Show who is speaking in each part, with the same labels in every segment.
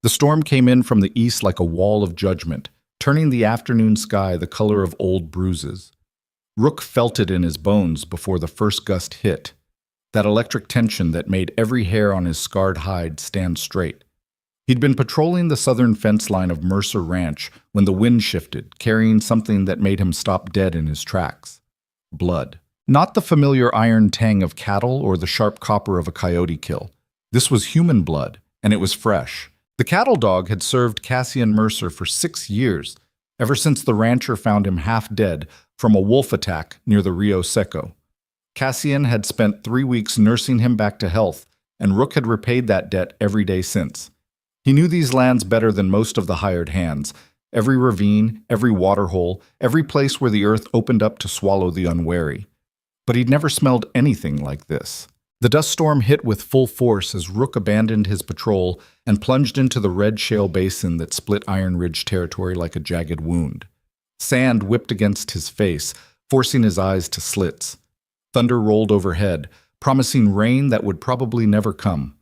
Speaker 1: The storm came in from the east like a wall of judgment, turning the afternoon sky the color of old bruises. Rook felt it in his bones before the first gust hit, that electric tension that made every hair on his scarred hide stand straight. He'd been patrolling the southern fence line of Mercer Ranch when the wind shifted, carrying something that made him stop dead in his tracks. Blood. Not the familiar iron tang of cattle or the sharp copper of a coyote kill. This was human blood, and it was fresh. The cattle dog had served Cassian Mercer for 6 years, ever since the rancher found him half dead from a wolf attack near the Rio Seco. Cassian had spent 3 weeks nursing him back to health, and Rook had repaid that debt every day since. He knew these lands better than most of the hired hands. Every ravine, every waterhole, every place where the earth opened up to swallow the unwary. But he'd never smelled anything like this. The dust storm hit with full force as Rook abandoned his patrol and plunged into the red shale basin that split Iron Ridge territory like a jagged wound. Sand whipped against his face, forcing his eyes to slits. Thunder rolled overhead, promising rain that would probably never come.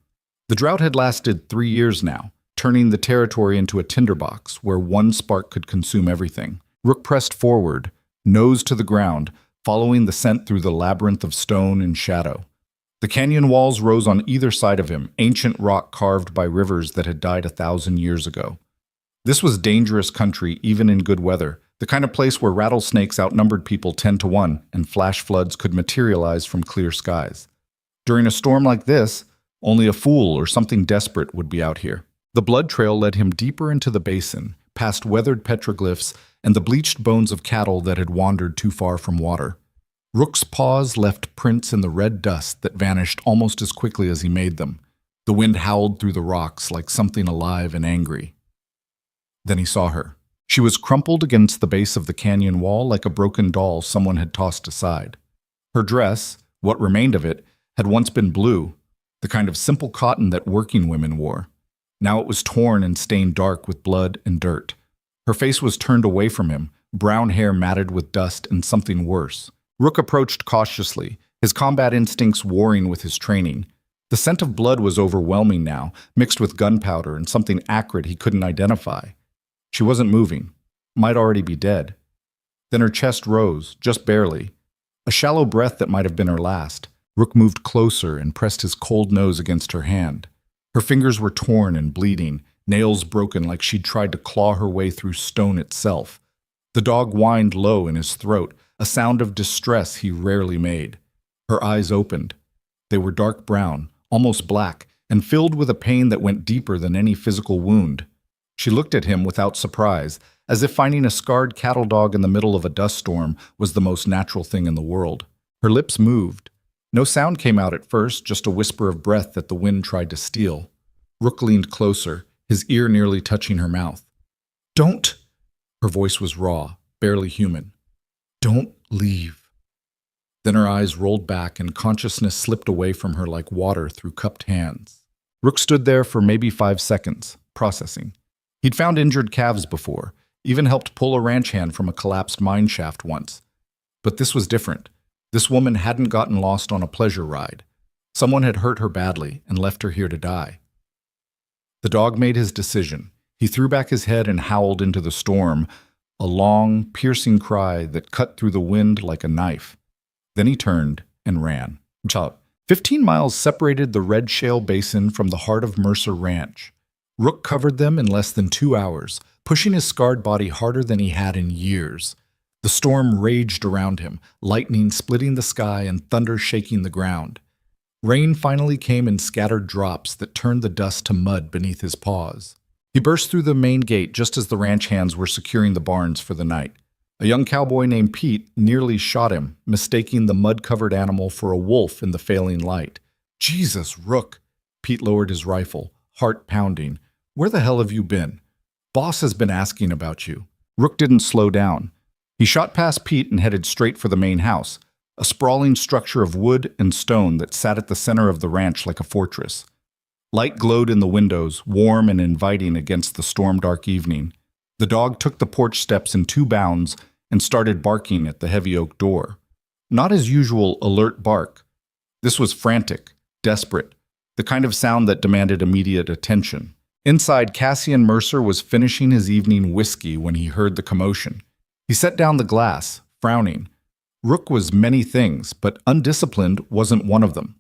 Speaker 1: The drought had lasted 3 years now, turning the territory into a tinderbox where one spark could consume everything. Rook pressed forward, nose to the ground, following the scent through the labyrinth of stone and shadow. The canyon walls rose on either side of him, ancient rock carved by rivers that had died 1,000 years ago. This was dangerous country even in good weather, the kind of place where rattlesnakes outnumbered people 10 to 1 and flash floods could materialize from clear skies. During a storm like this, only a fool or something desperate would be out here. The blood trail led him deeper into the basin, past weathered petroglyphs and the bleached bones of cattle that had wandered too far from water. Rook's paws left prints in the red dust that vanished almost as quickly as he made them. The wind howled through the rocks like something alive and angry. Then he saw her. She was crumpled against the base of the canyon wall like a broken doll someone had tossed aside. Her dress, what remained of it, had once been blue, the kind of simple cotton that working women wore. Now it was torn and stained dark with blood and dirt. Her face was turned away from him, brown hair matted with dust and something worse. Rook approached cautiously, his combat instincts warring with his training. The scent of blood was overwhelming now, mixed with gunpowder and something acrid he couldn't identify. She wasn't moving, might already be dead. Then her chest rose, just barely. A shallow breath that might have been her last. Rook moved closer and pressed his cold nose against her hand. Her fingers were torn and bleeding, nails broken like she'd tried to claw her way through stone itself. The dog whined low in his throat, a sound of distress he rarely made. Her eyes opened. They were dark brown, almost black, and filled with a pain that went deeper than any physical wound. She looked at him without surprise, as if finding a scarred cattle dog in the middle of a dust storm was the most natural thing in the world. Her lips moved. No sound came out at first, just a whisper of breath that the wind tried to steal. Rook leaned closer, his ear nearly touching her mouth. "Don't!" Her voice was raw, barely human. "Don't leave." Then her eyes rolled back and consciousness slipped away from her like water through cupped hands. Rook stood there for maybe 5 seconds, processing. He'd found injured calves before, even helped pull a ranch hand from a collapsed mine shaft once. But this was different. This woman hadn't gotten lost on a pleasure ride. Someone had hurt her badly and left her here to die. The dog made his decision. He threw back his head and howled into the storm, a long, piercing cry that cut through the wind like a knife. Then he turned and ran. 15 miles separated the Red Shale Basin from the heart of Mercer Ranch. Rook covered them in less than 2 hours, pushing his scarred body harder than he had in years. The storm raged around him, lightning splitting the sky and thunder shaking the ground. Rain finally came in scattered drops that turned the dust to mud beneath his paws. He burst through the main gate just as the ranch hands were securing the barns for the night. A young cowboy named Pete nearly shot him, mistaking the mud-covered animal for a wolf in the failing light. "Jesus, Rook!" Pete lowered his rifle, heart pounding. "Where the hell have you been? Boss has been asking about you." Rook didn't slow down. He shot past Pete and headed straight for the main house, a sprawling structure of wood and stone that sat at the center of the ranch like a fortress. Light glowed in the windows, warm and inviting against the storm-dark evening. The dog took the porch steps in 2 bounds and started barking at the heavy oak door. Not his usual alert bark. This was frantic, desperate, the kind of sound that demanded immediate attention. Inside, Cassian Mercer was finishing his evening whiskey when he heard the commotion. He set down the glass, frowning. Rook was many things, but undisciplined wasn't one of them.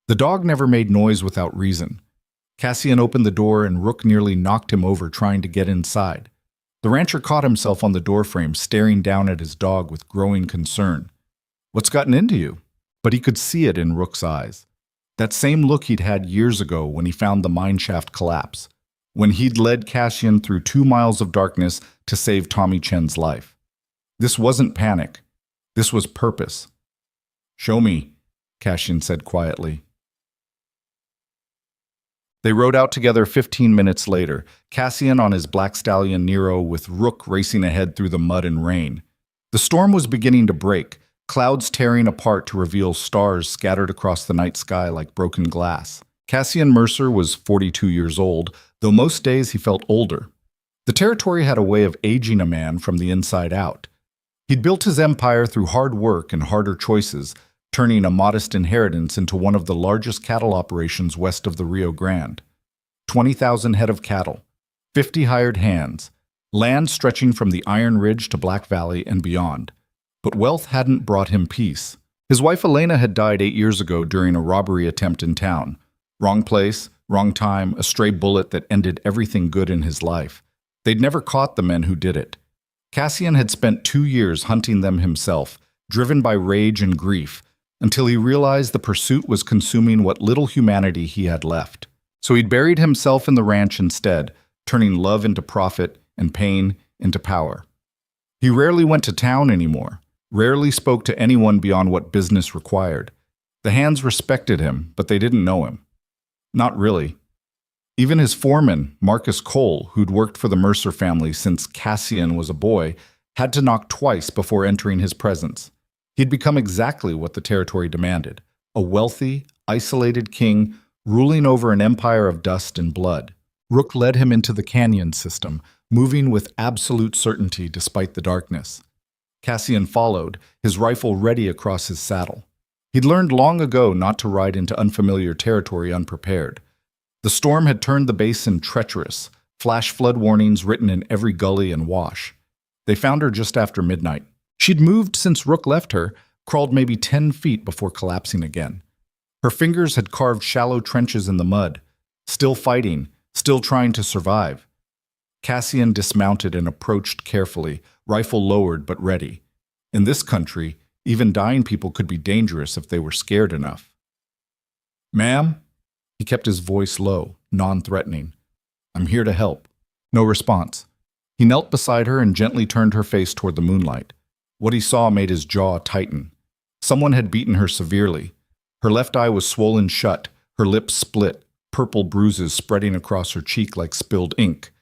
Speaker 1: The dog never made noise without reason. Cassian opened the door and Rook nearly knocked him over trying to get inside. The rancher caught himself on the doorframe, staring down at his dog with growing concern. "What's gotten into you?" But he could see it in Rook's eyes. That same look he'd had years ago when he found the mineshaft collapse, when he'd led Cassian through 2 miles of darkness to save Tommy Chen's life. This wasn't panic. This was purpose. "Show me," Cassian said quietly. They rode out together 15 minutes later, Cassian on his black stallion Nero with Rook racing ahead through the mud and rain. The storm was beginning to break, clouds tearing apart to reveal stars scattered across the night sky like broken glass. Cassian Mercer was 42 years old, though most days he felt older. The territory had a way of aging a man from the inside out. He'd built his empire through hard work and harder choices, turning a modest inheritance into one of the largest cattle operations west of the Rio Grande. 20,000 head of cattle, 50 hired hands, land stretching from the Iron Ridge to Black Valley and beyond. But wealth hadn't brought him peace. His wife Elena had died 8 years ago during a robbery attempt in town. Wrong place, wrong time, a stray bullet that ended everything good in his life. They'd never caught the men who did it. Cassian had spent 2 years hunting them himself, driven by rage and grief, until he realized the pursuit was consuming what little humanity he had left. So he'd buried himself in the ranch instead, turning love into profit and pain into power. He rarely went to town anymore, rarely spoke to anyone beyond what business required. The hands respected him, but they didn't know him. Not really. Even his foreman, Marcus Cole, who'd worked for the Mercer family since Cassian was a boy, had to knock twice before entering his presence. He'd become exactly what the territory demanded, a wealthy, isolated king ruling over an empire of dust and blood. Rook led him into the canyon system, moving with absolute certainty despite the darkness. Cassian followed, his rifle ready across his saddle. He'd learned long ago not to ride into unfamiliar territory unprepared. The storm had turned the basin treacherous, flash flood warnings written in every gully and wash. They found her just after midnight. She'd moved since Rook left her, crawled maybe 10 feet before collapsing again. Her fingers had carved shallow trenches in the mud, still fighting, still trying to survive. Cassian dismounted and approached carefully, rifle lowered but ready. In this country, even dying people could be dangerous if they were scared enough. "Ma'am?" He kept his voice low, non-threatening. "I'm here to help." No response. He knelt beside her and gently turned her face toward the moonlight. What he saw made his jaw tighten. Someone had beaten her severely. Her left eye was swollen shut, her lips split, purple bruises spreading across her cheek like spilled ink.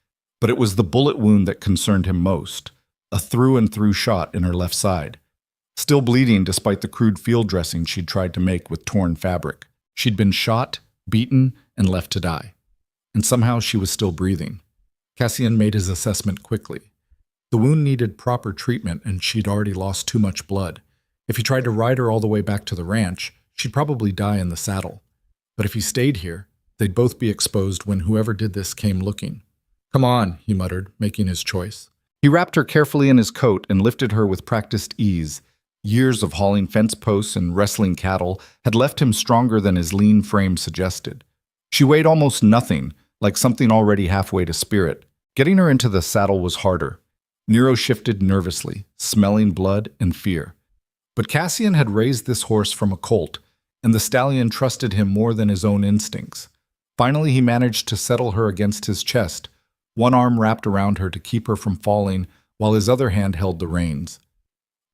Speaker 1: But it was the bullet wound that concerned him most, a through-and-through shot in her left side. Still bleeding despite the crude field dressing she'd tried to make with torn fabric. She'd been shot, beaten, and left to die. And somehow she was still breathing. Cassian made his assessment quickly. The wound needed proper treatment, and she'd already lost too much blood. If he tried to ride her all the way back to the ranch, she'd probably die in the saddle. But if he stayed here, they'd both be exposed when whoever did this came looking. "Come on," he muttered, making his choice. He wrapped her carefully in his coat and lifted her with practiced ease. Years of hauling fence posts and wrestling cattle had left him stronger than his lean frame suggested. She weighed almost nothing, like something already halfway to spirit. Getting her into the saddle was harder. Nero shifted nervously, smelling blood and fear. But Cassian had raised this horse from a colt, and the stallion trusted him more than his own instincts. Finally, he managed to settle her against his chest, one arm wrapped around her to keep her from falling, while his other hand held the reins.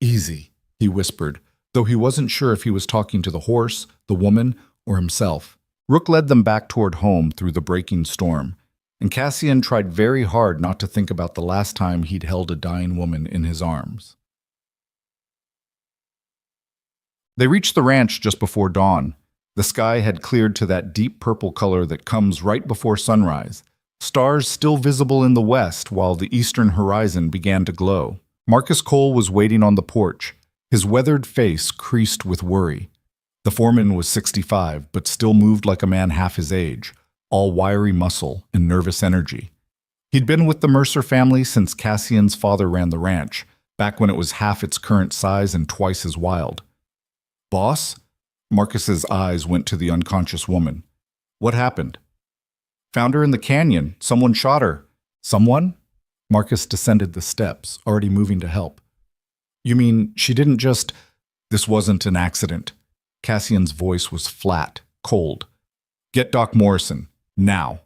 Speaker 1: "Easy," he whispered, though he wasn't sure if he was talking to the horse, the woman, or himself. Rook led them back toward home through the breaking storm, and Cassian tried very hard not to think about the last time he'd held a dying woman in his arms. They reached the ranch just before dawn. The sky had cleared to that deep purple color that comes right before sunrise, stars still visible in the west while the eastern horizon began to glow. Marcus Cole was waiting on the porch, his weathered face creased with worry. The foreman was 65, but still moved like a man half his age, all wiry muscle and nervous energy. He'd been with the Mercer family since Cassian's father ran the ranch, back when it was half its current size and twice as wild. "Boss?" Marcus's eyes went to the unconscious woman. "What happened?" "Found her in the canyon. Someone shot her." "Someone?" Marcus descended the steps, already moving to help. "You mean she didn't just—" "This wasn't an accident." Cassian's voice was flat, cold. "Get Doc Morrison, now."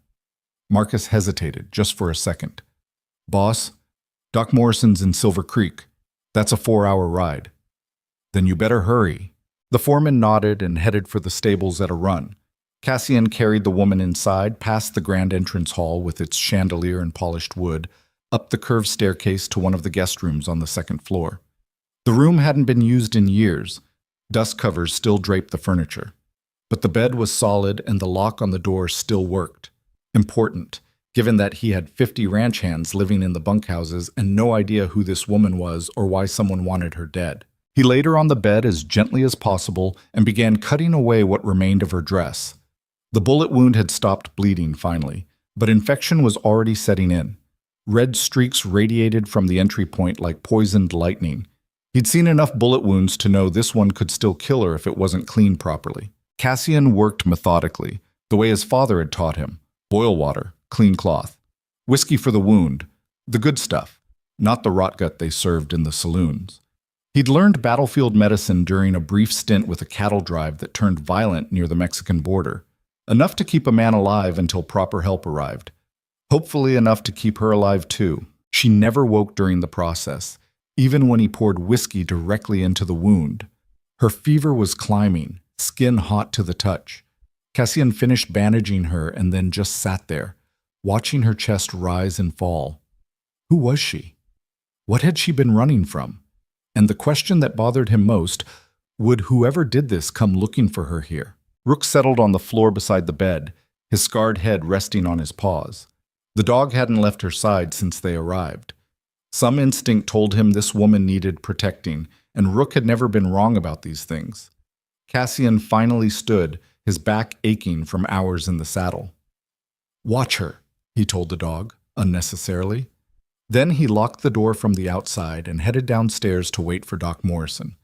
Speaker 1: Marcus hesitated just for a second. "Boss, Doc Morrison's in Silver Creek. That's a 4-hour ride." "Then you better hurry." The foreman nodded and headed for the stables at a run. Cassian carried the woman inside, past the grand entrance hall with its chandelier and polished wood, up the curved staircase to one of the guest rooms on the second floor. The room hadn't been used in years. Dust covers still draped the furniture. But the bed was solid and the lock on the door still worked. Important, given that he had 50 ranch hands living in the bunkhouses and no idea who this woman was or why someone wanted her dead. He laid her on the bed as gently as possible and began cutting away what remained of her dress. The bullet wound had stopped bleeding finally, but infection was already setting in. Red streaks radiated from the entry point like poisoned lightning. He'd seen enough bullet wounds to know this one could still kill her if it wasn't cleaned properly. Cassian worked methodically, the way his father had taught him. Boil water, clean cloth. Whiskey for the wound, the good stuff, not the rotgut they served in the saloons. He'd learned battlefield medicine during a brief stint with a cattle drive that turned violent near the Mexican border. Enough to keep a man alive until proper help arrived. Hopefully enough to keep her alive too. She never woke during the process, even when he poured whiskey directly into the wound. Her fever was climbing, skin hot to the touch. Cassian finished bandaging her and then just sat there, watching her chest rise and fall. Who was she? What had she been running from? And the question that bothered him most, would whoever did this come looking for her here? Rook settled on the floor beside the bed, his scarred head resting on his paws. The dog hadn't left her side since they arrived. Some instinct told him this woman needed protecting, and Rook had never been wrong about these things. Cassian finally stood, his back aching from hours in the saddle. "Watch her," he told the dog, unnecessarily. Then he locked the door from the outside and headed downstairs to wait for Doc Morrison,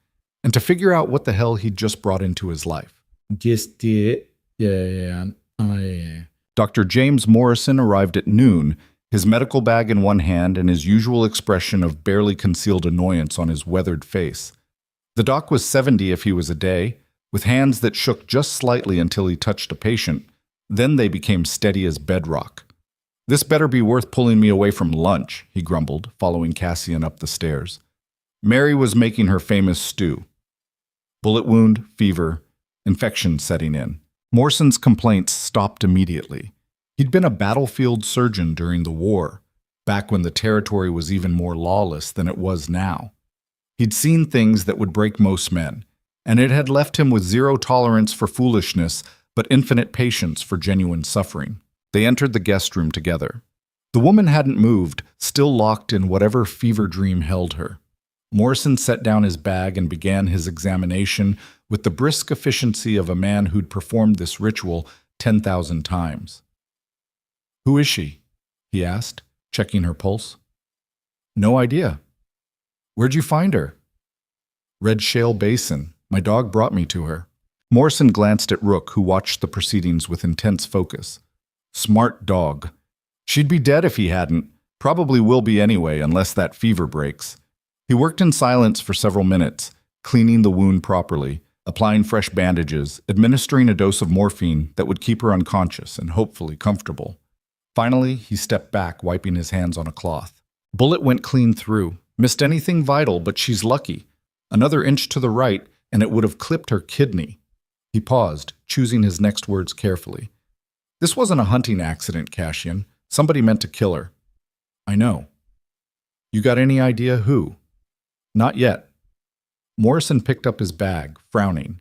Speaker 1: and to figure out what the hell he'd just brought into his life. Dr. James Morrison arrived at noon, his medical bag in one hand and his usual expression of barely concealed annoyance on his weathered face. The doc was 70 if he was a day, with hands that shook just slightly until he touched a patient. Then they became steady as bedrock. "This better be worth pulling me away from lunch," he grumbled, following Cassian up the stairs. Mary was making her famous stew. Bullet wound, fever, infection setting in. Morrison's complaints stopped immediately. He'd been a battlefield surgeon during the war, back when the territory was even more lawless than it was now. He'd seen things that would break most men, and it had left him with zero tolerance for foolishness, but infinite patience for genuine suffering. They entered the guest room together. The woman hadn't moved, still locked in whatever fever dream held her. Morrison set down his bag and began his examination with the brisk efficiency of a man who'd performed this ritual 10,000 times. "Who is she?" he asked, checking her pulse. "No idea." "Where'd you find her?" "Red Shale Basin. My dog brought me to her." Morrison glanced at Rook, who watched the proceedings with intense focus. "Smart dog. She'd be dead if he hadn't. Probably will be anyway, unless that fever breaks." He worked in silence for several minutes, cleaning the wound properly, applying fresh bandages, administering a dose of morphine that would keep her unconscious and hopefully comfortable. Finally, he stepped back, wiping his hands on a cloth. Bullet went clean through. Missed anything vital, but she's lucky. Another inch to the right, and it would have clipped her kidney. He paused, choosing his next words carefully. "This wasn't a hunting accident, Cassian. Somebody meant to kill her." "I know." "You got any idea who?" "Not yet." Morrison picked up his bag, frowning.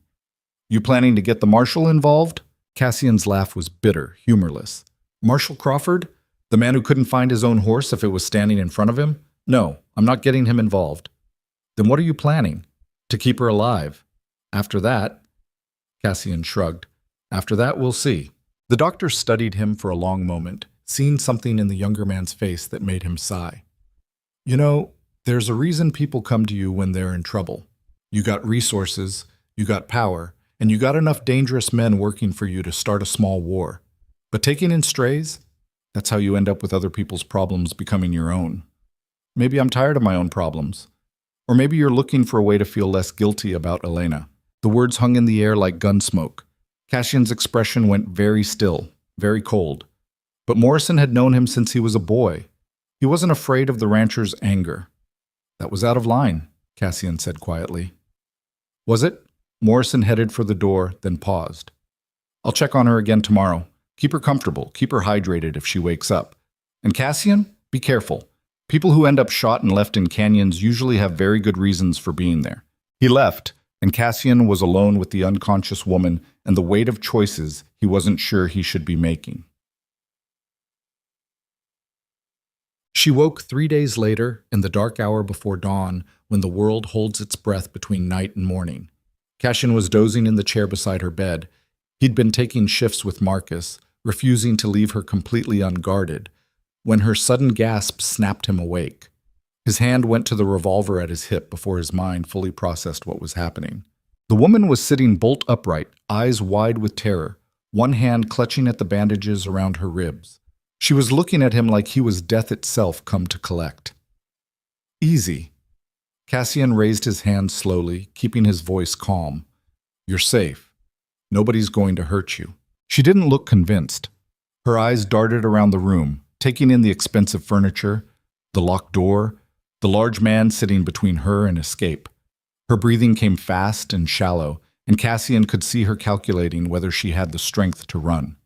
Speaker 1: "You planning to get the marshal involved?" Cassian's laugh was bitter, humorless. "Marshal Crawford? The man who couldn't find his own horse if it was standing in front of him? No, I'm not getting him involved." "Then what are you planning?" "To keep her alive. After that—" Cassian shrugged. "After that, we'll see." The doctor studied him for a long moment, seeing something in the younger man's face that made him sigh. You know, there's a reason people come to you when they're in trouble. You got resources, you got power, and you got enough dangerous men working for you to start a small war. But taking in strays? That's how you end up with other people's problems becoming your own. Maybe I'm tired of my own problems. Or maybe you're looking for a way to feel less guilty about Elena. The words hung in the air like gun smoke. Cassian's expression went very still, very cold. But Morrison had known him since he was a boy. He wasn't afraid of the rancher's anger. That was out of line, Cassian said quietly. Was it? Morrison headed for the door, then paused. I'll check on her again tomorrow. Keep her comfortable, keep her hydrated if she wakes up. And Cassian, be careful. People who end up shot and left in canyons usually have very good reasons for being there. He left, and Cassian was alone with the unconscious woman and the weight of choices he wasn't sure he should be making. She woke 3 days later, in the dark hour before dawn, when the world holds its breath between night and morning. Cassian was dozing in the chair beside her bed. He'd been taking shifts with Marcus, refusing to leave her completely unguarded, when her sudden gasp snapped him awake. His hand went to the revolver at his hip before his mind fully processed what was happening. The woman was sitting bolt upright, eyes wide with terror, one hand clutching at the bandages around her ribs. She was looking at him like he was death itself come to collect. Easy. Cassian raised his hand slowly, keeping his voice calm. You're safe. Nobody's going to hurt you. She didn't look convinced. Her eyes darted around the room, taking in the expensive furniture, the locked door, the large man sitting between her and escape. Her breathing came fast and shallow, and Cassian could see her calculating whether she had the strength to run.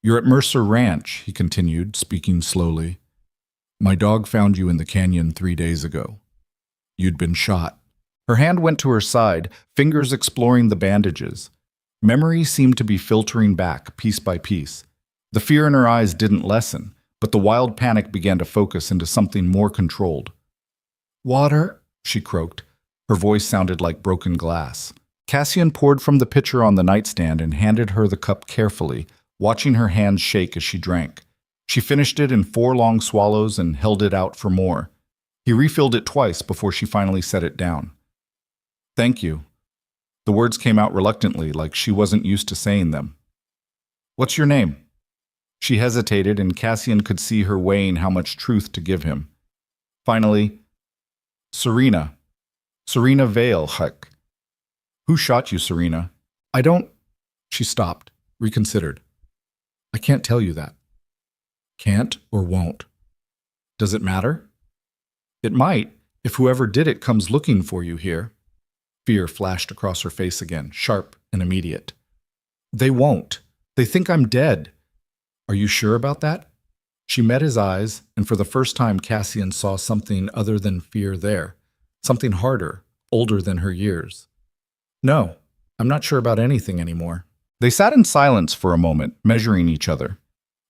Speaker 1: You're at Mercer Ranch, he continued, speaking slowly. My dog found you in the canyon 3 days ago. You'd been shot. Her hand went to her side, fingers exploring the bandages. Memory seemed to be filtering back, piece by piece. The fear in her eyes didn't lessen, but the wild panic began to focus into something more controlled. Water, she croaked. Her voice sounded like broken glass. Cassian poured from the pitcher on the nightstand and handed her the cup carefully, watching her hands shake as she drank. She finished it in 4 long swallows and held it out for more. He refilled it twice before she finally set it down. Thank you. The words came out reluctantly, like she wasn't used to saying them. What's your name? She hesitated, and Cassian could see her weighing how much truth to give him. Finally, Serena. Serena Vale, Huck. Who shot you, Serena? I don't... She stopped, reconsidered. I can't tell you that. Can't or won't. Does it matter? It might, if whoever did it comes looking for you here. Fear flashed across her face again, sharp and immediate. They won't. They think I'm dead. Are you sure about that? She met his eyes, and for the first time Cassian saw something other than fear there. Something harder, older than her years. No, I'm not sure about anything anymore. They sat in silence for a moment, measuring each other.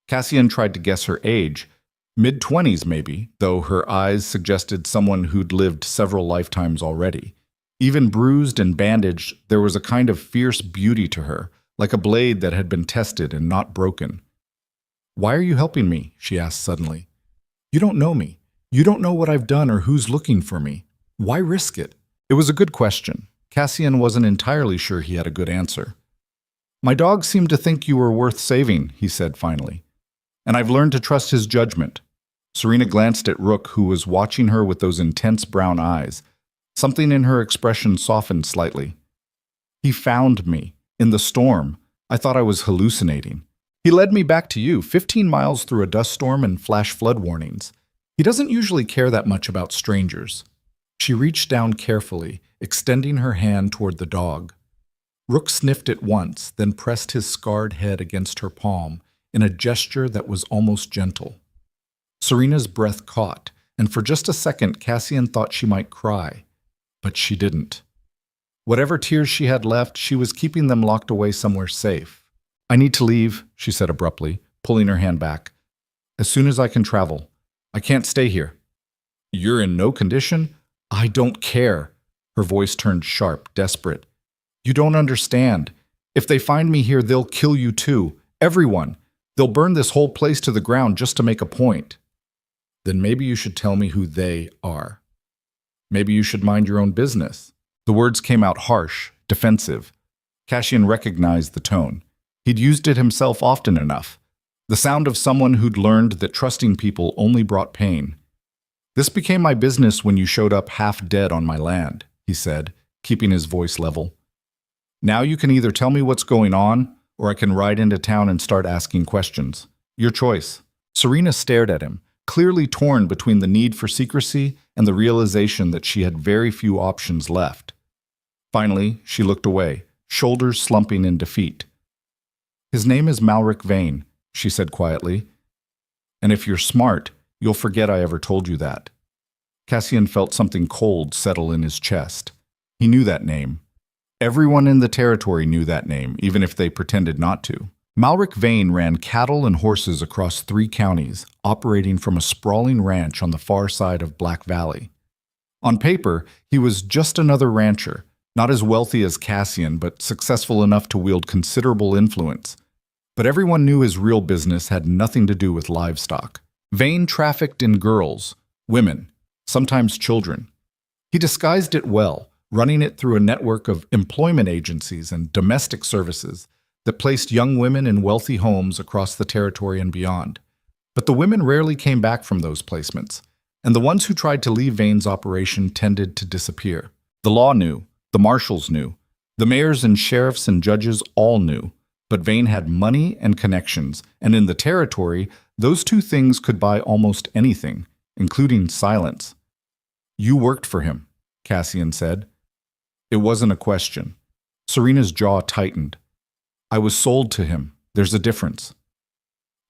Speaker 1: Cassian tried to guess her age, mid-20s maybe, though her eyes suggested someone who'd lived several lifetimes already. Even bruised and bandaged, there was a kind of fierce beauty to her, like a blade that had been tested and not broken. Why are you helping me? She asked suddenly. You don't know me. You don't know what I've done or who's looking for me. Why risk it? It was a good question. Cassian wasn't entirely sure he had a good answer. My dog seemed to think you were worth saving, he said finally. And I've learned to trust his judgment. Serena glanced at Rook, who was watching her with those intense brown eyes. Something in her expression softened slightly. He found me. In the storm. I thought I was hallucinating. He led me back to you, 15 miles through a dust storm and flash flood warnings. He doesn't usually care that much about strangers. She reached down carefully, extending her hand toward the dog. Rook sniffed it once, then pressed his scarred head against her palm in a gesture that was almost gentle. Serena's breath caught, and for just a second Cassian thought she might cry. But she didn't. Whatever tears she had left, she was keeping them locked away somewhere safe. I need to leave, she said abruptly, pulling her hand back. As soon as I can travel. I can't stay here. You're in no condition? I don't care. Her voice turned sharp, desperate. You don't understand. If they find me here, they'll kill you too. Everyone. They'll burn this whole place to the ground just to make a point. Then maybe you should tell me who they are. Maybe you should mind your own business. The words came out harsh, defensive. Cassian recognized the tone. He'd used it himself often enough. The sound of someone who'd learned that trusting people only brought pain. This became my business when you showed up half dead on my land, he said, keeping his voice level. Now you can either tell me what's going on, or I can ride into town and start asking questions. Your choice. Serena stared at him, clearly torn between the need for secrecy and the realization that she had very few options left. Finally, she looked away, shoulders slumping in defeat. His name is Malric Vane, she said quietly. And if you're smart, you'll forget I ever told you that. Cassian felt something cold settle in his chest. He knew that name. Everyone in the territory knew that name, even if they pretended not to. Malric Vane ran cattle and horses across 3 counties, operating from a sprawling ranch on the far side of Black Valley. On paper, he was just another rancher, not as wealthy as Cassian, but successful enough to wield considerable influence. But everyone knew his real business had nothing to do with livestock. Vane trafficked in girls, women, sometimes children. He disguised it well, running it through a network of employment agencies and domestic services that placed young women in wealthy homes across the territory and beyond. But the women rarely came back from those placements, and the ones who tried to leave Vane's operation tended to disappear. The law knew, the marshals knew, the mayors and sheriffs and judges all knew, but Vane had money and connections, and in the territory, those 2 things could buy almost anything, including silence. You worked for him, Cassian said. It wasn't a question. Serena's jaw tightened. I was sold to him. There's a difference.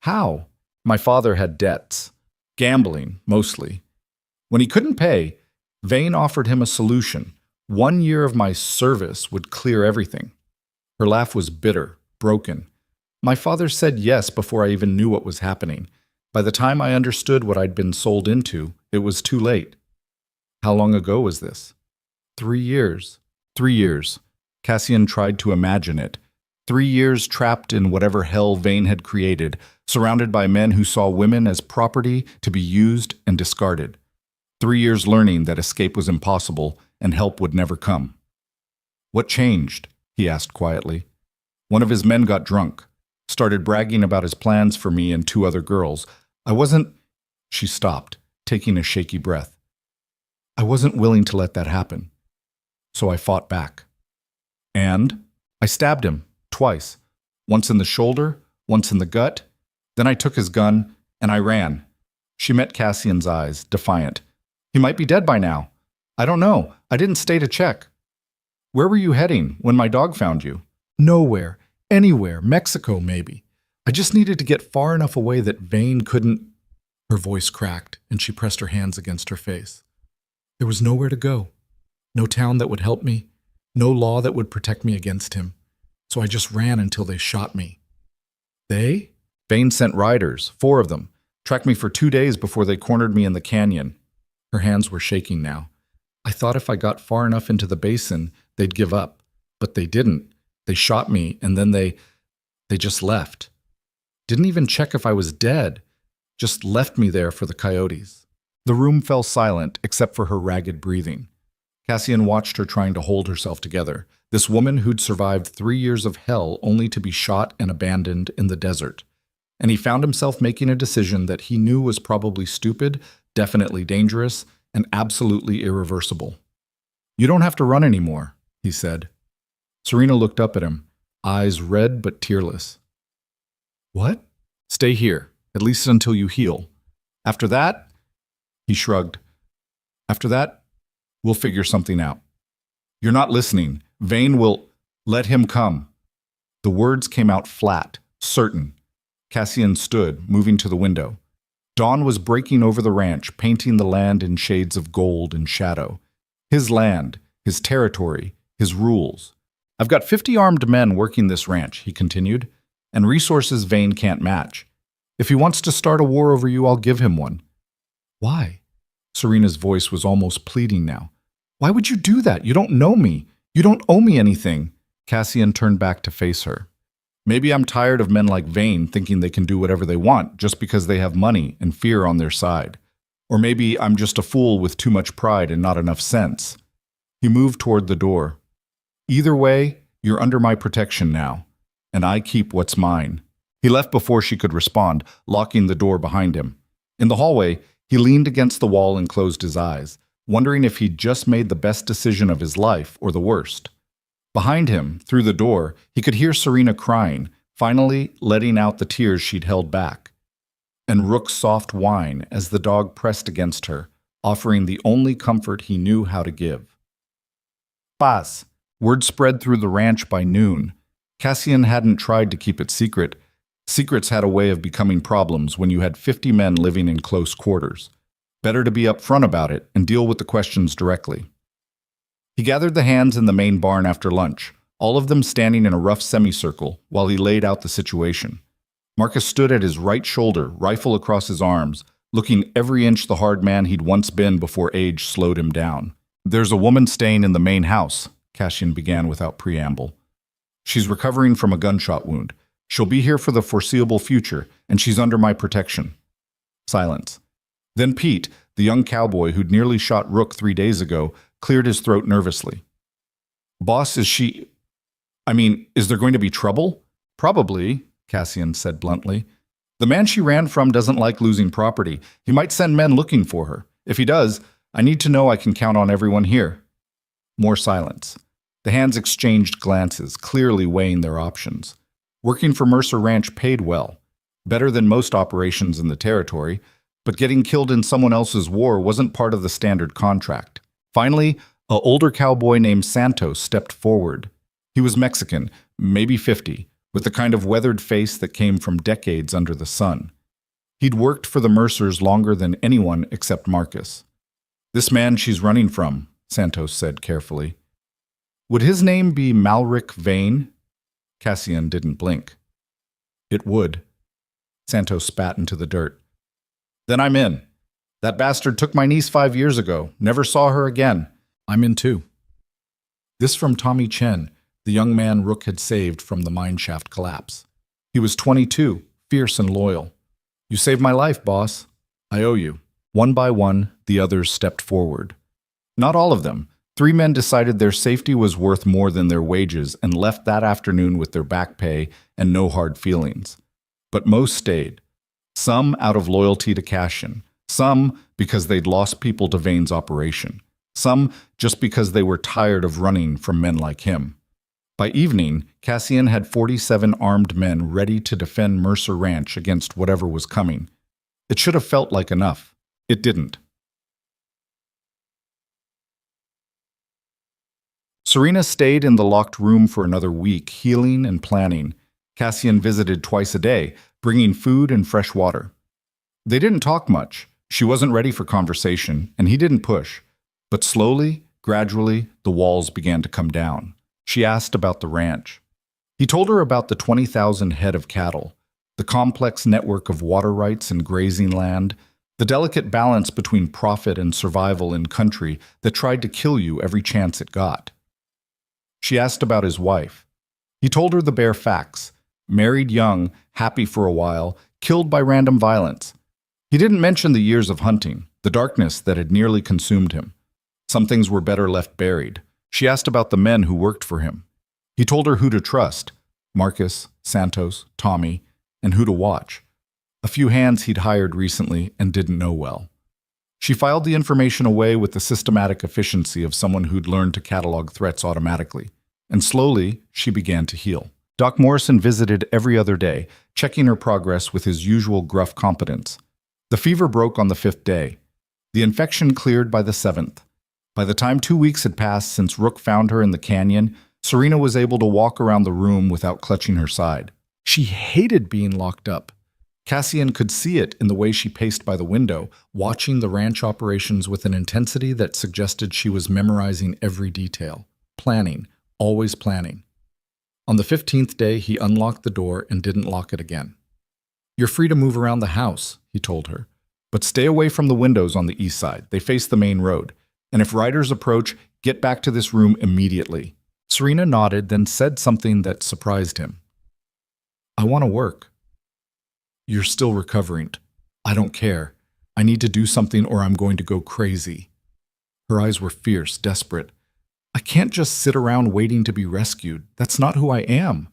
Speaker 1: How? My father had debts. Gambling, mostly. When he couldn't pay, Vane offered him a solution. 1 year of my service would clear everything. Her laugh was bitter, broken. My father said yes before I even knew what was happening. By the time I understood what I'd been sold into, it was too late. How long ago was this? 3 years. 3 years. Cassian tried to imagine it. 3 years trapped in whatever hell Vane had created, surrounded by men who saw women as property to be used and discarded. 3 years learning that escape was impossible and help would never come. What changed? He asked quietly. One of his men got drunk, started bragging about his plans for me and 2 other girls. I wasn't... She stopped, taking a shaky breath. I wasn't willing to let that happen. So I fought back. And I stabbed him, twice. Once in the shoulder, once in the gut. Then I took his gun, and I ran. She met Cassian's eyes, defiant. He might be dead by now. I don't know. I didn't stay to check. Where were you heading when my dog found you? Nowhere. Anywhere. Mexico, maybe. I just needed to get far enough away that Vane couldn't... Her voice cracked, and she pressed her hands against her face. There was nowhere to go. No town that would help me. No law that would protect me against him. So I just ran until they shot me. They? Vane sent riders, 4 of them, tracked me for 2 days before they cornered me in the canyon. Her hands were shaking now. I thought if I got far enough into the basin, they'd give up. But they didn't. They shot me, and then they just left. Didn't even check if I was dead. Just left me there for the coyotes. The room fell silent, except for her ragged breathing. Cassian watched her trying to hold herself together. This woman who'd survived 3 years of hell only to be shot and abandoned in the desert. And he found himself making a decision that he knew was probably stupid, definitely dangerous, and absolutely irreversible. You don't have to run anymore, he said. Serena looked up at him, eyes red but tearless. What? Stay here, at least until you heal. After that, he shrugged. After that, we'll figure something out. You're not listening. Vane will... Let him come. The words came out flat, certain. Cassian stood, moving to the window. Dawn was breaking over the ranch, painting the land in shades of gold and shadow. His land, his territory, his rules. I've got 50 armed men working this ranch, he continued, and resources Vane can't match. If he wants to start a war over you, I'll give him one. Why? Serena's voice was almost pleading now. Why would you do that? You don't know me. You don't owe me anything. Cassian turned back to face her. Maybe I'm tired of men like Vane thinking they can do whatever they want just because they have money and fear on their side. Or maybe I'm just a fool with too much pride and not enough sense. He moved toward the door. Either way, you're under my protection now, and I keep what's mine. He left before she could respond, locking the door behind him. In the hallway, he leaned against the wall and closed his eyes, wondering if he'd just made the best decision of his life or the worst. Behind him, through the door, he could hear Serena crying, finally letting out the tears she'd held back, and Rook's soft whine as the dog pressed against her, offering the only comfort he knew how to give. Paz. Word spread through the ranch by noon. Cassian hadn't tried to keep it secret. Secrets had a way of becoming problems when you had 50 men living in close quarters. Better to be upfront about it and deal with the questions directly. He gathered the hands in the main barn after lunch, all of them standing in a rough semicircle while he laid out the situation. Marcus stood at his right shoulder, rifle across his arms, looking every inch the hard man he'd once been before age slowed him down. There's a woman staying in the main house, Cassian began without preamble. She's recovering from a gunshot wound. She'll be here for the foreseeable future, and she's under my protection. Silence. Then Pete, the young cowboy who'd nearly shot Rook 3 days ago, cleared his throat nervously. Boss, is there going to be trouble? Probably, Cassian said bluntly. The man she ran from doesn't like losing property. He might send men looking for her. If he does, I need to know I can count on everyone here. More silence. The hands exchanged glances, clearly weighing their options. Working for Mercer Ranch paid well, better than most operations in the territory, but getting killed in someone else's war wasn't part of the standard contract. Finally, an older cowboy named Santos stepped forward. He was Mexican, maybe 50, with the kind of weathered face that came from decades under the sun. He'd worked for the Mercers longer than anyone except Marcus. This man she's running from, Santos said carefully. Would his name be Malric Vane? Cassian didn't blink. It would. Santos spat into the dirt. Then I'm in. That bastard took my niece 5 years ago. Never saw her again. I'm in too. This from Tommy Chen, the young man Rook had saved from the mineshaft collapse. He was 22, fierce and loyal. You saved my life, boss. I owe you. One by one, the others stepped forward. Not all of them. 3 men decided their safety was worth more than their wages and left that afternoon with their back pay and no hard feelings. But most stayed. Some out of loyalty to Cassian. Some because they'd lost people to Vane's operation. Some just because they were tired of running from men like him. By evening, Cassian had 47 armed men ready to defend Mercer Ranch against whatever was coming. It should have felt like enough. It didn't. Serena stayed in the locked room for another week, healing and planning. Cassian visited twice a day, bringing food and fresh water. They didn't talk much. She wasn't ready for conversation, and he didn't push. But slowly, gradually, the walls began to come down. She asked about the ranch. He told her about the 20,000 head of cattle, the complex network of water rights and grazing land, the delicate balance between profit and survival in country that tried to kill you every chance it got. She asked about his wife. He told her the bare facts. Married young, happy for a while, killed by random violence. He didn't mention the years of hunting, the darkness that had nearly consumed him. Some things were better left buried. She asked about the men who worked for him. He told her who to trust, Marcus, Santos, Tommy, and who to watch. A few hands he'd hired recently and didn't know well. She filed the information away with the systematic efficiency of someone who'd learned to catalog threats automatically. And slowly, she began to heal. Doc Morrison visited every other day, checking her progress with his usual gruff competence. The fever broke on the 5th day. The infection cleared by the 7th. By the time 2 weeks had passed since Rook found her in the canyon, Serena was able to walk around the room without clutching her side. She hated being locked up. Cassian could see it in the way she paced by the window, watching the ranch operations with an intensity that suggested she was memorizing every detail. Planning, always planning. On the 15th day, he unlocked the door and didn't lock it again. You're free to move around the house, he told her. But stay away from the windows on the east side. They face the main road. And if riders approach, get back to this room immediately. Serena nodded, then said something that surprised him. I want to work. You're still recovering. I don't care. I need to do something or I'm going to go crazy. Her eyes were fierce, desperate. I can't just sit around waiting to be rescued. That's not who I am.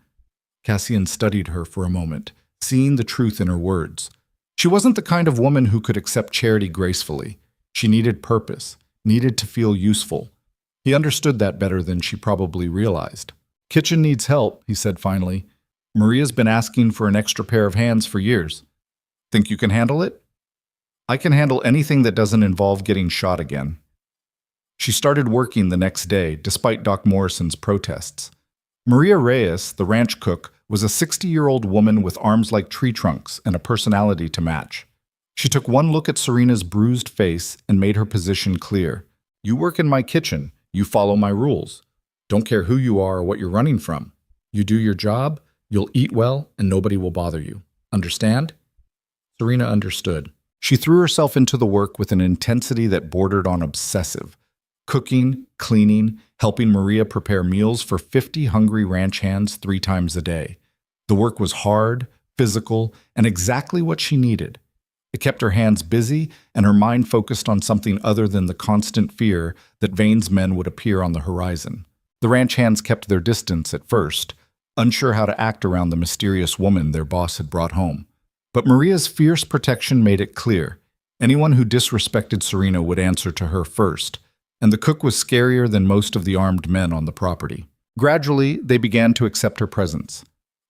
Speaker 1: Cassian studied her for a moment, seeing the truth in her words. She wasn't the kind of woman who could accept charity gracefully. She needed purpose, needed to feel useful. He understood that better than she probably realized. Kitchen needs help, he said finally. Maria's been asking for an extra pair of hands for years. Think you can handle it? I can handle anything that doesn't involve getting shot again. She started working the next day, despite Doc Morrison's protests. Maria Reyes, the ranch cook, was a 60-year-old woman with arms like tree trunks and a personality to match. She took one look at Serena's bruised face and made her position clear. You work in my kitchen. You follow my rules. Don't care who you are or what you're running from. You do your job, you'll eat well, and nobody will bother you. Understand? Serena understood. She threw herself into the work with an intensity that bordered on obsessive. Cooking, cleaning, helping Maria prepare meals for 50 hungry ranch hands 3 times a day. The work was hard, physical, and exactly what she needed. It kept her hands busy and her mind focused on something other than the constant fear that Vane's men would appear on the horizon. The ranch hands kept their distance at first, unsure how to act around the mysterious woman their boss had brought home. But Maria's fierce protection made it clear. Anyone who disrespected Serena would answer to her first, and the cook was scarier than most of the armed men on the property. Gradually, they began to accept her presence.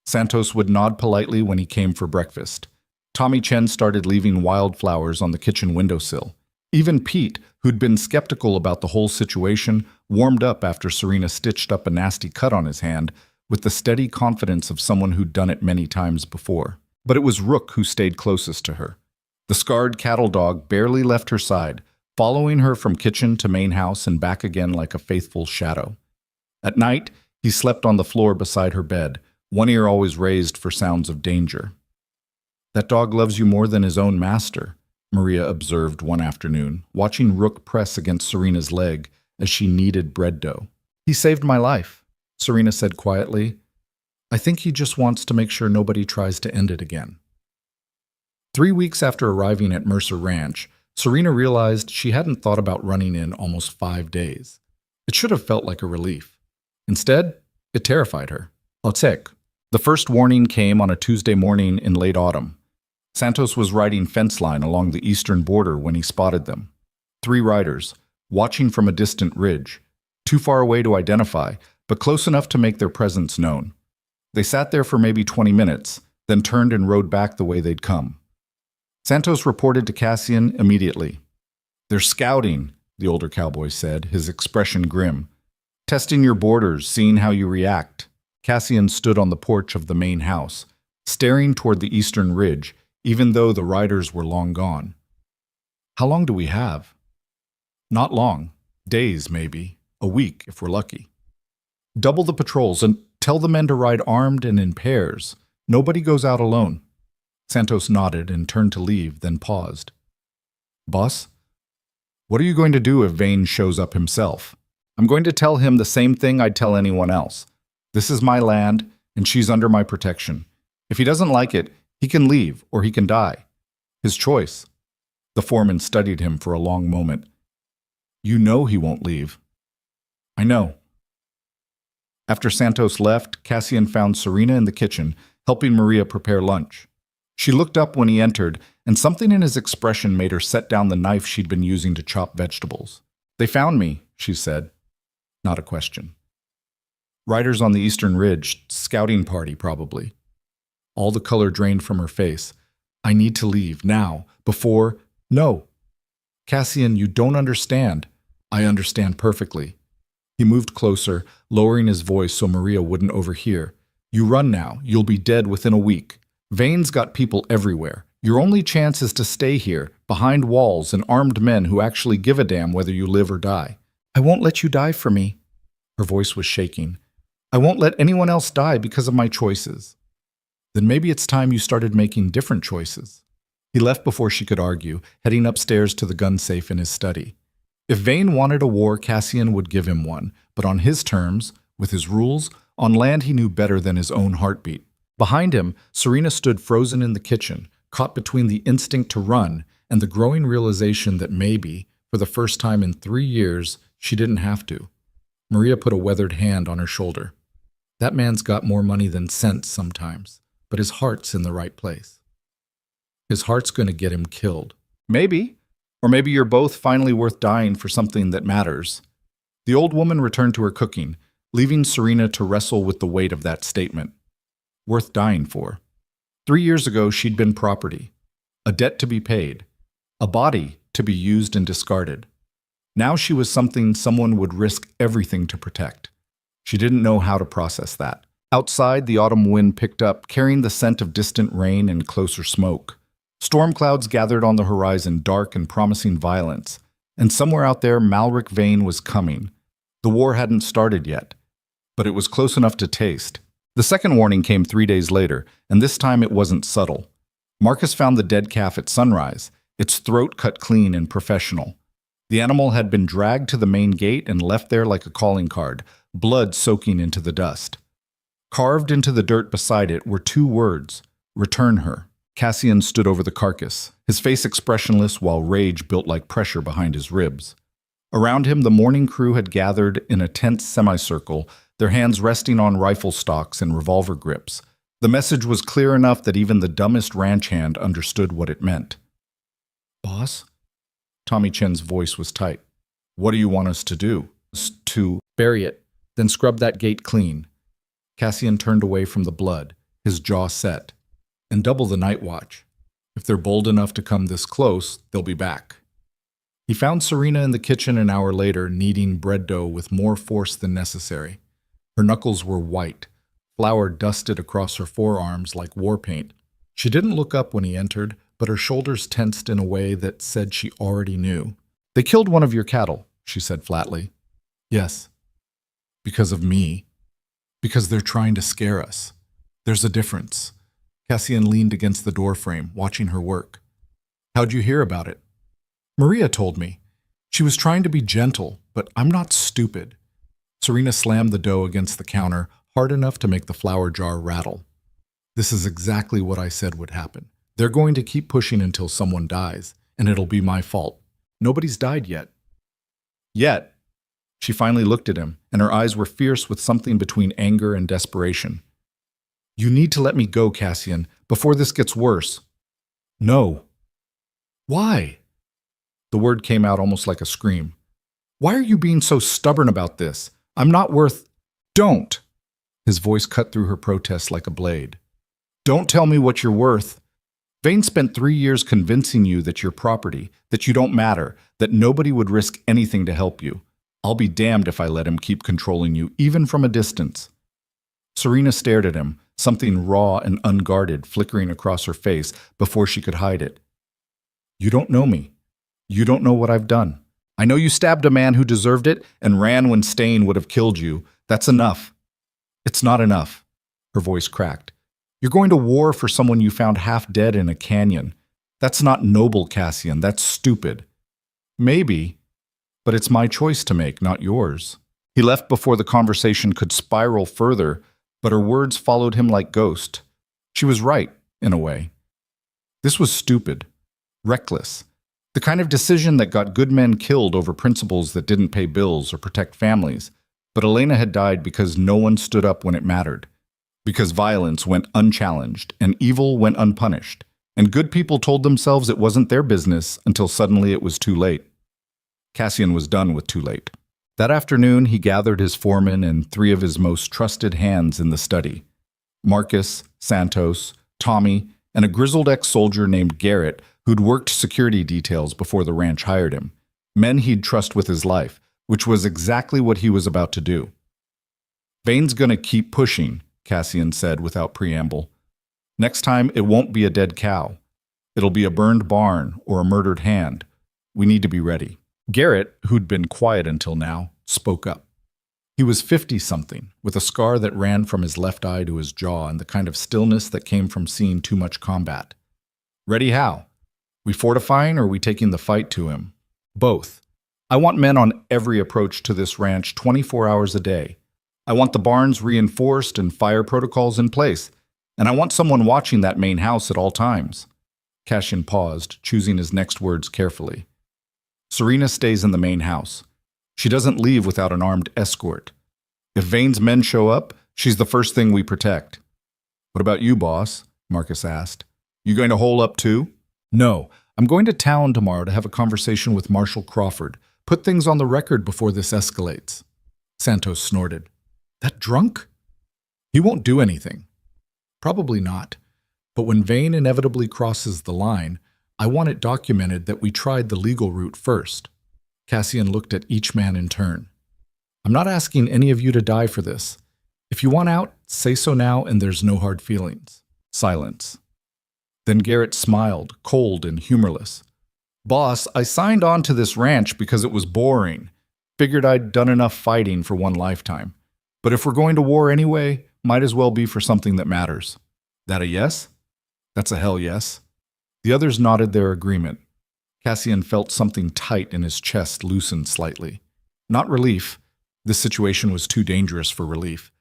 Speaker 1: Santos would nod politely when he came for breakfast. Tommy Chen started leaving wildflowers on the kitchen windowsill. Even Pete, who'd been skeptical about the whole situation, warmed up after Serena stitched up a nasty cut on his hand with the steady confidence of someone who'd done it many times before. But it was Rook who stayed closest to her. The scarred cattle dog barely left her side, following her from kitchen to main house and back again like a faithful shadow. At night, he slept on the floor beside her bed, one ear always raised for sounds of danger. That dog loves you more than his own master, Maria observed one afternoon, watching Rook press against Serena's leg as she kneaded bread dough. He saved my life, Serena said quietly. I think he just wants to make sure nobody tries to end it again. 3 weeks after arriving at Mercer Ranch, Serena realized she hadn't thought about running in almost 5 days. It should have felt like a relief. Instead, it terrified her. Otsek. The first warning came on a Tuesday morning in late autumn. Santos was riding fence line along the eastern border when he spotted them. 3 riders, watching from a distant ridge, too far away to identify, but close enough to make their presence known. They sat there for maybe 20 minutes, then turned and rode back the way they'd come. Santos reported to Cassian immediately. They're scouting, the older cowboy said, his expression grim. Testing your borders, seeing how you react. Cassian stood on the porch of the main house, staring toward the eastern ridge, even though the riders were long gone. How long do we have? Not long. Days, maybe. A week, if we're lucky. Double the patrols and tell the men to ride armed and in pairs. Nobody goes out alone. Santos nodded and turned to leave, then paused. Boss, what are you going to do if Vane shows up himself? I'm going to tell him the same thing I'd tell anyone else. This is my land, and she's under my protection. If he doesn't like it, he can leave or he can die. His choice. The foreman studied him for a long moment. You know he won't leave. I know. After Santos left, Cassian found Serena in the kitchen, helping Maria prepare lunch. She looked up when he entered, and something in his expression made her set down the knife she'd been using to chop vegetables. They found me, she said. Not a question. Riders on the eastern ridge, scouting party probably. All the color drained from her face. I need to leave, now, before... No. Cassian, you don't understand. I understand perfectly. He moved closer, lowering his voice so Maria wouldn't overhear. You run now. You'll be dead within a week. Vane's got people everywhere. Your only chance is to stay here, behind walls and armed men who actually give a damn whether you live or die. I won't let you die for me. Her voice was shaking. I won't let anyone else die because of my choices. Then maybe it's time you started making different choices. He left before she could argue, heading upstairs to the gun safe in his study. If Vane wanted a war, Cassian would give him one, but on his terms, with his rules, on land he knew better than his own heartbeat. Behind him, Serena stood frozen in the kitchen, caught between the instinct to run and the growing realization that maybe, for the first time in 3 years, she didn't have to. Maria put a weathered hand on her shoulder. That man's got more money than sense sometimes, but his heart's in the right place. His heart's going to get him killed. Maybe. Or maybe you're both finally worth dying for something that matters. The old woman returned to her cooking, leaving Serena to wrestle with the weight of that statement. Worth dying for. 3 years ago, she'd been property, a debt to be paid, a body to be used and discarded. Now she was something someone would risk everything to protect. She didn't know how to process that. Outside, the autumn wind picked up, carrying the scent of distant rain and closer smoke. Storm clouds gathered on the horizon, dark and promising violence. And somewhere out there, Malric Vane was coming. The war hadn't started yet, but it was close enough to taste. The second warning came 3 days later, and this time it wasn't subtle. Marcus found the dead calf at sunrise, its throat cut clean and professional. The animal had been dragged to the main gate and left there like a calling card, blood soaking into the dust. Carved into the dirt beside it were 2 words, "Return her." Cassian stood over the carcass, his face expressionless while rage built like pressure behind his ribs. Around him, the morning crew had gathered in a tense semicircle, their hands resting on rifle stocks and revolver grips. The message was clear enough that even the dumbest ranch hand understood what it meant. "Boss?" Tommy Chen's voice was tight. "What do you want us to do?" "To bury it, then scrub that gate clean." Cassian turned away from the blood, his jaw set. "And double the night watch. If they're bold enough to come this close, they'll be back." He found Serena in the kitchen an hour later, kneading bread dough with more force than necessary. Her knuckles were white, flour dusted across her forearms like war paint. She didn't look up when he entered, but her shoulders tensed in a way that said she already knew. "They killed one of your cattle," she said flatly. "Yes. Because of me. Because they're trying to scare us. There's a difference." Cassian leaned against the doorframe, watching her work. "How'd you hear about it?" "Maria told me. She was trying to be gentle, but I'm not stupid." Serena slammed the dough against the counter, hard enough to make the flour jar rattle. "This is exactly what I said would happen. They're going to keep pushing until someone dies, and it'll be my fault. Nobody's died yet." "Yet?" She finally looked at him, and her eyes were fierce with something between anger and desperation. "You need to let me go, Cassian, before this gets worse." "No." "Why?" The word came out almost like a scream. "Why are you being so stubborn about this? I'm not worth—" "Don't!" His voice cut through her protest like a blade. "Don't tell me what you're worth. Vane spent 3 years convincing you that you're property, that you don't matter, that nobody would risk anything to help you. I'll be damned if I let him keep controlling you, even from a distance." Serena stared at him, something raw and unguarded flickering across her face before she could hide it. "You don't know me. You don't know what I've done. I know you stabbed a man who deserved it and ran when Stain would have killed you. That's enough." "It's not enough." Her voice cracked. "You're going to war for someone you found half dead in a canyon. That's not noble, Cassian. That's stupid." "Maybe, but it's my choice to make, not yours." He left before the conversation could spiral further, but her words followed him like ghosts. She was right, in a way. This was stupid, reckless, the kind of decision that got good men killed over principles that didn't pay bills or protect families. But Elena had died because no one stood up when it mattered, because violence went unchallenged and evil went unpunished, and good people told themselves it wasn't their business until suddenly it was too late. Cassian was done with too late. That afternoon, he gathered his foreman and 3 of his most trusted hands in the study. Marcus, Santos, Tommy, and a grizzled ex-soldier named Garrett who'd worked security details before the ranch hired him. Men he'd trust with his life, which was exactly what he was about to do. "Vane's gonna keep pushing," Cassian said without preamble. "Next time, it won't be a dead cow. It'll be a burned barn or a murdered hand. We need to be ready." Garrett, who'd been quiet until now, spoke up. He was 50-something, with a scar that ran from his left eye to his jaw and the kind of stillness that came from seeing too much combat. "Ready how? We fortifying or are we taking the fight to him?" "Both. I want men on every approach to this ranch 24 hours a day. I want the barns reinforced and fire protocols in place. And I want someone watching that main house at all times. Cassian paused, choosing his next words carefully. Serena stays in the main house. She doesn't leave without an armed escort. If Vane's men show up, she's the first thing we protect. What about you, boss? Marcus asked. You going to hole up too? No, I'm going to town tomorrow to have a conversation with Marshal Crawford. Put things on the record before this escalates. Santos snorted. That drunk? He won't do anything. Probably not. But when Vane inevitably crosses the line, I want it documented that we tried the legal route first. Cassian looked at each man in turn. I'm not asking any of you to die for this. If you want out, say so now and there's no hard feelings. Silence. Then Garrett smiled, cold and humorless. Boss, I signed on to this ranch because it was boring. Figured I'd done enough fighting for one lifetime. But if we're going to war anyway, might as well be for something that matters. That a yes? That's a hell yes. The others nodded their agreement. Cassian felt something tight in his chest loosen slightly. Not relief. This situation was too dangerous for relief.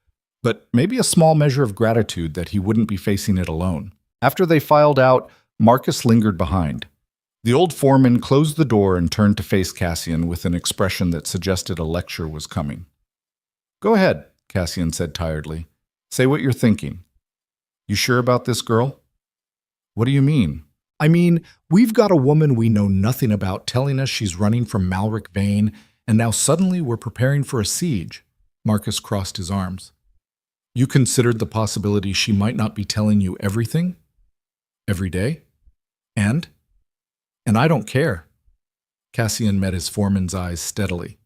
Speaker 1: But maybe a small measure of gratitude that he wouldn't be facing it alone. After they filed out, Marcus lingered behind. The old foreman closed the door and turned to face Cassian with an expression that suggested a lecture was coming. Go ahead, Cassian said tiredly. Say what you're thinking. You sure about this girl? What do you mean? I mean, we've got a woman we know nothing about telling us she's running from Malric Vane, and now suddenly we're preparing for a siege. Marcus crossed his arms. You considered the possibility she might not be telling you everything? Every day? And I don't care. Cassian met his foreman's eyes steadily.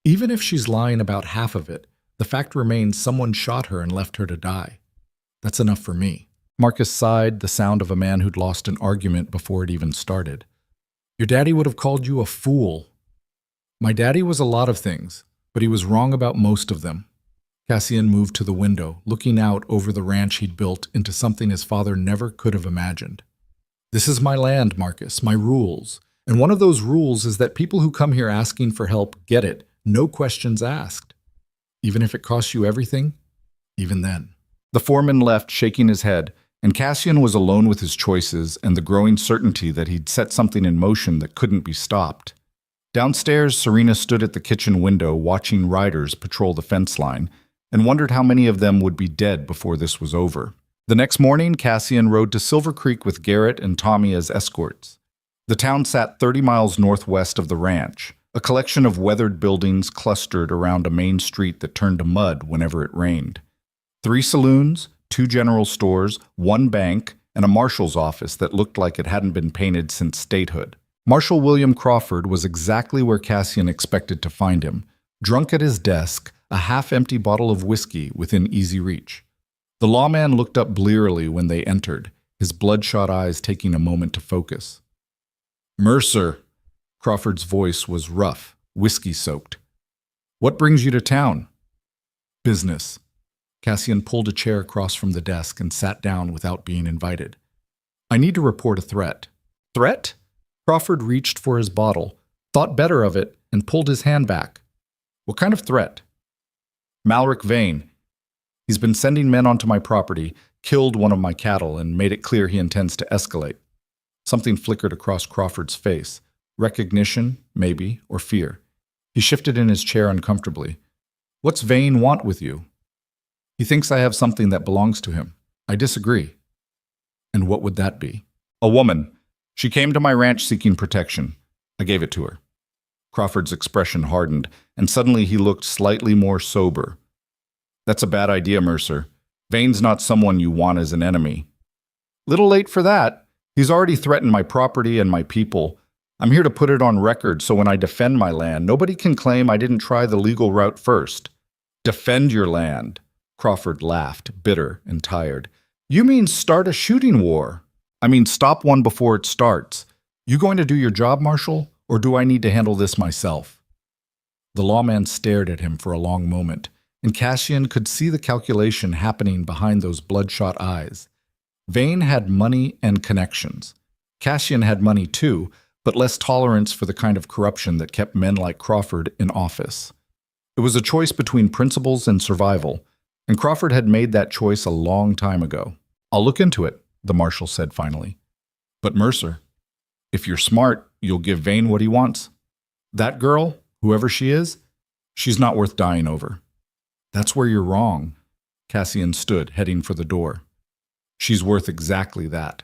Speaker 1: Even if she's lying about half of it, the fact remains someone shot her and left her to die. That's enough for me. Marcus sighed, the sound of a man who'd lost an argument before it even started. Your daddy would have called you a fool. My daddy was a lot of things, but he was wrong about most of them. Cassian moved to the window, looking out over the ranch he'd built into something his father never could have imagined. This is my land, Marcus, my rules. And one of those rules is that people who come here asking for help get it, no questions asked. Even if it costs you everything, even then. The foreman left, shaking his head, and Cassian was alone with his choices and the growing certainty that he'd set something in motion that couldn't be stopped. Downstairs, Serena stood at the kitchen window watching riders patrol the fence line and wondered how many of them would be dead before this was over. The next morning, Cassian rode to Silver Creek with Garrett and Tommy as escorts. The town sat 30 miles northwest of the ranch, a collection of weathered buildings clustered around a main street that turned to mud whenever it rained. 3 saloons, 2 general stores, 1 bank, and a marshal's office that looked like it hadn't been painted since statehood. Marshal William Crawford was exactly where Cassian expected to find him, drunk at his desk, a half-empty bottle of whiskey within easy reach. The lawman looked up blearily when they entered, his bloodshot eyes taking a moment to focus. Mercer, Crawford's voice was rough, whiskey-soaked. What brings you to town? Business. Cassian pulled a chair across from the desk and sat down without being invited. I need to report a threat. Threat? Crawford reached for his bottle, thought better of it, and pulled his hand back. What kind of threat? Malric Vane. He's been sending men onto my property, killed one of my cattle, and made it clear he intends to escalate. Something flickered across Crawford's face. Recognition, maybe, or fear. He shifted in his chair uncomfortably. What's Vane want with you? He thinks I have something that belongs to him. I disagree. And what would that be? A woman. She came to my ranch seeking protection. I gave it to her. Crawford's expression hardened, and suddenly he looked slightly more sober. That's a bad idea, Mercer. Vane's not someone you want as an enemy. Little late for that. He's already threatened my property and my people. I'm here to put it on record so when I defend my land, nobody can claim I didn't try the legal route first. Defend your land. Crawford laughed, bitter and tired. You mean start a shooting war? I mean stop one before it starts. You going to do your job, Marshal, or do I need to handle this myself? The lawman stared at him for a long moment, and Cassian could see the calculation happening behind those bloodshot eyes. Vane had money and connections. Cassian had money too, but less tolerance for the kind of corruption that kept men like Crawford in office. It was a choice between principles and survival, and Crawford had made that choice a long time ago. I'll look into it, the marshal said finally. But Mercer, if you're smart, you'll give Vane what he wants. That girl, whoever she is, she's not worth dying over. That's where you're wrong. Cassian stood, heading for the door. She's worth exactly that.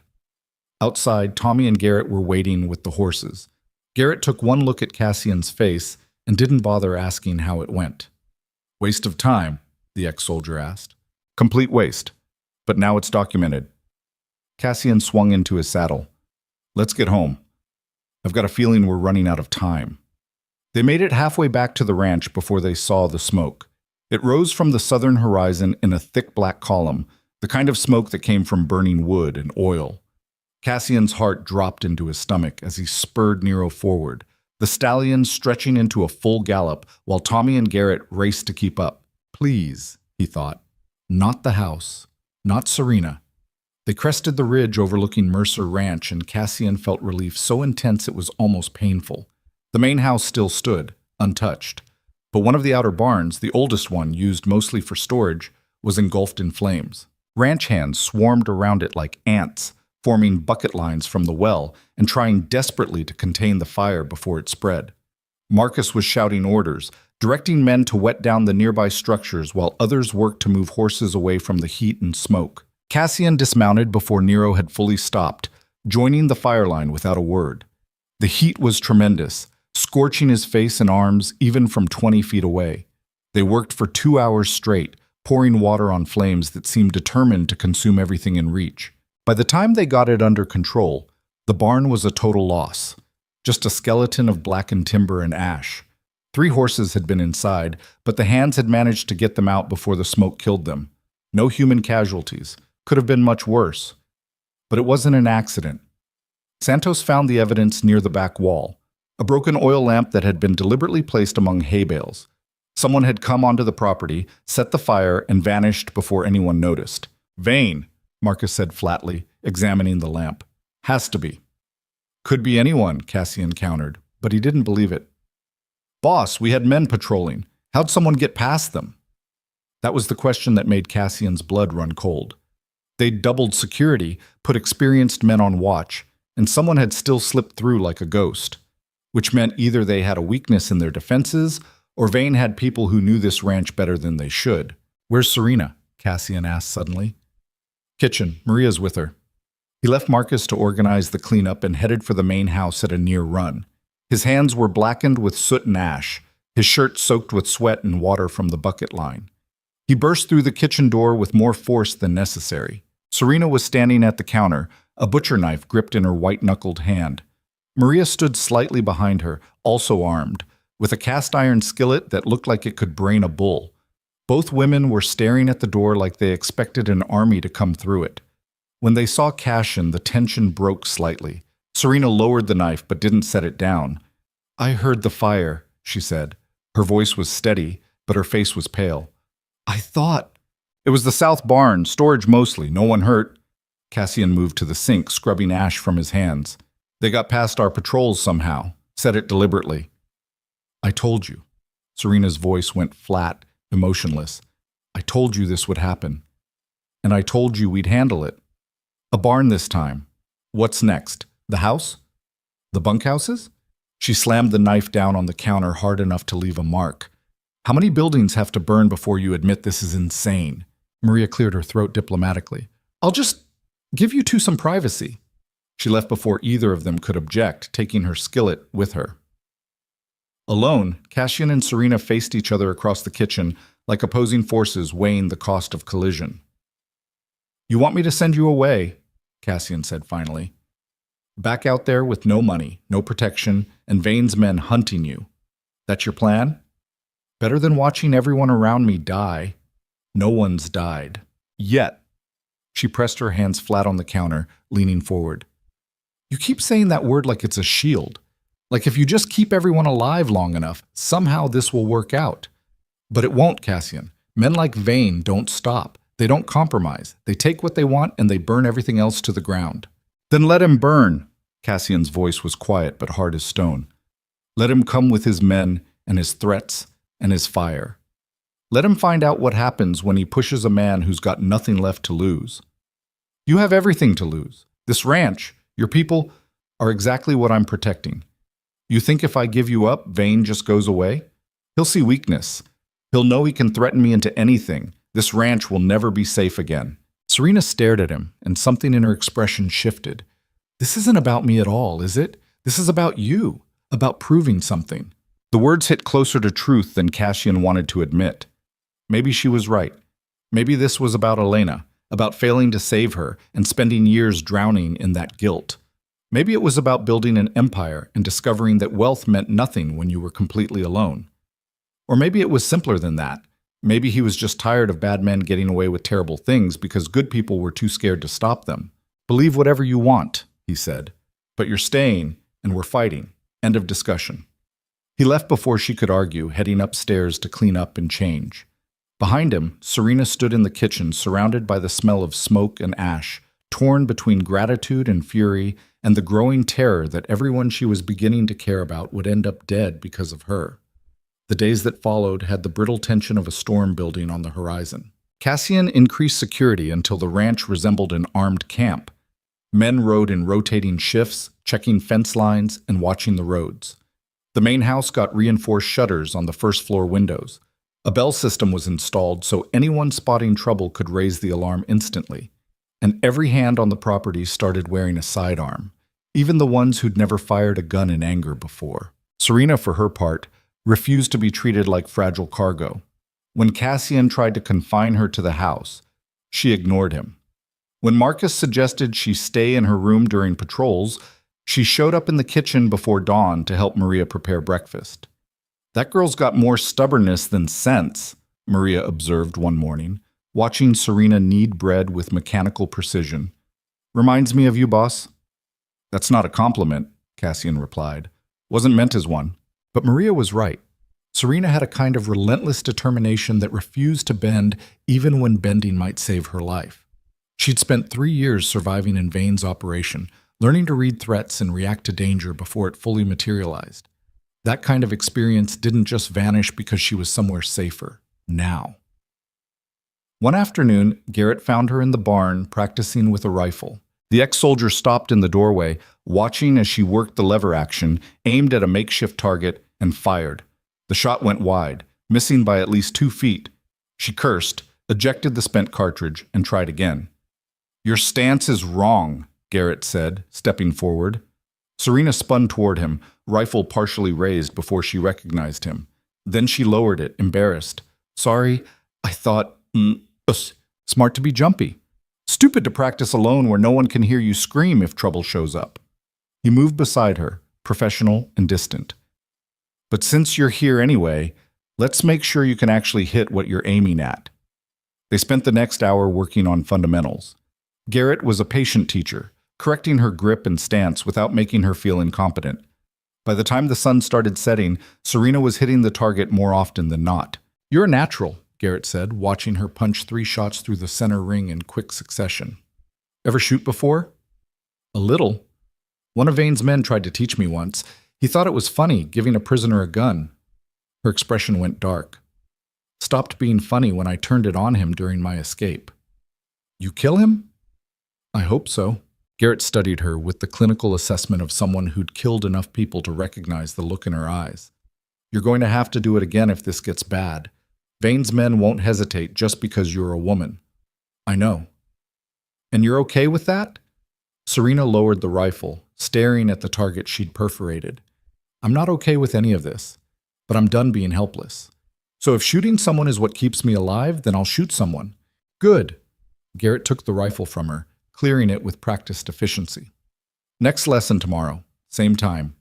Speaker 1: Outside, Tommy and Garrett were waiting with the horses. Garrett took one look at Cassian's face and didn't bother asking how it went. Waste of time, the ex-soldier asked. Complete waste. But now it's documented. Cassian swung into his saddle. Let's get home. I've got a feeling we're running out of time. They made it halfway back to the ranch before they saw the smoke. It rose from the southern horizon in a thick black column, the kind of smoke that came from burning wood and oil. Cassian's heart dropped into his stomach as he spurred Nero forward, the stallion stretching into a full gallop while Tommy and Garrett raced to keep up. Please, he thought, not the house, not Serena. They crested the ridge overlooking Mercer Ranch, and Cassian felt relief so intense it was almost painful. The main house still stood, untouched, but one of the outer barns, the oldest one used mostly for storage, was engulfed in flames. Ranch hands swarmed around it like ants, forming bucket lines from the well and trying desperately to contain the fire before it spread. Marcus was shouting orders, directing men to wet down the nearby structures while others worked to move horses away from the heat and smoke. Cassian dismounted before Nero had fully stopped, joining the fire line without a word. The heat was tremendous, scorching his face and arms even from 20 feet away. They worked for 2 hours straight, pouring water on flames that seemed determined to consume everything in reach. By the time they got it under control, the barn was a total loss. Just a skeleton of blackened timber and ash. 3 horses had been inside, but the hands had managed to get them out before the smoke killed them. No human casualties. Could have been much worse. But it wasn't an accident. Santos found the evidence near the back wall, a broken oil lamp that had been deliberately placed among hay bales. Someone had come onto the property, set the fire, and vanished before anyone noticed. Vane, Marcus said flatly, examining the lamp. Has to be. Could be anyone, Cassian countered, but he didn't believe it. Boss, we had men patrolling. How'd someone get past them? That was the question that made Cassian's blood run cold. They'd doubled security, put experienced men on watch, and someone had still slipped through like a ghost, which meant either they had a weakness in their defenses, or Vane had people who knew this ranch better than they should. Where's Serena? Cassian asked suddenly. Kitchen. Maria's with her. He left Marcus to organize the cleanup and headed for the main house at a near run. His hands were blackened with soot and ash, his shirt soaked with sweat and water from the bucket line. He burst through the kitchen door with more force than necessary. Serena was standing at the counter, a butcher knife gripped in her white-knuckled hand. Maria stood slightly behind her, also armed, with a cast-iron skillet that looked like it could brain a bull. Both women were staring at the door like they expected an army to come through it. When they saw Cassian, the tension broke slightly. Serena lowered the knife but didn't set it down. I heard the fire, she said. Her voice was steady, but her face was pale. I thought... It was the south barn, storage mostly, no one hurt. Cassian moved to the sink, scrubbing ash from his hands. They got past our patrols somehow, said it deliberately. I told you. Serena's voice went flat, emotionless. I told you this would happen. And I told you we'd handle it. A barn this time. What's next? The house? The bunkhouses? She slammed the knife down on the counter hard enough to leave a mark. How many buildings have to burn before you admit this is insane? Maria cleared her throat diplomatically. I'll just give you two some privacy. She left before either of them could object, taking her skillet with her. Alone, Cassian and Serena faced each other across the kitchen, like opposing forces weighing the cost of collision. You want me to send you away, Cassian said finally. Back out there with no money, no protection, and Vane's men hunting you. That's your plan? Better than watching everyone around me die. No one's died. Yet. She pressed her hands flat on the counter, leaning forward. You keep saying that word like it's a shield. Like if you just keep everyone alive long enough, somehow this will work out. But it won't, Cassian. Men like Vane don't stop. They don't compromise. They take what they want and they burn everything else to the ground. Then let him burn. Cassian's voice was quiet but hard as stone. Let him come with his men and his threats and his fire. Let him find out what happens when he pushes a man who's got nothing left to lose. You have everything to lose. This ranch, your people, are exactly what I'm protecting. You think if I give you up, Vane just goes away? He'll see weakness. He'll know he can threaten me into anything. This ranch will never be safe again." Serena stared at him, and something in her expression shifted. "This isn't about me at all, is it? This is about you, about proving something." The words hit closer to truth than Cassian wanted to admit. Maybe she was right. Maybe this was about Elena, about failing to save her and spending years drowning in that guilt. Maybe it was about building an empire and discovering that wealth meant nothing when you were completely alone. Or maybe it was simpler than that. Maybe he was just tired of bad men getting away with terrible things because good people were too scared to stop them. "Believe whatever you want," he said. "But you're staying, and we're fighting." End of discussion. He left before she could argue, heading upstairs to clean up and change. Behind him, Serena stood in the kitchen, surrounded by the smell of smoke and ash, torn between gratitude and fury and the growing terror that everyone she was beginning to care about would end up dead because of her. The days that followed had the brittle tension of a storm building on the horizon. Cassian increased security until the ranch resembled an armed camp. Men rode in rotating shifts, checking fence lines and watching the roads. The main house got reinforced shutters on the first-floor windows. A bell system was installed so anyone spotting trouble could raise the alarm instantly. And every hand on the property started wearing a sidearm, even the ones who'd never fired a gun in anger before. Serena, for her part, refused to be treated like fragile cargo. When Cassian tried to confine her to the house, she ignored him. When Marcus suggested she stay in her room during patrols, she showed up in the kitchen before dawn to help Maria prepare breakfast. "That girl's got more stubbornness than sense," Maria observed one morning, watching Serena knead bread with mechanical precision. "Reminds me of you, boss." "That's not a compliment," Cassian replied. "Wasn't meant as one." But Maria was right. Serena had a kind of relentless determination that refused to bend even when bending might save her life. She'd spent 3 years surviving in Vane's operation, learning to read threats and react to danger before it fully materialized. That kind of experience didn't just vanish because she was somewhere safer. Now. One afternoon, Garrett found her in the barn practicing with a rifle. The ex-soldier stopped in the doorway, watching as she worked the lever action, aimed at a makeshift target, and fired. The shot went wide, missing by at least 2 feet. She cursed, ejected the spent cartridge, and tried again. "Your stance is wrong," Garrett said, stepping forward. Serena spun toward him, rifle partially raised before she recognized him. Then she lowered it, embarrassed. "Sorry, I thought, smart to be jumpy. Stupid to practice alone where no one can hear you scream if trouble shows up." He moved beside her, professional and distant. "But since you're here anyway, let's make sure you can actually hit what you're aiming at." They spent the next hour working on fundamentals. Garrett was a patient teacher, correcting her grip and stance without making her feel incompetent. By the time the sun started setting, Serena was hitting the target more often than not. "You're a natural," Garrett said, watching her punch 3 shots through the center ring in quick succession. "Ever shoot before?" "A little. One of Vane's men tried to teach me once. He thought it was funny, giving a prisoner a gun." Her expression went dark. "Stopped being funny when I turned it on him during my escape." "You kill him?" "I hope so." Garrett studied her with the clinical assessment of someone who'd killed enough people to recognize the look in her eyes. "You're going to have to do it again if this gets bad. Vane's men won't hesitate just because you're a woman." "I know." "And you're okay with that?" Serena lowered the rifle, staring at the target she'd perforated. "I'm not okay with any of this, but I'm done being helpless. So if shooting someone is what keeps me alive, then I'll shoot someone." "Good." Garrett took the rifle from her, clearing it with practiced efficiency. "Next lesson tomorrow, same time."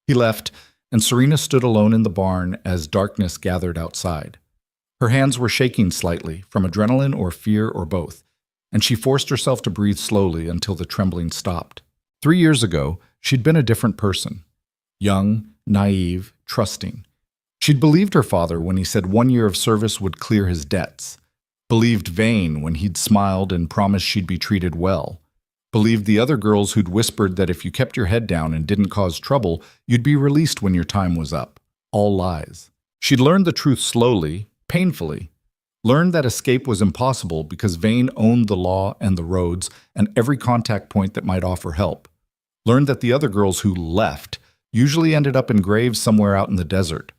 Speaker 1: He left, and Serena stood alone in the barn as darkness gathered outside. Her hands were shaking slightly, from adrenaline or fear or both, and she forced herself to breathe slowly until the trembling stopped. 3 years ago, she'd been a different person. Young, naive, trusting. She'd believed her father when he said 1 year of service would clear his debts. Believed Vane when he'd smiled and promised she'd be treated well. Believed the other girls who'd whispered that if you kept your head down and didn't cause trouble, you'd be released when your time was up. All lies. She'd learned the truth slowly, painfully. Learned that escape was impossible because Vane owned the law and the roads and every contact point that might offer help. Learned that the other girls who left usually ended up in graves somewhere out in the desert.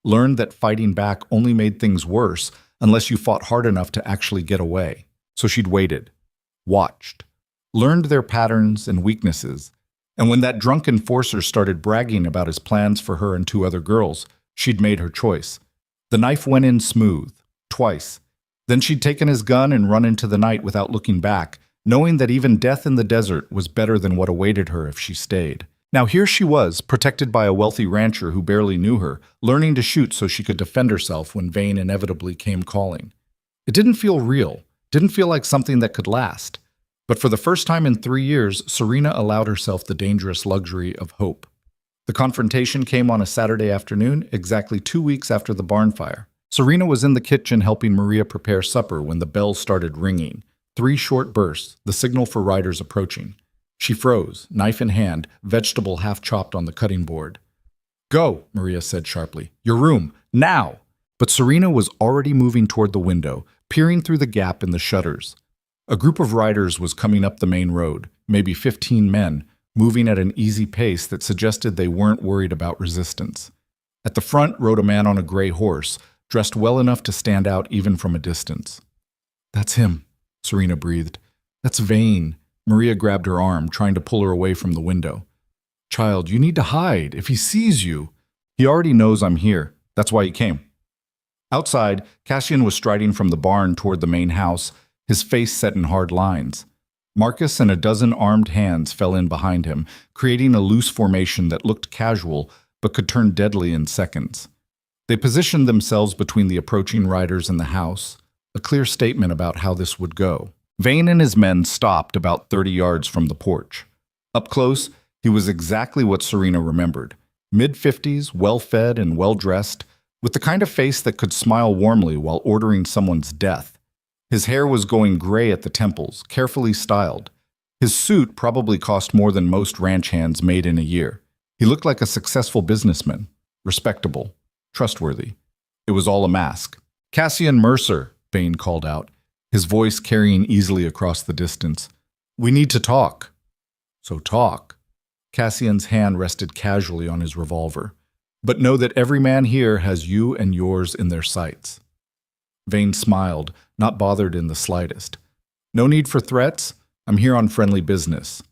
Speaker 1: Learned that fighting back only made things worse unless you fought hard enough to actually get away. So she'd waited, watched, learned their patterns and weaknesses, and when that drunk enforcer started bragging about his plans for her and two other girls, she'd made her choice. The knife went in smooth, twice. Then she'd taken his gun and run into the night without looking back, knowing that even death in the desert was better than what awaited her if she stayed. Now here she was, protected by a wealthy rancher who barely knew her, learning to shoot so she could defend herself when Vane inevitably came calling. It didn't feel real, didn't feel like something that could last. But for the first time in 3 years, Serena allowed herself the dangerous luxury of hope. The confrontation came on a Saturday afternoon, exactly 2 weeks after the barn fire. Serena was in the kitchen helping Maria prepare supper when the bell started ringing. 3 short bursts, the signal for riders approaching. She froze, knife in hand, vegetable half chopped on the cutting board. "Go," Maria said sharply. "Your room, now!" But Serena was already moving toward the window, peering through the gap in the shutters. A group of riders was coming up the main road, maybe 15 men, moving at an easy pace that suggested they weren't worried about resistance. At the front rode a man on a gray horse, dressed well enough to stand out even from a distance. "That's him," Serena breathed. "That's Vane." Maria grabbed her arm, trying to pull her away from the window. "Child, you need to hide. If he sees you..." "He already knows I'm here. That's why he came." Outside, Cassian was striding from the barn toward the main house, his face set in hard lines. Marcus and a dozen armed hands fell in behind him, creating a loose formation that looked casual but could turn deadly in seconds. They positioned themselves between the approaching riders and the house, a clear statement about how this would go. Vane and his men stopped about 30 yards from the porch. Up close, he was exactly what Serena remembered. Mid-50s, well-fed and well-dressed, with the kind of face that could smile warmly while ordering someone's death. His hair was going gray at the temples, carefully styled. His suit probably cost more than most ranch hands made in a year. He looked like a successful businessman, respectable, trustworthy. It was all a mask. "Cassian Mercer," Vane called out, his voice carrying easily across the distance. "We need to talk." "So talk." Cassian's hand rested casually on his revolver. "But know that every man here has you and yours in their sights." Vane smiled, not bothered in the slightest. "No need for threats. I'm here on friendly business."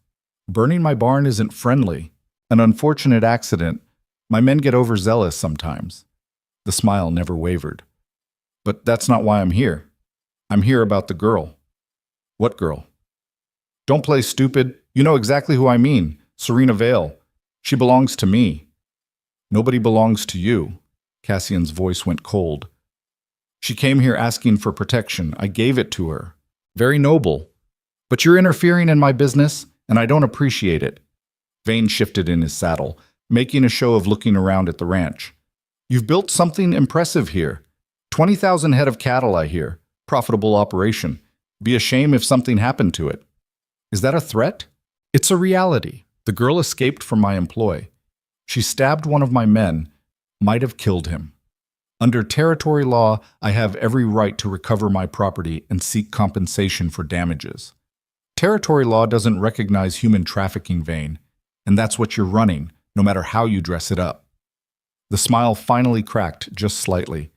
Speaker 1: "Burning my barn isn't friendly. An unfortunate accident. My men get overzealous sometimes." The smile never wavered. "But that's not why I'm here. I'm here about the girl." "What girl?" "Don't play stupid. You know exactly who I mean. Serena Vale. She belongs to me." "Nobody belongs to you." Cassian's voice went cold. "She came here asking for protection. I gave it to her. Very noble. But you're interfering in my business, and I don't appreciate it." Vane shifted in his saddle, making a show of looking around at the ranch. "You've built something impressive here. 20,000 head of cattle, I hear. Profitable operation. Be a shame if something happened to it." "Is that a threat?" "It's a reality. The girl escaped from my employ. She stabbed one of my men, might have killed him. Under territory law, I have every right to recover my property and seek compensation for damages. Territory law doesn't recognize human trafficking, Vane, and that's what you're running, no matter how you dress it up." The smile finally cracked just slightly.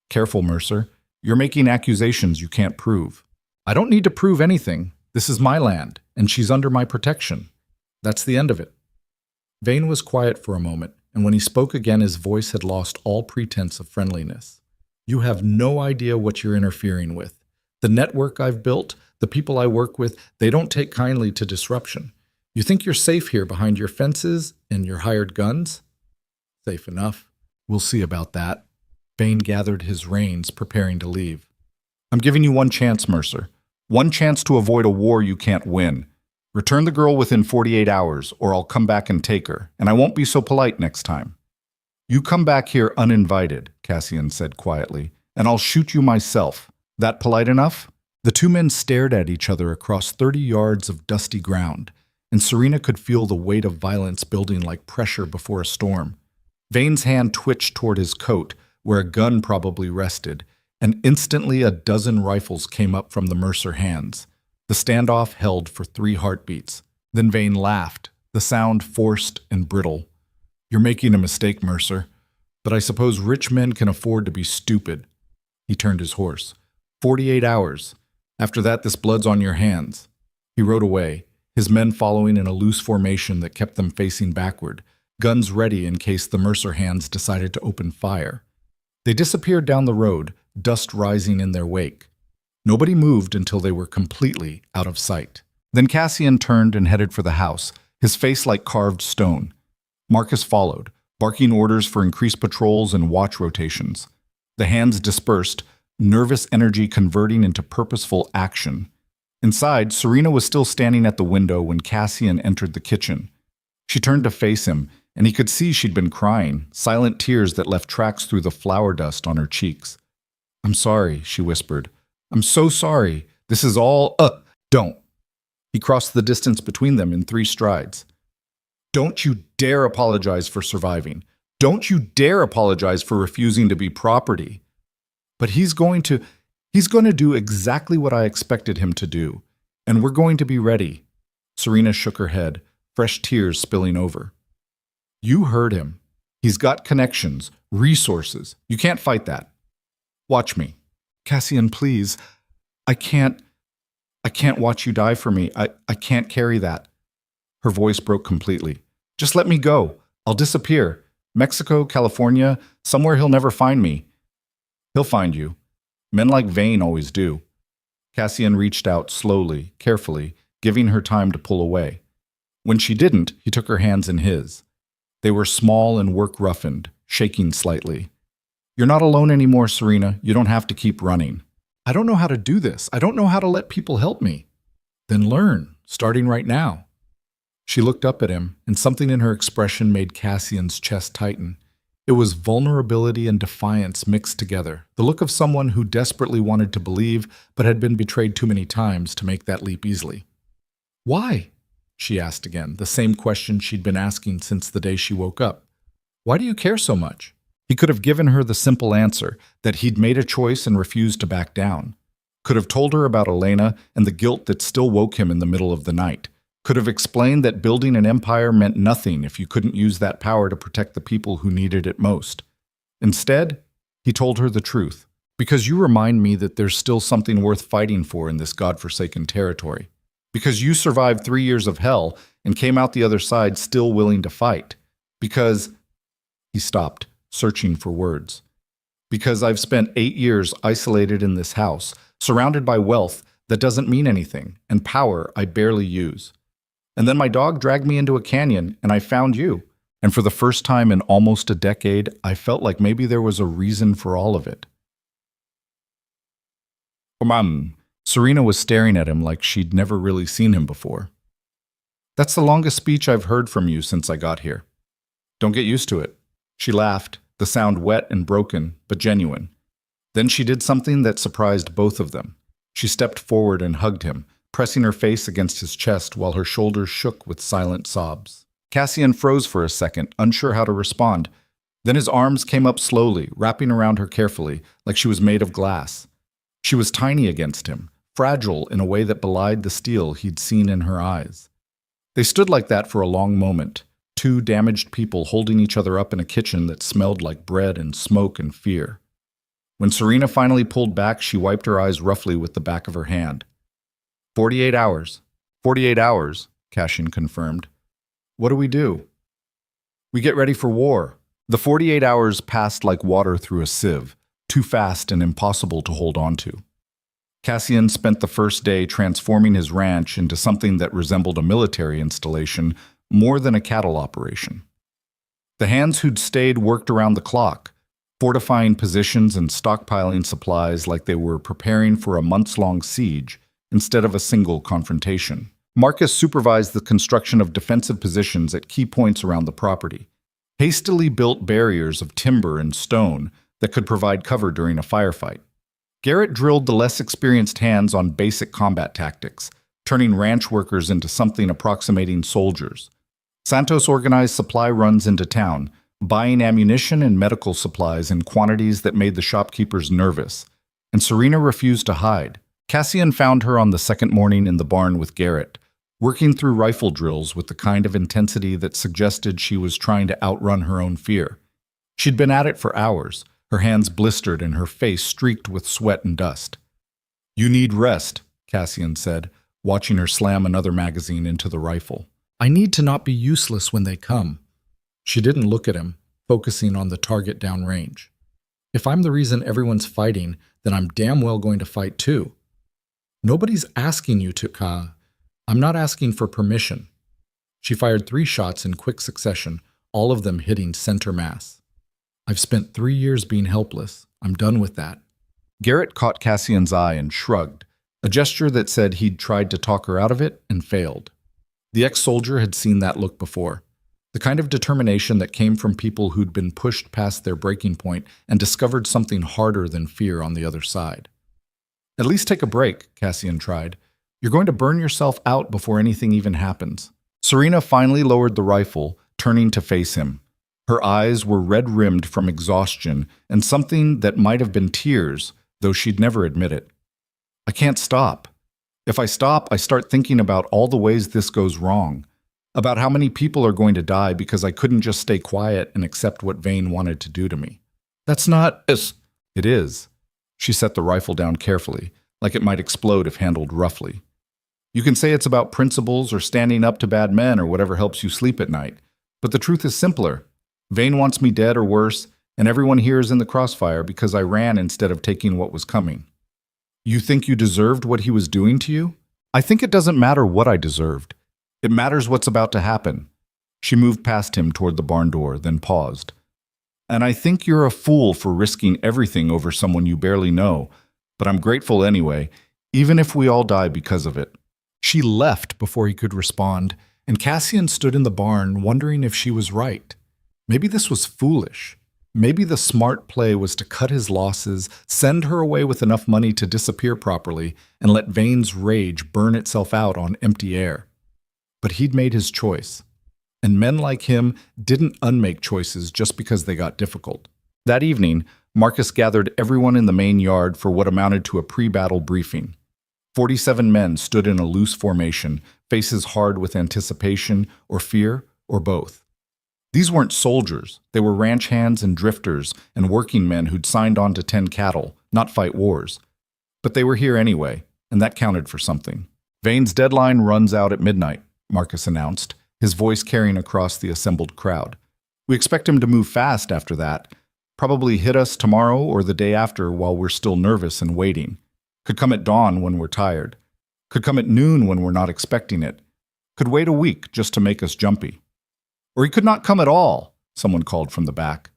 Speaker 1: "Careful, Mercer. You're making accusations you can't prove." "I don't need to prove anything. This is my land, and she's under my protection. That's the end of it." Vane was quiet for a moment, and when he spoke again, his voice had lost all pretense of friendliness. "You have no idea what you're interfering with. The network I've built, the people I work with, they don't take kindly to disruption. You think you're safe here behind your fences and your hired guns?" "Safe enough. We'll see about that." Vane gathered his reins, preparing to leave. "I'm giving you one chance, Mercer. One chance to avoid a war you can't win. Return the girl within 48 hours, or I'll come back and take her, and I won't be so polite next time." "You come back here uninvited," Cassian said quietly, "and I'll shoot you myself. That polite enough?" The two men stared at each other across 30 yards of dusty ground, and Serena could feel the weight of violence building like pressure before a storm. Vane's hand twitched toward his coat, where a gun probably rested, and instantly a dozen rifles came up from the Mercer hands. The standoff held for 3 heartbeats. Then Vane laughed, the sound forced and brittle. "You're making a mistake, Mercer, but I suppose rich men can afford to be stupid." He turned his horse. 48 hours. After that, this blood's on your hands." He rode away, his men following in a loose formation that kept them facing backward, guns ready in case the Mercer hands decided to open fire. They disappeared down the road, dust rising in their wake. Nobody moved until they were completely out of sight. Then Cassian turned and headed for the house, his face like carved stone. Marcus followed, barking orders for increased patrols and watch rotations. The hands dispersed, nervous energy converting into purposeful action. Inside, Serena was still standing at the window when Cassian entered the kitchen. She turned to face him, and he could see she'd been crying, silent tears that left tracks through the flour dust on her cheeks. "I'm sorry," she whispered. "I'm so sorry. This is all, don't." He crossed the distance between them in 3 strides. "Don't you dare apologize for surviving. Don't you dare apologize for refusing to be property." "But he's going to do exactly what I expected him to do, and we're going to be ready." Serena shook her head, fresh tears spilling over. "You heard him. He's got connections, resources. You can't fight that. Watch me." "Cassian, please. I can't watch you die for me. I can't carry that." Her voice broke completely. "Just let me go. I'll disappear. Mexico, California, somewhere he'll never find me." "He'll find you. Men like Vane always do." Cassian reached out slowly, carefully, giving her time to pull away. When she didn't, he took her hands in his. They were small and work-roughened, shaking slightly. "You're not alone anymore, Serena. You don't have to keep running." "I don't know how to do this. I don't know how to let people help me." "Then learn, starting right now." She looked up at him, and something in her expression made Cassian's chest tighten. It was vulnerability and defiance mixed together, the look of someone who desperately wanted to believe but had been betrayed too many times to make that leap easily. "Why?" she asked again, the same question she'd been asking since the day she woke up. "Why do you care so much?" He could have given her the simple answer, that he'd made a choice and refused to back down. Could have told her about Elena and the guilt that still woke him in the middle of the night. Could have explained that building an empire meant nothing if you couldn't use that power to protect the people who needed it most. Instead, he told her the truth. "Because you remind me that there's still something worth fighting for in this godforsaken territory. Because you survived 3 years of hell and came out the other side still willing to fight. Because..." He stopped, searching for words. "Because I've spent 8 years isolated in this house, surrounded by wealth that doesn't mean anything, and power I barely use. And then my dog dragged me into a canyon, and I found you. And for the first time in almost a decade, I felt like maybe there was a reason for all of it." Mom. Serena was staring at him like she'd never really seen him before. "That's the longest speech I've heard from you since I got here. Don't get used to it." She laughed, the sound wet and broken, but genuine. Then she did something that surprised both of them. She stepped forward and hugged him, pressing her face against his chest while her shoulders shook with silent sobs. Cassian froze for a second, unsure how to respond. Then his arms came up slowly, wrapping around her carefully, like she was made of glass. She was tiny against him, fragile in a way that belied the steel he'd seen in her eyes. They stood like that for a long moment, 2 damaged people holding each other up in a kitchen that smelled like bread and smoke and fear. When Serena finally pulled back, she wiped her eyes roughly with the back of her hand. 48 hours. 48 hours, Cassian confirmed. "What do we do?" "We get ready for war." The 48 hours passed like water through a sieve, too fast and impossible to hold on to. Cassian spent the first day transforming his ranch into something that resembled a military installation more than a cattle operation. The hands who'd stayed worked around the clock, fortifying positions and stockpiling supplies like they were preparing for a months-long siege instead of a single confrontation. Marcus supervised the construction of defensive positions at key points around the property, hastily built barriers of timber and stone that could provide cover during a firefight. Garrett drilled the less experienced hands on basic combat tactics, turning ranch workers into something approximating soldiers. Santos organized supply runs into town, buying ammunition and medical supplies in quantities that made the shopkeepers nervous, and Serena refused to hide. Cassian found her on the second morning in the barn with Garrett, working through rifle drills with the kind of intensity that suggested she was trying to outrun her own fear. She'd been at it for hours, her hands blistered and her face streaked with sweat and dust. "You need rest," Cassian said, watching her slam another magazine into the rifle. "I need to not be useless when they come." She didn't look at him, focusing on the target downrange. "If I'm the reason everyone's fighting, then I'm damn well going to fight too. Nobody's asking you to, Ka. I'm not asking for permission." She fired 3 shots in quick succession, all of them hitting center mass. "I've spent 3 years being helpless. I'm done with that." Garrett caught Cassian's eye and shrugged, a gesture that said he'd tried to talk her out of it and failed. The ex-soldier had seen that look before, the kind of determination that came from people who'd been pushed past their breaking point and discovered something harder than fear on the other side. "At least take a break," Cassian tried. "You're going to burn yourself out before anything even happens." Serena finally lowered the rifle, turning to face him. Her eyes were red-rimmed from exhaustion and something that might have been tears, though she'd never admit it. "I can't stop. If I stop, I start thinking about all the ways this goes wrong, about how many people are going to die because I couldn't just stay quiet and accept what Vane wanted to do to me. That's not as it is." She set the rifle down carefully, like it might explode if handled roughly. "You can say it's about principles or standing up to bad men or whatever helps you sleep at night, but the truth is simpler. Vane wants me dead or worse, and everyone here is in the crossfire because I ran instead of taking what was coming. You think you deserved what he was doing to you? I think it doesn't matter what I deserved. It matters what's about to happen." She moved past him toward the barn door, then paused. "And I think you're a fool for risking everything over someone you barely know, but I'm grateful anyway, even if we all die because of it." She left before he could respond, and Cassian stood in the barn wondering if she was right. Maybe this was foolish. Maybe the smart play was to cut his losses, send her away with enough money to disappear properly, and let Vane's rage burn itself out on empty air. But he'd made his choice. And men like him didn't unmake choices just because they got difficult. That evening, Marcus gathered everyone in the main yard for what amounted to a pre-battle briefing. 47 men stood in a loose formation, faces hard with anticipation or fear or both. These weren't soldiers. They were ranch hands and drifters and working men who'd signed on to tend cattle, not fight wars. But they were here anyway, and that counted for something. "Vane's deadline runs out at midnight," Marcus announced, his voice carrying across the assembled crowd. "We expect him to move fast after that, probably hit us tomorrow or the day after while we're still nervous and waiting. Could come at dawn when we're tired. Could come at noon when we're not expecting it. Could wait a week just to make us jumpy. Or he could not come at all," someone called from the back.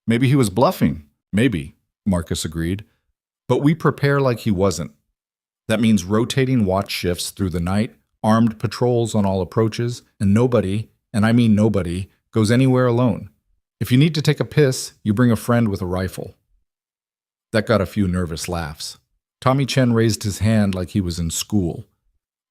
Speaker 1: "Maybe he was bluffing." "Maybe," Marcus agreed. "But we prepare like he wasn't. That means rotating watch shifts through the night, armed patrols on all approaches, and nobody, and I mean nobody, goes anywhere alone. If you need to take a piss, you bring a friend with a rifle." That got a few nervous laughs. Tommy Chen raised his hand like he was in school.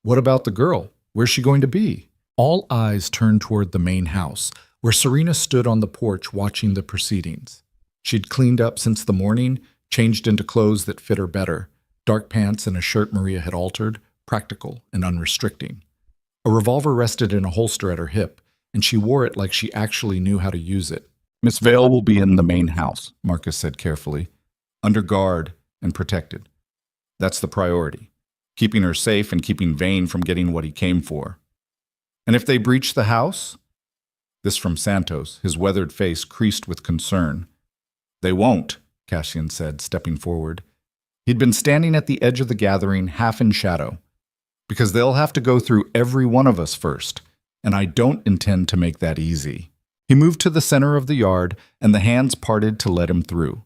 Speaker 1: "What about the girl? Where's she going to be?" All eyes turned toward the main house, where Serena stood on the porch watching the proceedings. She'd cleaned up since the morning, changed into clothes that fit her better, dark pants and a shirt Maria had altered, practical and unrestricting. A revolver rested in a holster at her hip, and she wore it like she actually knew how to use it. "Miss Vale will be in the main house," Marcus said carefully, "under guard and protected. That's the priority, keeping her safe and keeping Vane from getting what he came for. And if they breach the house?" This from Santos, his weathered face creased with concern. "They won't," Cassian said, stepping forward. He'd been standing at the edge of the gathering, half in shadow. "Because they'll have to go through every one of us first, and I don't intend to make that easy." He moved to the center of the yard, and the hands parted to let him through.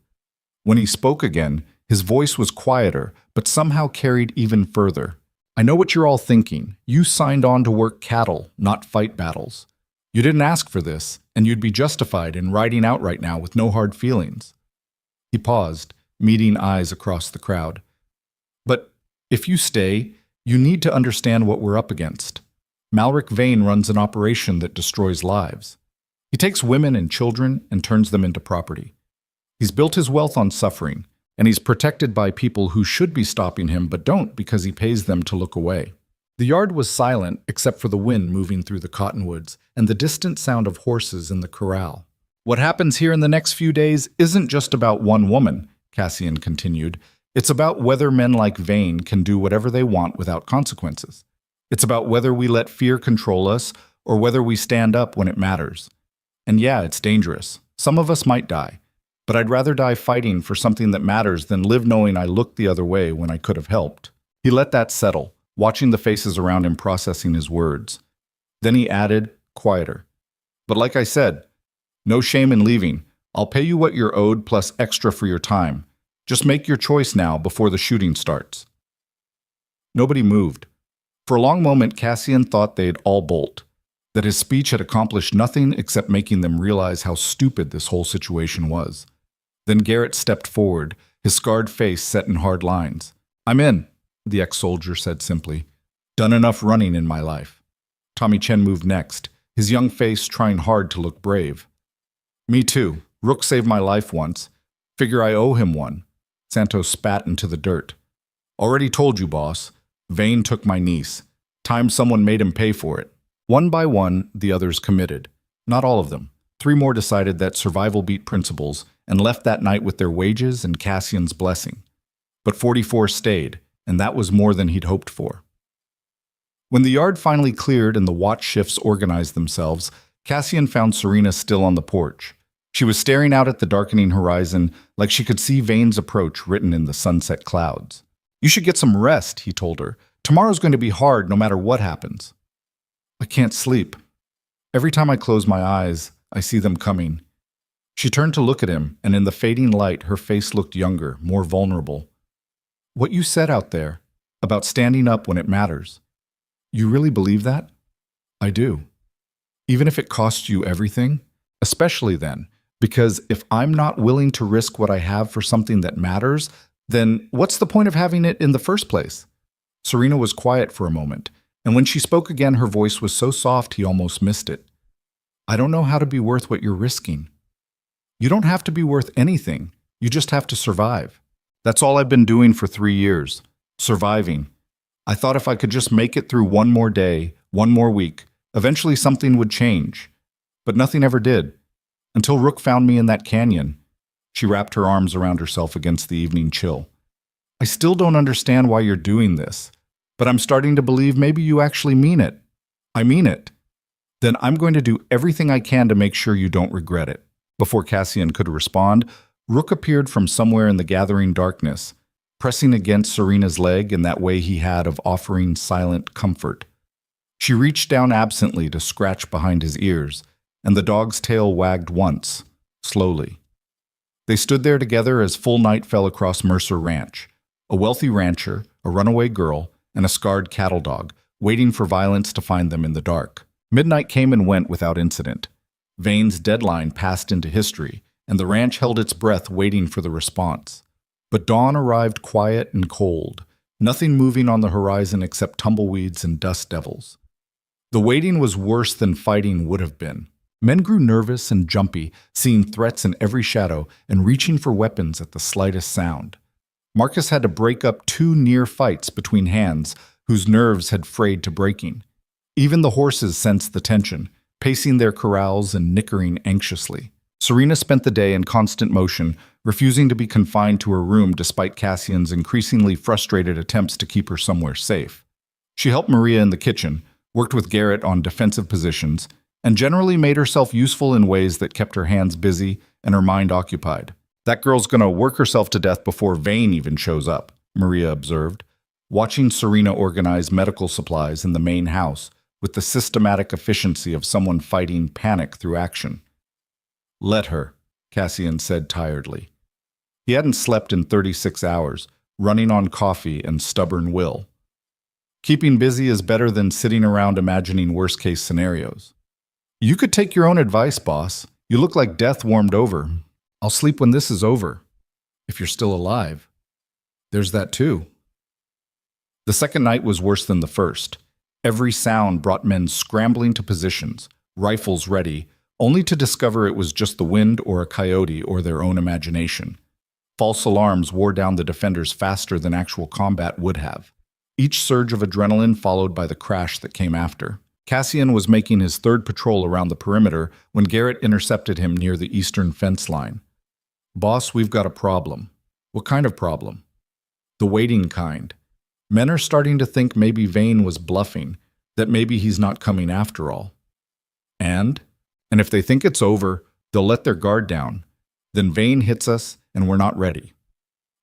Speaker 1: When he spoke again, his voice was quieter, but somehow carried even further. "I know what you're all thinking. You signed on to work cattle, not fight battles. You didn't ask for this, and you'd be justified in riding out right now with no hard feelings." He paused, meeting eyes across the crowd. "But if you stay, you need to understand what we're up against. Malric Vane runs an operation that destroys lives. He takes women and children and turns them into property. He's built his wealth on suffering, and he's protected by people who should be stopping him but don't because he pays them to look away. The yard was silent except for the wind moving through the cottonwoods and the distant sound of horses in the corral. What happens here in the next few days isn't just about one woman, Cassian continued. It's about whether men like Vane can do whatever they want without consequences. It's about whether we let fear control us or whether we stand up when it matters. And yeah, it's dangerous. Some of us might die. But I'd rather die fighting for something that matters than live knowing I looked the other way when I could have helped. He let that settle, watching the faces around him processing his words. Then he added, quieter. But like I said, no shame in leaving. I'll pay you what you're owed plus extra for your time. Just make your choice now before the shooting starts. Nobody moved. For a long moment, Cassian thought they'd all bolt, that his speech had accomplished nothing except making them realize how stupid this whole situation was. Then Garrett stepped forward, his scarred face set in hard lines. I'm in, the ex-soldier said simply. Done enough running in my life. Tommy Chen moved next, his young face trying hard to look brave. Me too. Rook saved my life once. Figure I owe him one. Santos spat into the dirt. Already told you, boss. Vane took my niece. Time someone made him pay for it. One by one, the others committed. Not all of them. 3 more decided that survival beat principles and left that night with their wages and Cassian's blessing. But 44 stayed, and that was more than he'd hoped for. When the yard finally cleared and the watch shifts organized themselves, Cassian found Serena still on the porch. She was staring out at the darkening horizon like she could see Vane's approach written in the sunset clouds. You should get some rest, he told her. Tomorrow's going to be hard no matter what happens. I can't sleep. Every time I close my eyes, I see them coming. She turned to look at him, and in the fading light, her face looked younger, more vulnerable. What you said out there, about standing up when it matters, you really believe that? I do. Even if it costs you everything? Especially then, because if I'm not willing to risk what I have for something that matters, then what's the point of having it in the first place? Serena was quiet for a moment, and when she spoke again, her voice was so soft he almost missed it. I don't know how to be worth what you're risking. You don't have to be worth anything. You just have to survive. That's all I've been doing for 3 years. Surviving. I thought if I could just make it through one more day, one more week, eventually something would change. But nothing ever did. Until Rook found me in that canyon. She wrapped her arms around herself against the evening chill. I still don't understand why you're doing this, but I'm starting to believe maybe you actually mean it. I mean it. Then I'm going to do everything I can to make sure you don't regret it. Before Cassian could respond, Rook appeared from somewhere in the gathering darkness, pressing against Serena's leg in that way he had of offering silent comfort. She reached down absently to scratch behind his ears, and the dog's tail wagged once, slowly. They stood there together as full night fell across Mercer Ranch, a wealthy rancher, a runaway girl, and a scarred cattle dog, waiting for violence to find them in the dark. Midnight came and went without incident. Vane's deadline passed into history, and the ranch held its breath waiting for the response. But dawn arrived quiet and cold, nothing moving on the horizon except tumbleweeds and dust devils. The waiting was worse than fighting would have been. Men grew nervous and jumpy, seeing threats in every shadow and reaching for weapons at the slightest sound. Marcus had to break up 2 near fights between hands whose nerves had frayed to breaking. Even the horses sensed the tension, pacing their corrals and nickering anxiously. Serena spent the day in constant motion, refusing to be confined to her room despite Cassian's increasingly frustrated attempts to keep her somewhere safe. She helped Maria in the kitchen, worked with Garrett on defensive positions, and generally made herself useful in ways that kept her hands busy and her mind occupied. That girl's gonna work herself to death before Vane even shows up, Maria observed, watching Serena organize medical supplies in the main house with the systematic efficiency of someone fighting panic through action. Let her, Cassian said tiredly. He hadn't slept in 36 hours, running on coffee and stubborn will. Keeping busy is better than sitting around imagining worst-case scenarios. You could take your own advice, boss. You look like death warmed over. I'll sleep when this is over. If you're still alive. There's that too. The second night was worse than the first. Every sound brought men scrambling to positions, rifles ready, only to discover it was just the wind or a coyote or their own imagination. False alarms wore down the defenders faster than actual combat would have. Each surge of adrenaline followed by the crash that came after. Cassian was making his third patrol around the perimeter when Garrett intercepted him near the eastern fence line. "Boss, we've got a problem." "What kind of problem?" "The waiting kind. Men are starting to think maybe Vane was bluffing, that maybe he's not coming after all. And if they think it's over, they'll let their guard down. Then Vane hits us, and we're not ready."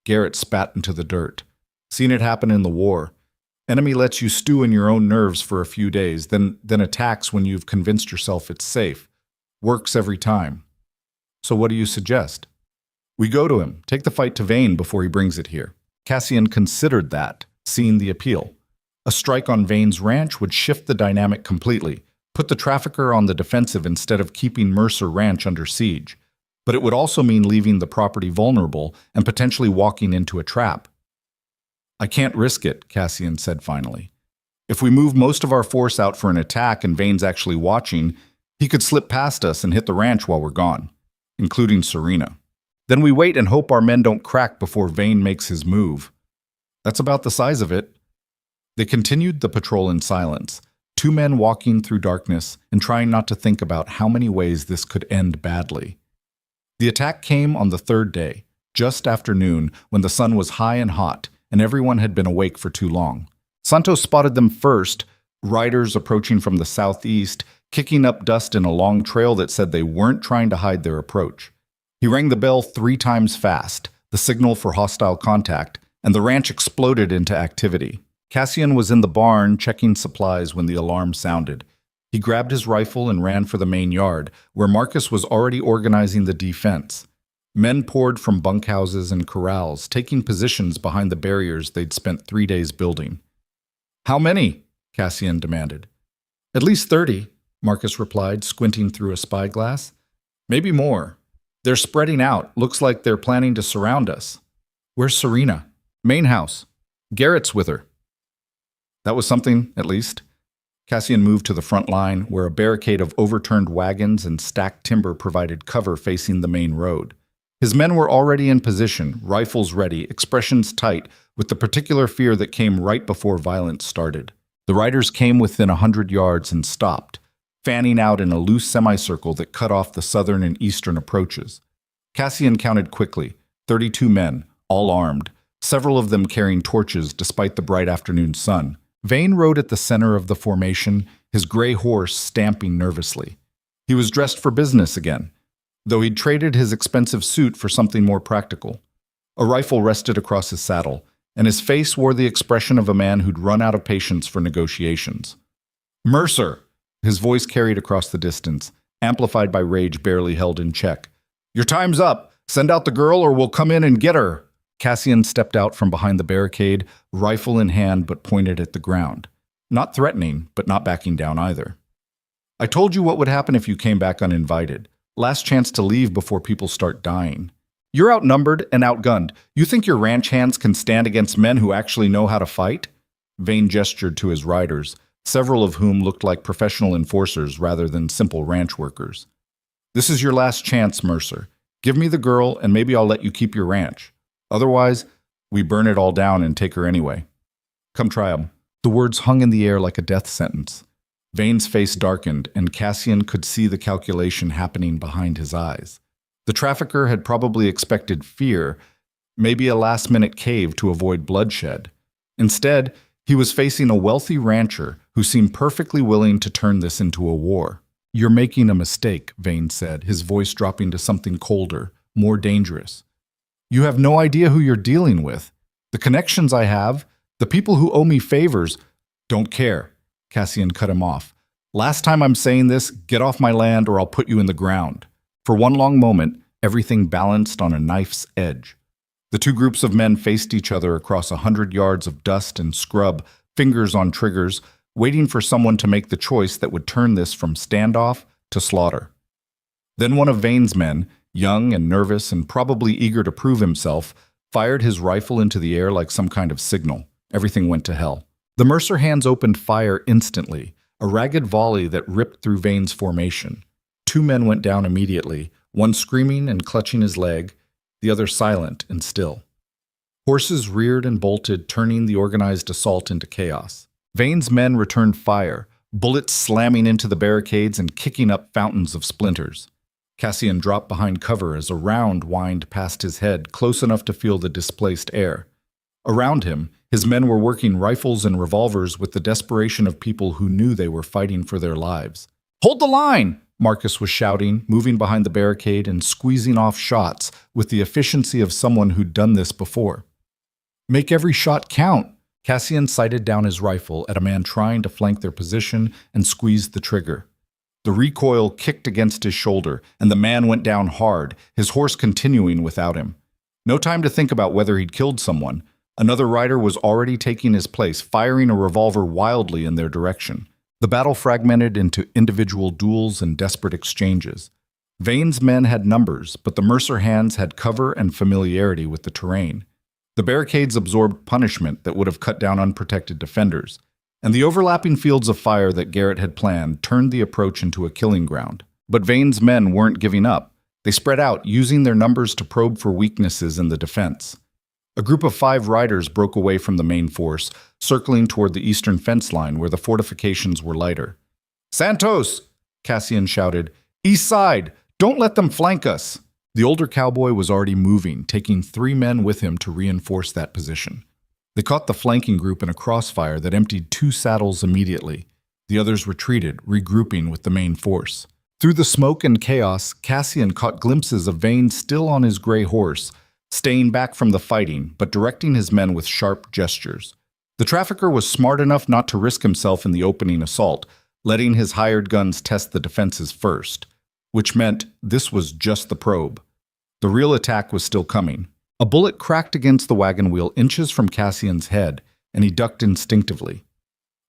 Speaker 1: Garrett spat into the dirt. "Seen it happen in the war. Enemy lets you stew in your own nerves for a few days, then attacks when you've convinced yourself it's safe. Works every time. So what do you suggest?" "We go to him, take the fight to Vane before he brings it here." Cassian considered that, seeing the appeal. A strike on Vane's ranch would shift the dynamic completely, put the trafficker on the defensive instead of keeping Mercer Ranch under siege. But it would also mean leaving the property vulnerable and potentially walking into a trap. "I can't risk it," Cassian said finally. "If we move most of our force out for an attack and Vane's actually watching, he could slip past us and hit the ranch while we're gone, including Serena. Then we wait and hope our men don't crack before Vane makes his move. That's about the size of it." They continued the patrol in silence, two men walking through darkness and trying not to think about how many ways this could end badly. The attack came on the third day, just after noon, when the sun was high and hot, and everyone had been awake for too long. Santos spotted them first, riders approaching from the southeast, kicking up dust in a long trail that said they weren't trying to hide their approach. He rang the bell 3 times fast, the signal for hostile contact, and the ranch exploded into activity. Cassian was in the barn checking supplies when the alarm sounded. He grabbed his rifle and ran for the main yard, where Marcus was already organizing the defense. Men poured from bunkhouses and corrals, taking positions behind the barriers they'd spent 3 days building. "How many?" Cassian demanded. "At least 30, Marcus replied, squinting through a spyglass. "Maybe more. They're spreading out. Looks like they're planning to surround us." "Where's Serena?" "Main house. Garrett's with her." That was something, at least. Cassian moved to the front line, where a barricade of overturned wagons and stacked timber provided cover facing the main road. His men were already in position, rifles ready, expressions tight, with the particular fear that came right before violence started. The riders came within 100 yards and stopped, fanning out in a loose semicircle that cut off the southern and eastern approaches. Cassian counted quickly, 32 men, all armed, several of them carrying torches despite the bright afternoon sun. Vane rode at the center of the formation, his gray horse stamping nervously. He was dressed for business again, though he'd traded his expensive suit for something more practical. A rifle rested across his saddle, and his face wore the expression of a man who'd run out of patience for negotiations. "Mercer!" His voice carried across the distance, amplified by rage barely held in check. "Your time's up! Send out the girl or we'll come in and get her!" Cassian stepped out from behind the barricade, rifle in hand but pointed at the ground. Not threatening, but not backing down either. "I told you what would happen if you came back uninvited. Last chance to leave before people start dying. You're outnumbered and outgunned. You think your ranch hands can stand against men who actually know how to fight?" Vane gestured to his riders, several of whom looked like professional enforcers rather than simple ranch workers. "This is your last chance, Mercer. Give me the girl and maybe I'll let you keep your ranch. Otherwise, we burn it all down and take her anyway. Come try 'em." The words hung in the air like a death sentence. Vane's face darkened, and Cassian could see the calculation happening behind his eyes. The trafficker had probably expected fear, maybe a last-minute cave to avoid bloodshed. Instead, he was facing a wealthy rancher who seemed perfectly willing to turn this into a war. "You're making a mistake," Vane said, his voice dropping to something colder, more dangerous. "You have no idea who you're dealing with. The connections I have, the people who owe me favors, don't care." Cassian cut him off. "Last time I'm saying this, get off my land or I'll put you in the ground." For one long moment, everything balanced on a knife's edge. The two groups of men faced each other across 100 yards of dust and scrub, fingers on triggers, waiting for someone to make the choice that would turn this from standoff to slaughter. Then one of Vane's men, young and nervous and probably eager to prove himself, fired his rifle into the air like some kind of signal. Everything went to hell. The Mercer hands opened fire instantly, a ragged volley that ripped through Vane's formation. 2 men went down immediately, one screaming and clutching his leg, the other silent and still. Horses reared and bolted, turning the organized assault into chaos. Vane's men returned fire, bullets slamming into the barricades and kicking up fountains of splinters. Cassian dropped behind cover as a round whined past his head, close enough to feel the displaced air. Around him, his men were working rifles and revolvers with the desperation of people who knew they were fighting for their lives. "Hold the line!" Marcus was shouting, moving behind the barricade and squeezing off shots with the efficiency of someone who'd done this before. "Make every shot count!" Cassian sighted down his rifle at a man trying to flank their position and squeezed the trigger. The recoil kicked against his shoulder, and the man went down hard, his horse continuing without him. No time to think about whether he'd killed someone. Another rider was already taking his place, firing a revolver wildly in their direction. The battle fragmented into individual duels and desperate exchanges. Vane's men had numbers, but the Mercer hands had cover and familiarity with the terrain. The barricades absorbed punishment that would have cut down unprotected defenders, and the overlapping fields of fire that Garrett had planned turned the approach into a killing ground. But Vane's men weren't giving up. They spread out, using their numbers to probe for weaknesses in the defense. A group of 5 riders broke away from the main force, circling toward the eastern fence line where the fortifications were lighter. "Santos!" Cassian shouted. "East side! Don't let them flank us!" The older cowboy was already moving, taking 3 men with him to reinforce that position. They caught the flanking group in a crossfire that emptied 2 saddles immediately. The others retreated, regrouping with the main force. Through the smoke and chaos, Cassian caught glimpses of Vane still on his gray horse, staying back from the fighting, but directing his men with sharp gestures. The trafficker was smart enough not to risk himself in the opening assault, letting his hired guns test the defenses first, which meant this was just the probe. The real attack was still coming. A bullet cracked against the wagon wheel inches from Cassian's head, and he ducked instinctively.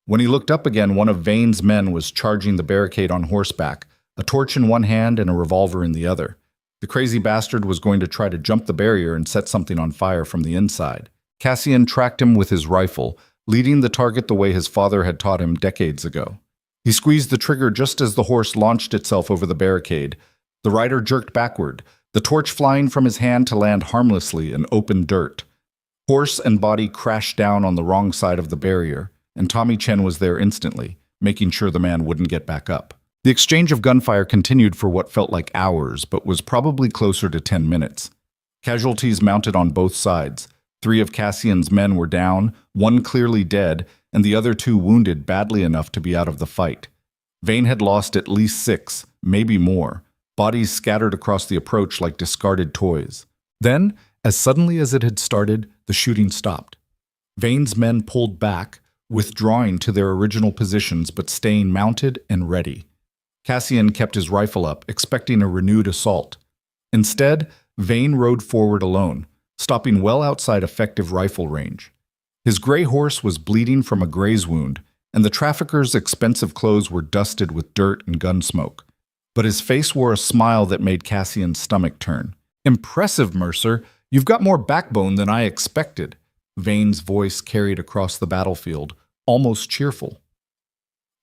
Speaker 1: When he looked up again, one of Vane's men was charging the barricade on horseback, a torch in one hand and a revolver in the other. The crazy bastard was going to try to jump the barrier and set something on fire from the inside. Cassian tracked him with his rifle, leading the target the way his father had taught him decades ago. He squeezed the trigger just as the horse launched itself over the barricade. The rider jerked backward, the torch flying from his hand to land harmlessly in open dirt. Horse and body crashed down on the wrong side of the barrier, and Tommy Chen was there instantly, making sure the man wouldn't get back up. The exchange of gunfire continued for what felt like hours, but was probably closer to 10 minutes. Casualties mounted on both sides. 3 of Cassian's men were down, 1 clearly dead, and the other 2 wounded badly enough to be out of the fight. Vane had lost at least 6, maybe more. Bodies scattered across the approach like discarded toys. Then, as suddenly as it had started, the shooting stopped. Vane's men pulled back, withdrawing to their original positions but staying mounted and ready. Cassian kept his rifle up, expecting a renewed assault. Instead, Vane rode forward alone, stopping well outside effective rifle range. His gray horse was bleeding from a graze wound, and the trafficker's expensive clothes were dusted with dirt and gun smoke. But his face wore a smile that made Cassian's stomach turn. "Impressive, Mercer. You've got more backbone than I expected." Vane's voice carried across the battlefield, almost cheerful.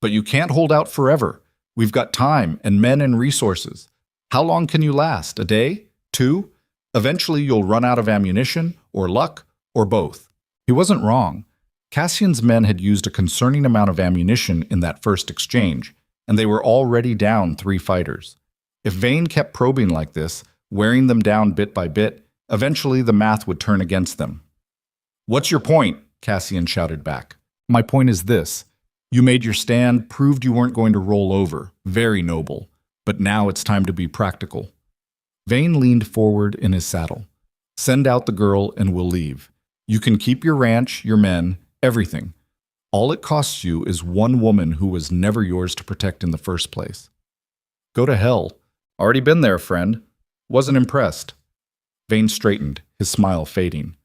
Speaker 1: "But you can't hold out forever. We've got time and men and resources. How long can you last? A day? 2? Eventually you'll run out of ammunition, or luck, or both." He wasn't wrong. Cassian's men had used a concerning amount of ammunition in that first exchange, and they were already down 3 fighters. If Vane kept probing like this, wearing them down bit by bit, eventually the math would turn against them. "What's your point?" Cassian shouted back. "My point is this. You made your stand, proved you weren't going to roll over. Very noble. But now it's time to be practical." Vane leaned forward in his saddle. "Send out the girl and we'll leave. You can keep your ranch, your men, everything. All it costs you is 1 woman who was never yours to protect in the first place." "Go to hell. Already been there, friend. Wasn't impressed." Vane straightened, his smile fading.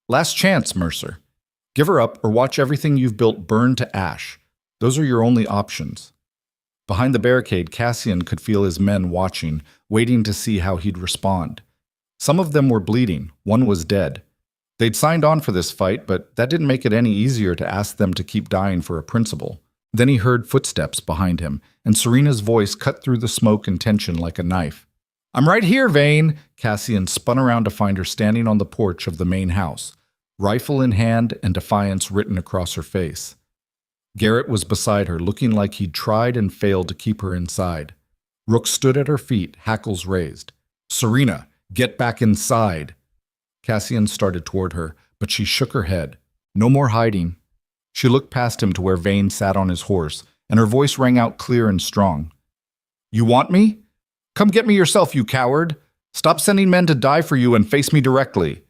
Speaker 1: "Last chance, Mercer. Give her up or watch everything you've built burn to ash. Those are your only options." Behind the barricade, Cassian could feel his men watching, waiting to see how he'd respond. Some of them were bleeding, 1 was dead. They'd signed on for this fight, but that didn't make it any easier to ask them to keep dying for a principle. Then he heard footsteps behind him, and Serena's voice cut through the smoke and tension like a knife. I'm right here, Vane. Cassian spun around to find her standing on the porch of the main house, rifle in hand and defiance written across her face. Garrett was beside her, looking like he'd tried and failed to keep her inside. Rook stood at her feet, hackles raised. Serena, get back inside. Cassian started toward her, but she shook her head. No more hiding. She looked past him to where Vane sat on his horse, and her voice rang out clear and strong. You want me? Come get me yourself, you coward. Stop sending men to die for you and face me directly.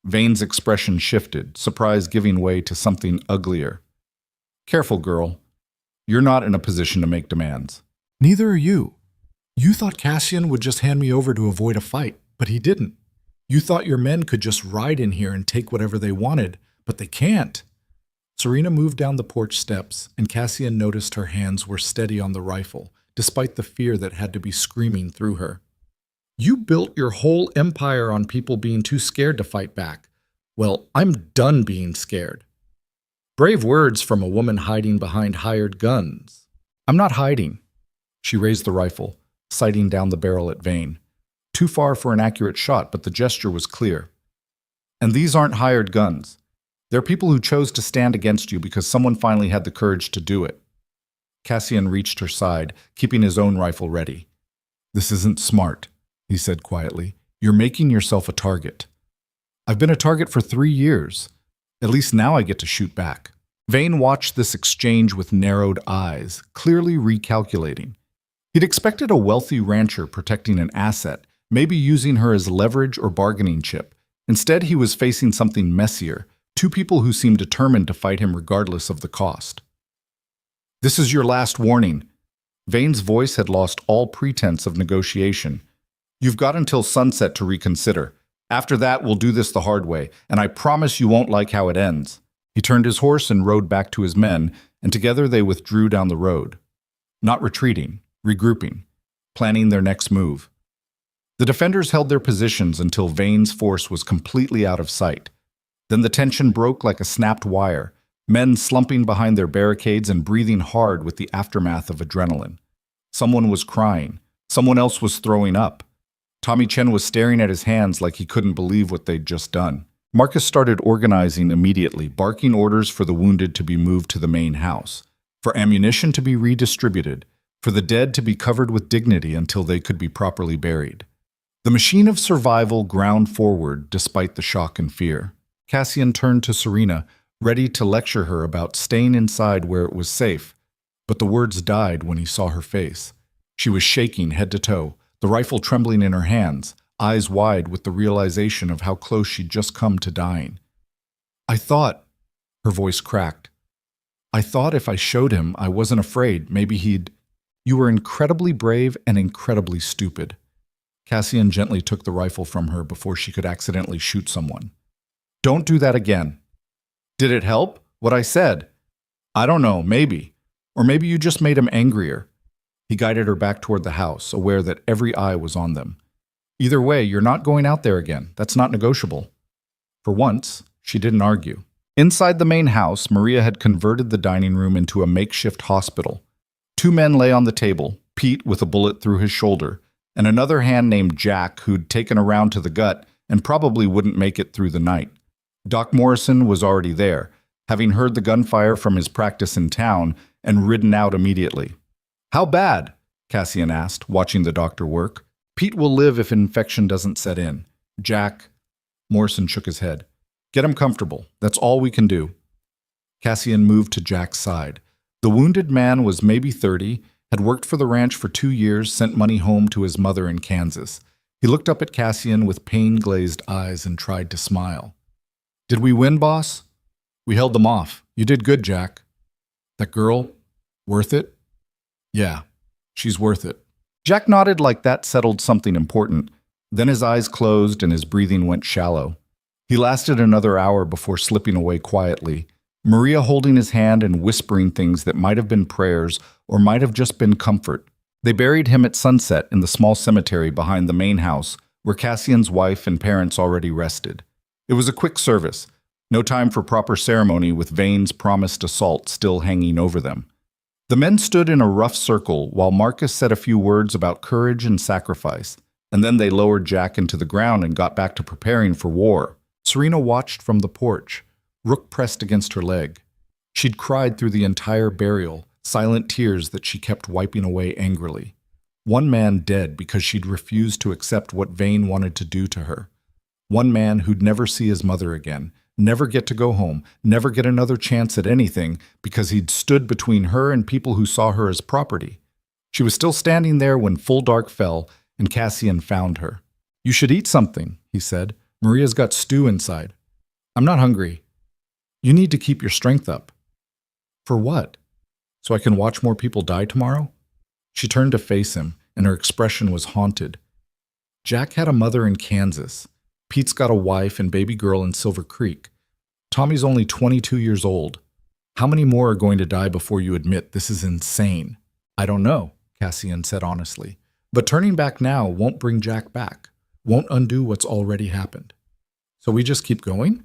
Speaker 1: Vane's expression shifted, surprise giving way to something uglier. Careful, girl. You're not in a position to make demands.
Speaker 2: Neither are you. You thought Cassian would just hand me over to avoid a fight, but he didn't. You thought your men could just ride in here and take whatever they wanted, but they can't. Serena moved down the porch steps, and Cassian noticed her hands were steady on the rifle, despite the fear that had to be screaming through her. You built your whole empire on people being too scared to fight back. Well, I'm done being scared. Brave words from a woman hiding behind hired guns. I'm not hiding. She raised the rifle, sighting down the barrel at Vane. Too far for an accurate shot, but the gesture was clear. And these aren't hired guns. They're people who chose to stand against you because someone finally had the courage to do it. Cassian reached her side, keeping his own rifle ready. This isn't smart, he said quietly. You're making yourself a target. I've been a target for 3 years. At least now I get to shoot back. Vane watched this exchange with narrowed eyes, clearly recalculating. He'd expected a wealthy rancher protecting an asset, maybe using her as leverage or bargaining chip. Instead, he was facing something messier, two people who seemed determined to fight him regardless of the cost. This is your last warning. Vane's voice had lost all pretense of negotiation. You've got until sunset to reconsider. After that, we'll do this the hard way, and I promise you won't like how it ends. He turned his horse and rode back to his men, and together they withdrew down the road. Not retreating, regrouping, planning their next move. The defenders held their positions until Vane's force was completely out of sight. Then the tension broke like a snapped wire, men slumping behind their barricades and breathing hard with the aftermath of adrenaline. Someone was crying. Someone else was throwing up. Tommy Chen was staring at his hands like he couldn't believe what they'd just done. Marcus started organizing immediately, barking orders for the wounded to be moved to the main house, for ammunition to be redistributed, for the dead to be covered with dignity until they could be properly buried. The machine of survival ground forward despite the shock and fear. Cassian turned to Serena, ready to lecture her about staying inside where it was safe, but the words died when he saw her face. She was shaking head to toe, the rifle trembling in her hands, eyes wide with the realization of how close she'd just come to dying. I thought, her voice cracked, I thought if I showed him I wasn't afraid, maybe he'd... You were incredibly brave and incredibly stupid. Cassian gently took the rifle from her before she could accidentally shoot someone. Don't do that again. Did it help? What I said? I don't know, maybe. Or maybe you just made him angrier. He guided her back toward the house, aware that every eye was on them. Either way, you're not going out there again. That's not negotiable. For once, she didn't argue. Inside the main house, Maria had converted the dining room into a makeshift hospital. 2 men lay on the table, Pete with a bullet through his shoulder, and another hand named Jack who'd taken a round to the gut and probably wouldn't make it through the night. Doc Morrison was already there, having heard the gunfire from his practice in town and ridden out immediately. How bad? Cassian asked, watching the doctor work. Pete will live if infection doesn't set in. Jack... Morrison shook his head. Get him comfortable. That's all we can do. Cassian moved to Jack's side. The wounded man was maybe 30, had worked for the ranch for 2 years, sent money home to his mother in Kansas. He looked up at Cassian with pain-glazed eyes and tried to smile. Did we win, boss? We held them off. You did good, Jack. That girl, worth it? Yeah, she's worth it. Jack nodded like that settled something important. Then his eyes closed and his breathing went shallow. He lasted another hour before slipping away quietly, Maria holding his hand and whispering things that might have been prayers or might have just been comfort. They buried him at sunset in the small cemetery behind the main house, where Cassian's wife and parents already rested. It was a quick service, no time for proper ceremony with Vane's promised assault still hanging over them. The men stood in a rough circle while Marcus said a few words about courage and sacrifice.
Speaker 1: And then they lowered Jack into the ground and got back to preparing for war. Serena watched from the porch, Rook pressed against her leg. She'd cried through the entire burial, silent tears that she kept wiping away angrily. One man dead because she'd refused to accept what Vane wanted to do to her. One man who'd never see his mother again, never get to go home, never get another chance at anything because he'd stood between her and people who saw her as property. She was still standing there when full dark fell and Cassian found her. "You should eat something," he said. "Maria's got stew inside." "I'm not hungry." "You need to keep your strength up." "For what? So I can watch more people die tomorrow?" She turned to face him, and her expression was haunted. Jack had a mother in Kansas. Pete's got a wife and baby girl in Silver Creek. Tommy's only 22 years old. How many more are going to die before you admit this is insane? "I don't know," Cassian said honestly. "But turning back now won't bring Jack back, won't undo what's already happened. So we just keep going?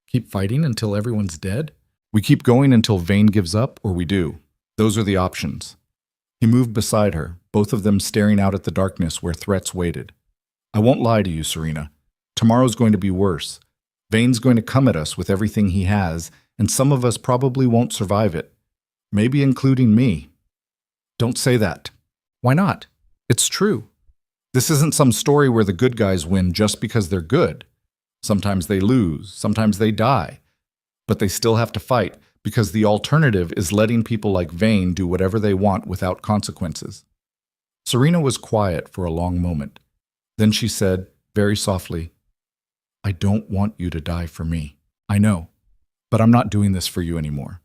Speaker 1: Keep fighting until everyone's dead?" "We keep going until Vane gives up, or we do. Those are the options." He moved beside her, both of them staring out at the darkness where threats waited. "I won't lie to you, Serena. Tomorrow's going to be worse. Vane's going to come at us with everything he has, and some of us probably won't survive it. Maybe including me." "Don't say that." "Why not? It's true. This isn't some story where the good guys win just because they're good. Sometimes they lose, sometimes they die. But they still have to fight, because the alternative is letting people like Vane do whatever they want without consequences." Serena was quiet for a long moment. Then she said, very softly, "I don't want you to die for me. I know. But I'm not doing this for you anymore.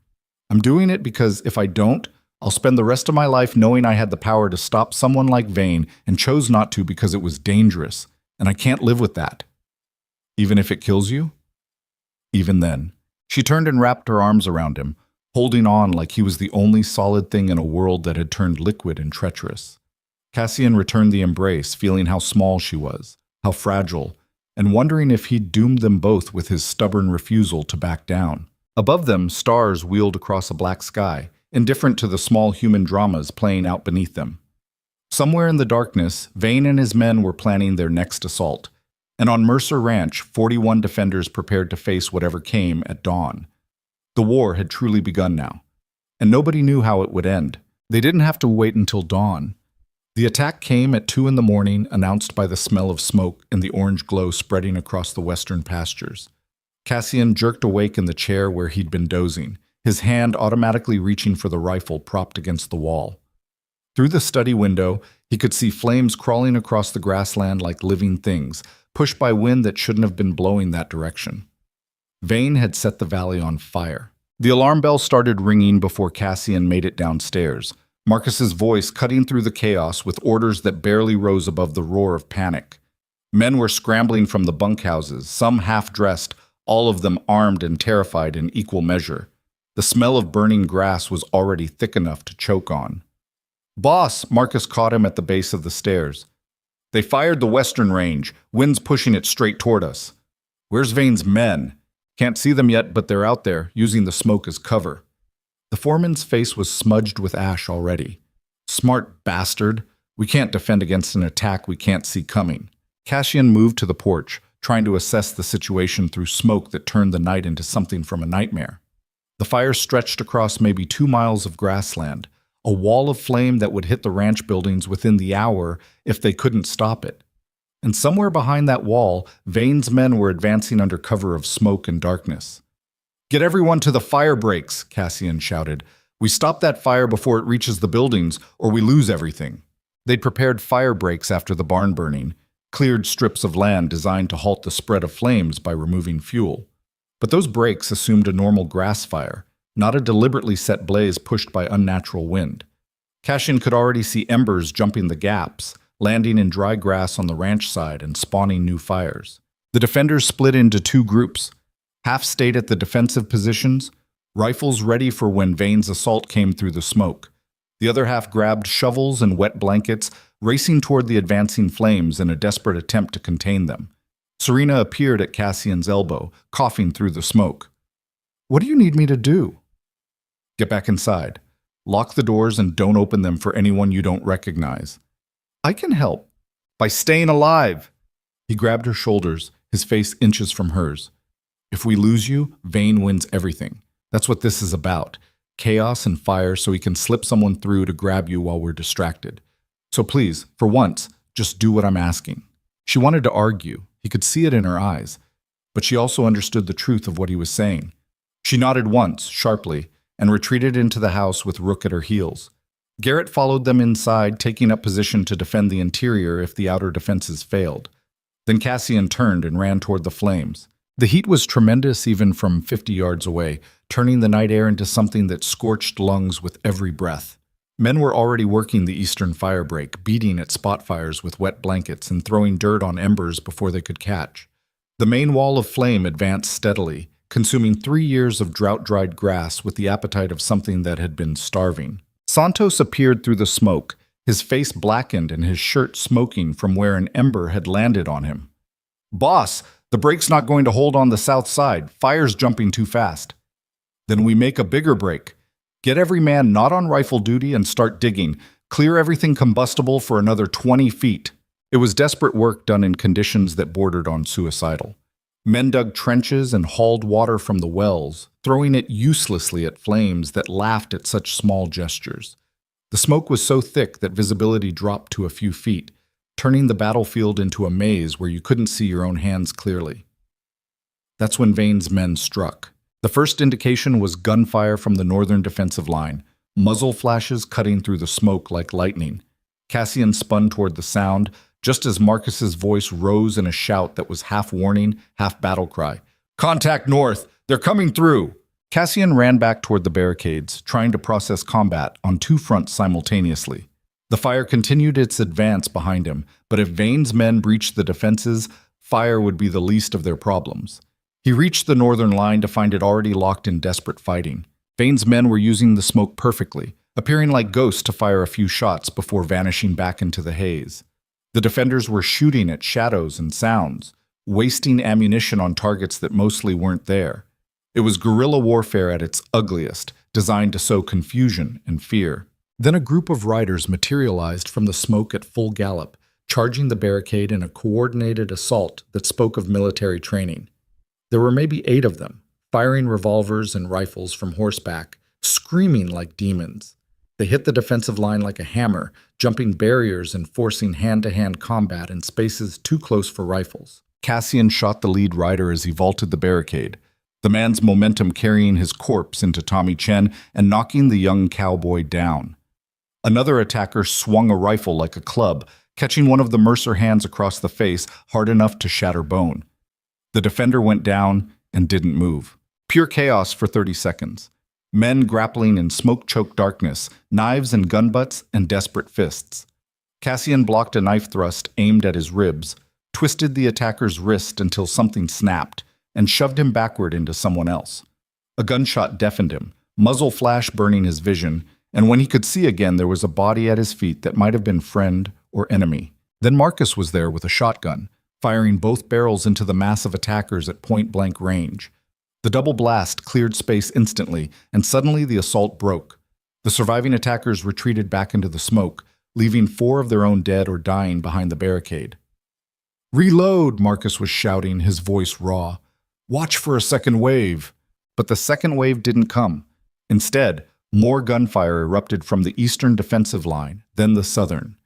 Speaker 1: I'm doing it because if I don't, I'll spend the rest of my life knowing I had the power to stop someone like Vane and chose not to because it was dangerous, and I can't live with that." "Even if it kills you?" "Even then." She turned and wrapped her arms around him, holding on like he was the only solid thing in a world that had turned liquid and treacherous. Cassian returned the embrace, feeling how small she was, how fragile, and wondering if he'd doomed them both with his stubborn refusal to back down. Above them, stars wheeled across a black sky, indifferent to the small human dramas playing out beneath them. Somewhere in the darkness, Vane and his men were planning their next assault, and on Mercer Ranch, 41 defenders prepared to face whatever came at dawn. The war had truly begun now, and nobody knew how it would end. They didn't have to wait until dawn. The attack came at 2 in the morning, announced by the smell of smoke and the orange glow spreading across the western pastures. Cassian jerked awake in the chair where he'd been dozing, his hand automatically reaching for the rifle propped against the wall. Through the study window, he could see flames crawling across the grassland like living things, pushed by wind that shouldn't have been blowing that direction. Vane had set the valley on fire. The alarm bell started ringing before Cassian made it downstairs, Marcus's voice cutting through the chaos with orders that barely rose above the roar of panic. Men were scrambling from the bunkhouses, some half-dressed, all of them armed and terrified in equal measure. The smell of burning grass was already thick enough to choke on. "Boss," Marcus caught him at the base of the stairs. "They fired the western range, wind's pushing it straight toward us." "Where's Vane's men?" "Can't see them yet, but they're out there, using the smoke as cover." The foreman's face was smudged with ash already. "Smart bastard. We can't defend against an attack we can't see coming." Cassian moved to the porch, trying to assess the situation through smoke that turned the night into something from a nightmare. The fire stretched across maybe 2 miles of grassland, a wall of flame that would hit the ranch buildings within the hour if they couldn't stop it. And somewhere behind that wall, Vane's men were advancing under cover of smoke and darkness. "Get everyone to the fire breaks," Cassian shouted. "We stop that fire before it reaches the buildings, or we lose everything." They'd prepared fire breaks after the barn burning, cleared strips of land designed to halt the spread of flames by removing fuel. But those breaks assumed a normal grass fire, not a deliberately set blaze pushed by unnatural wind. Cassian could already see embers jumping the gaps, landing in dry grass on the ranch side and spawning new fires. The defenders split into 2 groups. Half stayed at the defensive positions, rifles ready for when Vane's assault came through the smoke. The other half grabbed shovels and wet blankets, racing toward the advancing flames in a desperate attempt to contain them. Serena appeared at Cassian's elbow, coughing through the smoke. "What do you need me to do?" "Get back inside. Lock the doors and don't open them for anyone you don't recognize." "I can help." By staying alive. He grabbed her shoulders, his face inches from hers. If we lose you, Vane wins everything. That's what this is about. Chaos and fire so he can slip someone through to grab you while we're distracted. So please, for once, just do what I'm asking. She wanted to argue. He could see it in her eyes. But she also understood the truth of what he was saying. She nodded once, sharply, and retreated into the house with Rook at her heels. Garrett followed them inside, taking up position to defend the interior if the outer defenses failed. Then Cassian turned and ran toward the flames. The heat was tremendous even from 50 yards away, turning the night air into something that scorched lungs with every breath. Men were already working the eastern firebreak, beating at spot fires with wet blankets and throwing dirt on embers before they could catch. The main wall of flame advanced steadily, consuming 3 years of drought-dried grass with the appetite of something that had been starving. Santos appeared through the smoke, his face blackened and his shirt smoking from where an ember had landed on him. "Boss, the break's not going to hold on the south side. Fire's jumping too fast." "Then we make a bigger break. Get every man not on rifle duty and start digging. Clear everything combustible for another 20 feet. It was desperate work done in conditions that bordered on suicidal. Men dug trenches and hauled water from the wells, throwing it uselessly at flames that laughed at such small gestures. The smoke was so thick that visibility dropped to a few feet, turning the battlefield into a maze where you couldn't see your own hands clearly. That's when Vane's men struck. The first indication was gunfire from the northern defensive line, muzzle flashes cutting through the smoke like lightning. Cassian spun toward the sound, just as Marcus's voice rose in a shout that was half warning, half battle cry. "Contact north! They're coming through!" Cassian ran back toward the barricades, trying to process combat on two fronts simultaneously. The fire continued its advance behind him, but if Vane's men breached the defenses, fire would be the least of their problems. He reached the northern line to find it already locked in desperate fighting. Vane's men were using the smoke perfectly, appearing like ghosts to fire a few shots before vanishing back into the haze. The defenders were shooting at shadows and sounds, wasting ammunition on targets that mostly weren't there. It was guerrilla warfare at its ugliest, designed to sow confusion and fear. Then a group of riders materialized from the smoke at full gallop, charging the barricade in a coordinated assault that spoke of military training. There were maybe 8 of them, firing revolvers and rifles from horseback, screaming like demons. They hit the defensive line like a hammer, jumping barriers and forcing hand-to-hand combat in spaces too close for rifles. Cassian shot the lead rider as he vaulted the barricade, the man's momentum carrying his corpse into Tommy Chen and knocking the young cowboy down. Another attacker swung a rifle like a club, catching one of the Mercer hands across the face hard enough to shatter bone. The defender went down and didn't move. Pure chaos for 30 seconds. Men grappling in smoke-choked darkness, knives and gun butts and desperate fists. Cassian blocked a knife thrust aimed at his ribs, twisted the attacker's wrist until something snapped, and shoved him backward into someone else. A gunshot deafened him, muzzle flash burning his vision, and when he could see again there was a body at his feet that might have been friend or enemy. Then Marcus was there with a shotgun, firing both barrels into the mass of attackers at point-blank range. The double blast cleared space instantly, and suddenly the assault broke. The surviving attackers retreated back into the smoke, leaving 4 of their own dead or dying behind the barricade. "Reload!" Marcus was shouting, his voice raw. "Watch for a second wave!" But the second wave didn't come. Instead, more gunfire erupted from the eastern defensive line, then the southern.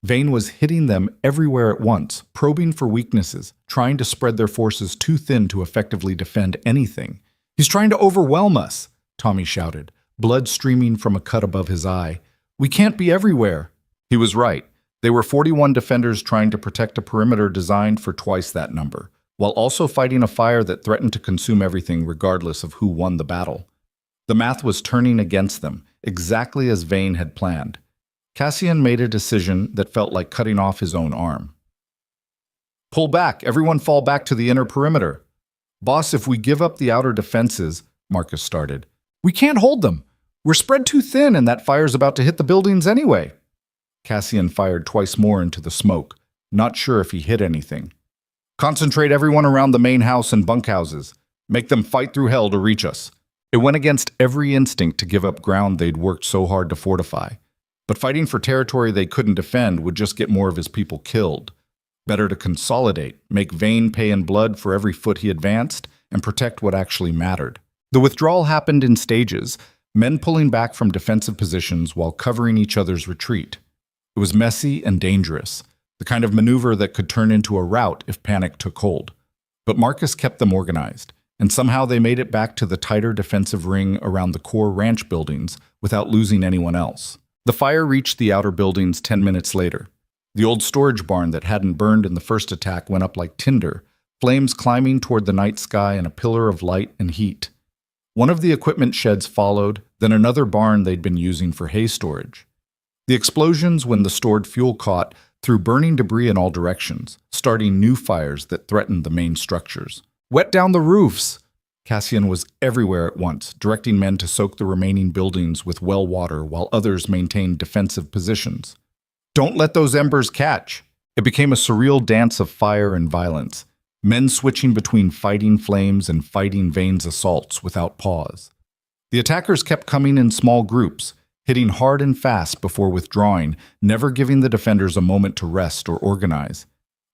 Speaker 1: Vane was hitting them everywhere at once, probing for weaknesses, trying to spread their forces too thin to effectively defend anything. "He's trying to overwhelm us," Tommy shouted, blood streaming from a cut above his eye. "We can't be everywhere." He was right. They were 41 defenders trying to protect a perimeter designed for twice that number, while also fighting a fire that threatened to consume everything regardless of who won the battle. The math was turning against them, exactly as Vane had planned. Cassian made a decision that felt like cutting off his own arm. "Pull back! Everyone fall back to the inner perimeter!" "Boss, if we give up the outer defenses," Marcus started. "We can't hold them! We're spread too thin and that fire's about to hit the buildings anyway!" Cassian fired twice more into the smoke, not sure if he hit anything. "Concentrate everyone around the main house and bunkhouses. Make them fight through hell to reach us." It went against every instinct to give up ground they'd worked so hard to fortify. But fighting for territory they couldn't defend would just get more of his people killed. Better to consolidate, make Vane pay in blood for every foot he advanced, and protect what actually mattered. The withdrawal happened in stages, men pulling back from defensive positions while covering each other's retreat. It was messy and dangerous, the kind of maneuver that could turn into a rout if panic took hold. But Marcus kept them organized, and somehow they made it back to the tighter defensive ring around the core ranch buildings without losing anyone else. The fire reached the outer buildings 10 minutes later. The old storage barn that hadn't burned in the first attack went up like tinder, flames climbing toward the night sky in a pillar of light and heat. One of the equipment sheds followed, then another barn they'd been using for hay storage. The explosions when the stored fuel caught threw burning debris in all directions, starting new fires that threatened the main structures. Wet down the roofs! Cassian was everywhere at once, directing men to soak the remaining buildings with well water while others maintained defensive positions. Don't let those embers catch! It became a surreal dance of fire and violence, men switching between fighting flames and fighting Vane's assaults without pause. The attackers kept coming in small groups, hitting hard and fast before withdrawing, never giving the defenders a moment to rest or organize.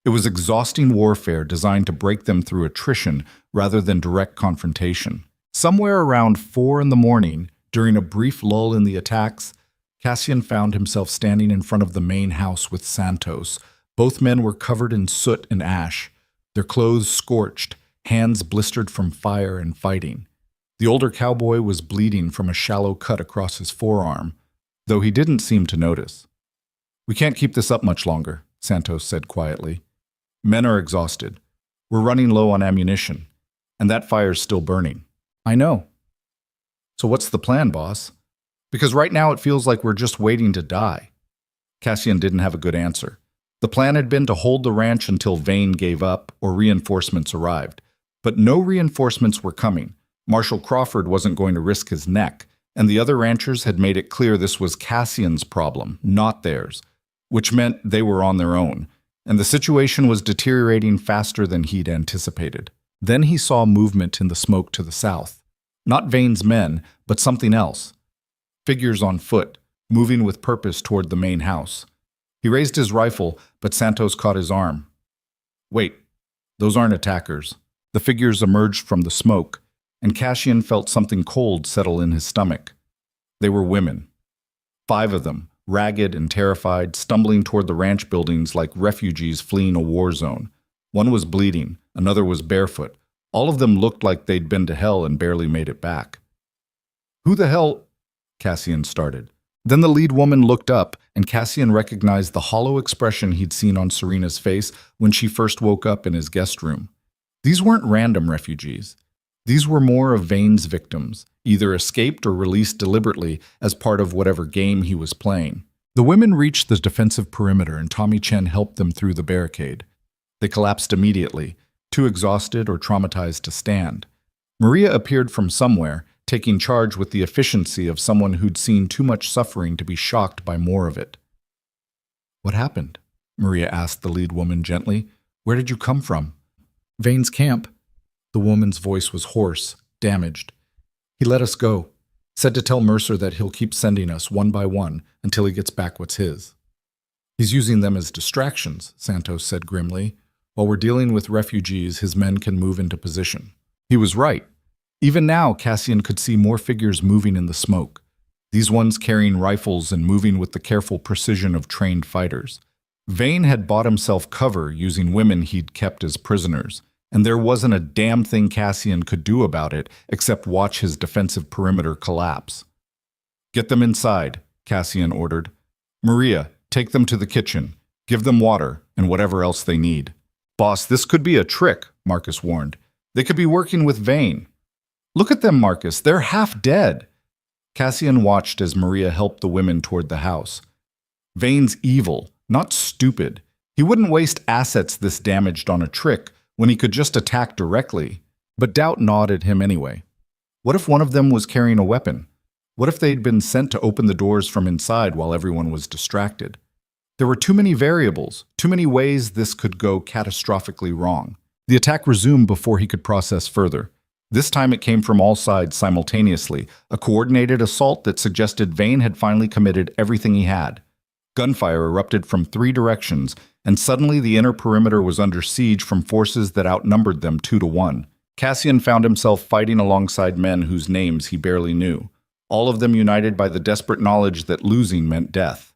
Speaker 1: It was exhausting warfare designed to break them through attrition rather than direct confrontation. Somewhere around 4 a.m, during a brief lull in the attacks, Cassian found himself standing in front of the main house with Santos. Both men were covered in soot and ash, their clothes scorched, hands blistered from fire and fighting. The older cowboy was bleeding from a shallow cut across his forearm, though he didn't seem to notice. "We can't keep this up much longer," Santos said quietly. "Men are exhausted. We're running low on ammunition, and that fire's still burning." "I know." "So what's the plan, boss? Because right now it feels like we're just waiting to die." Cassian didn't have a good answer. The plan had been to hold the ranch until Vane gave up or reinforcements arrived. But no reinforcements were coming. Marshal Crawford wasn't going to risk his neck, and the other ranchers had made it clear this was Cassian's problem, not theirs, which meant they were on their own, and the situation was deteriorating faster than he'd anticipated. Then he saw movement in the smoke to the south. Not Vane's men, but something else. Figures on foot, moving with purpose toward the main house. He raised his rifle, but Santos caught his arm. "Wait, those aren't attackers." The figures emerged from the smoke, and Cassian felt something cold settle in his stomach. They were women. 5 of them, ragged and terrified, stumbling toward the ranch buildings like refugees fleeing a war zone. One was bleeding, another was barefoot. All of them looked like they'd been to hell and barely made it back. "Who the hell?" Cassian started. Then the lead woman looked up, and Cassian recognized the hollow expression he'd seen on Serena's face when she first woke up in his guest room. These weren't random refugees. These were more of Vane's victims, either escaped or released deliberately as part of whatever game he was playing. The women reached the defensive perimeter, and Tommy Chen helped them through the barricade. They collapsed immediately, too exhausted or traumatized to stand. Maria appeared from somewhere, taking charge with the efficiency of someone who'd seen too much suffering to be shocked by more of it. "What happened?" Maria asked the lead woman gently. "Where did you come from?" "Vane's camp." The woman's voice was hoarse, damaged. "He let us go. Said to tell Mercer that he'll keep sending us one by one until he gets back what's his." "He's using them as distractions," Santos said grimly. "While we're dealing with refugees, his men can move into position." He was right. Even now, Cassian could see more figures moving in the smoke. These ones carrying rifles and moving with the careful precision of trained fighters. Vane had bought himself cover using women he'd kept as prisoners, and there wasn't a damn thing Cassian could do about it except watch his defensive perimeter collapse. "Get them inside," Cassian ordered. "Maria, take them to the kitchen. Give them water and whatever else they need." "Boss, this could be a trick," Marcus warned. "They could be working with Vane." "Look at them, Marcus. They're half dead." Cassian watched as Maria helped the women toward the house. Vane's evil, not stupid. He wouldn't waste assets this damaged on a trick when he could just attack directly. But doubt gnawed at him anyway. What if one of them was carrying a weapon? What if they'd been sent to open the doors from inside while everyone was distracted? There were too many variables, too many ways this could go catastrophically wrong. The attack resumed before he could process further. This time it came from all sides simultaneously, a coordinated assault that suggested Vane had finally committed everything he had. Gunfire erupted from 3 directions, and suddenly the inner perimeter was under siege from forces that outnumbered them 2-1. Cassian found himself fighting alongside men whose names he barely knew, all of them united by the desperate knowledge that losing meant death.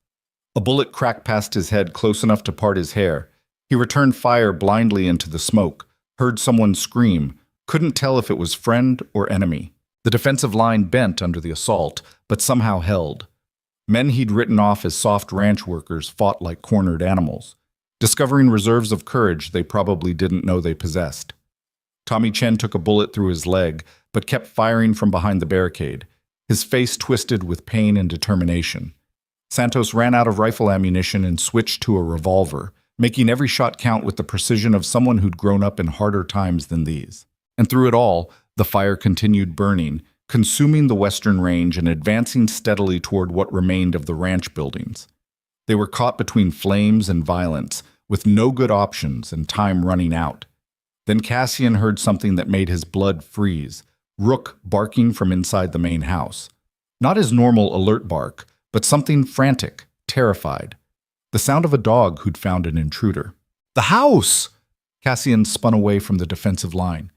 Speaker 1: A bullet cracked past his head close enough to part his hair. He returned fire blindly into the smoke, heard someone scream, couldn't tell if it was friend or enemy. The defensive line bent under the assault, but somehow held. Men he'd written off as soft ranch workers fought like cornered animals, discovering reserves of courage they probably didn't know they possessed. Tommy Chen took a bullet through his leg, but kept firing from behind the barricade, his face twisted with pain and determination. Santos ran out of rifle ammunition and switched to a revolver, making every shot count with the precision of someone who'd grown up in harder times than these. And through it all, the fire continued burning, consuming the western range and advancing steadily toward what remained of the ranch buildings. They were caught between flames and violence, with no good options and time running out. Then Cassian heard something that made his blood freeze, Rook barking from inside the main house. Not his normal alert bark, but something frantic, terrified. The sound of a dog who'd found an intruder. "The house!" Cassian spun away from the defensive line.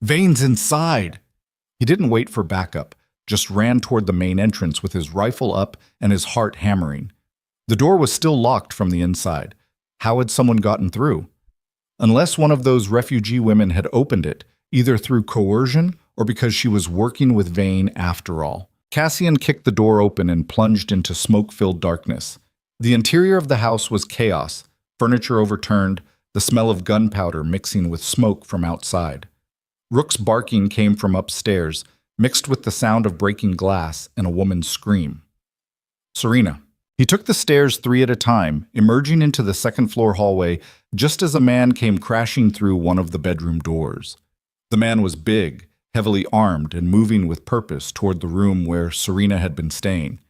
Speaker 1: "Vane's inside!" He didn't wait for backup, just ran toward the main entrance with his rifle up and his heart hammering. The door was still locked from the inside. How had someone gotten through? Unless one of those refugee women had opened it, either through coercion or because she was working with Vane after all. Cassian kicked the door open and plunged into smoke-filled darkness. The interior of the house was chaos, furniture overturned, the smell of gunpowder mixing with smoke from outside. Rook's barking came from upstairs, mixed with the sound of breaking glass and a woman's scream. Serena. He took the stairs 3 at a time, emerging into the second-floor hallway just as a man came crashing through one of the bedroom doors. The man was big, heavily armed, and moving with purpose toward the room where Serena had been staying.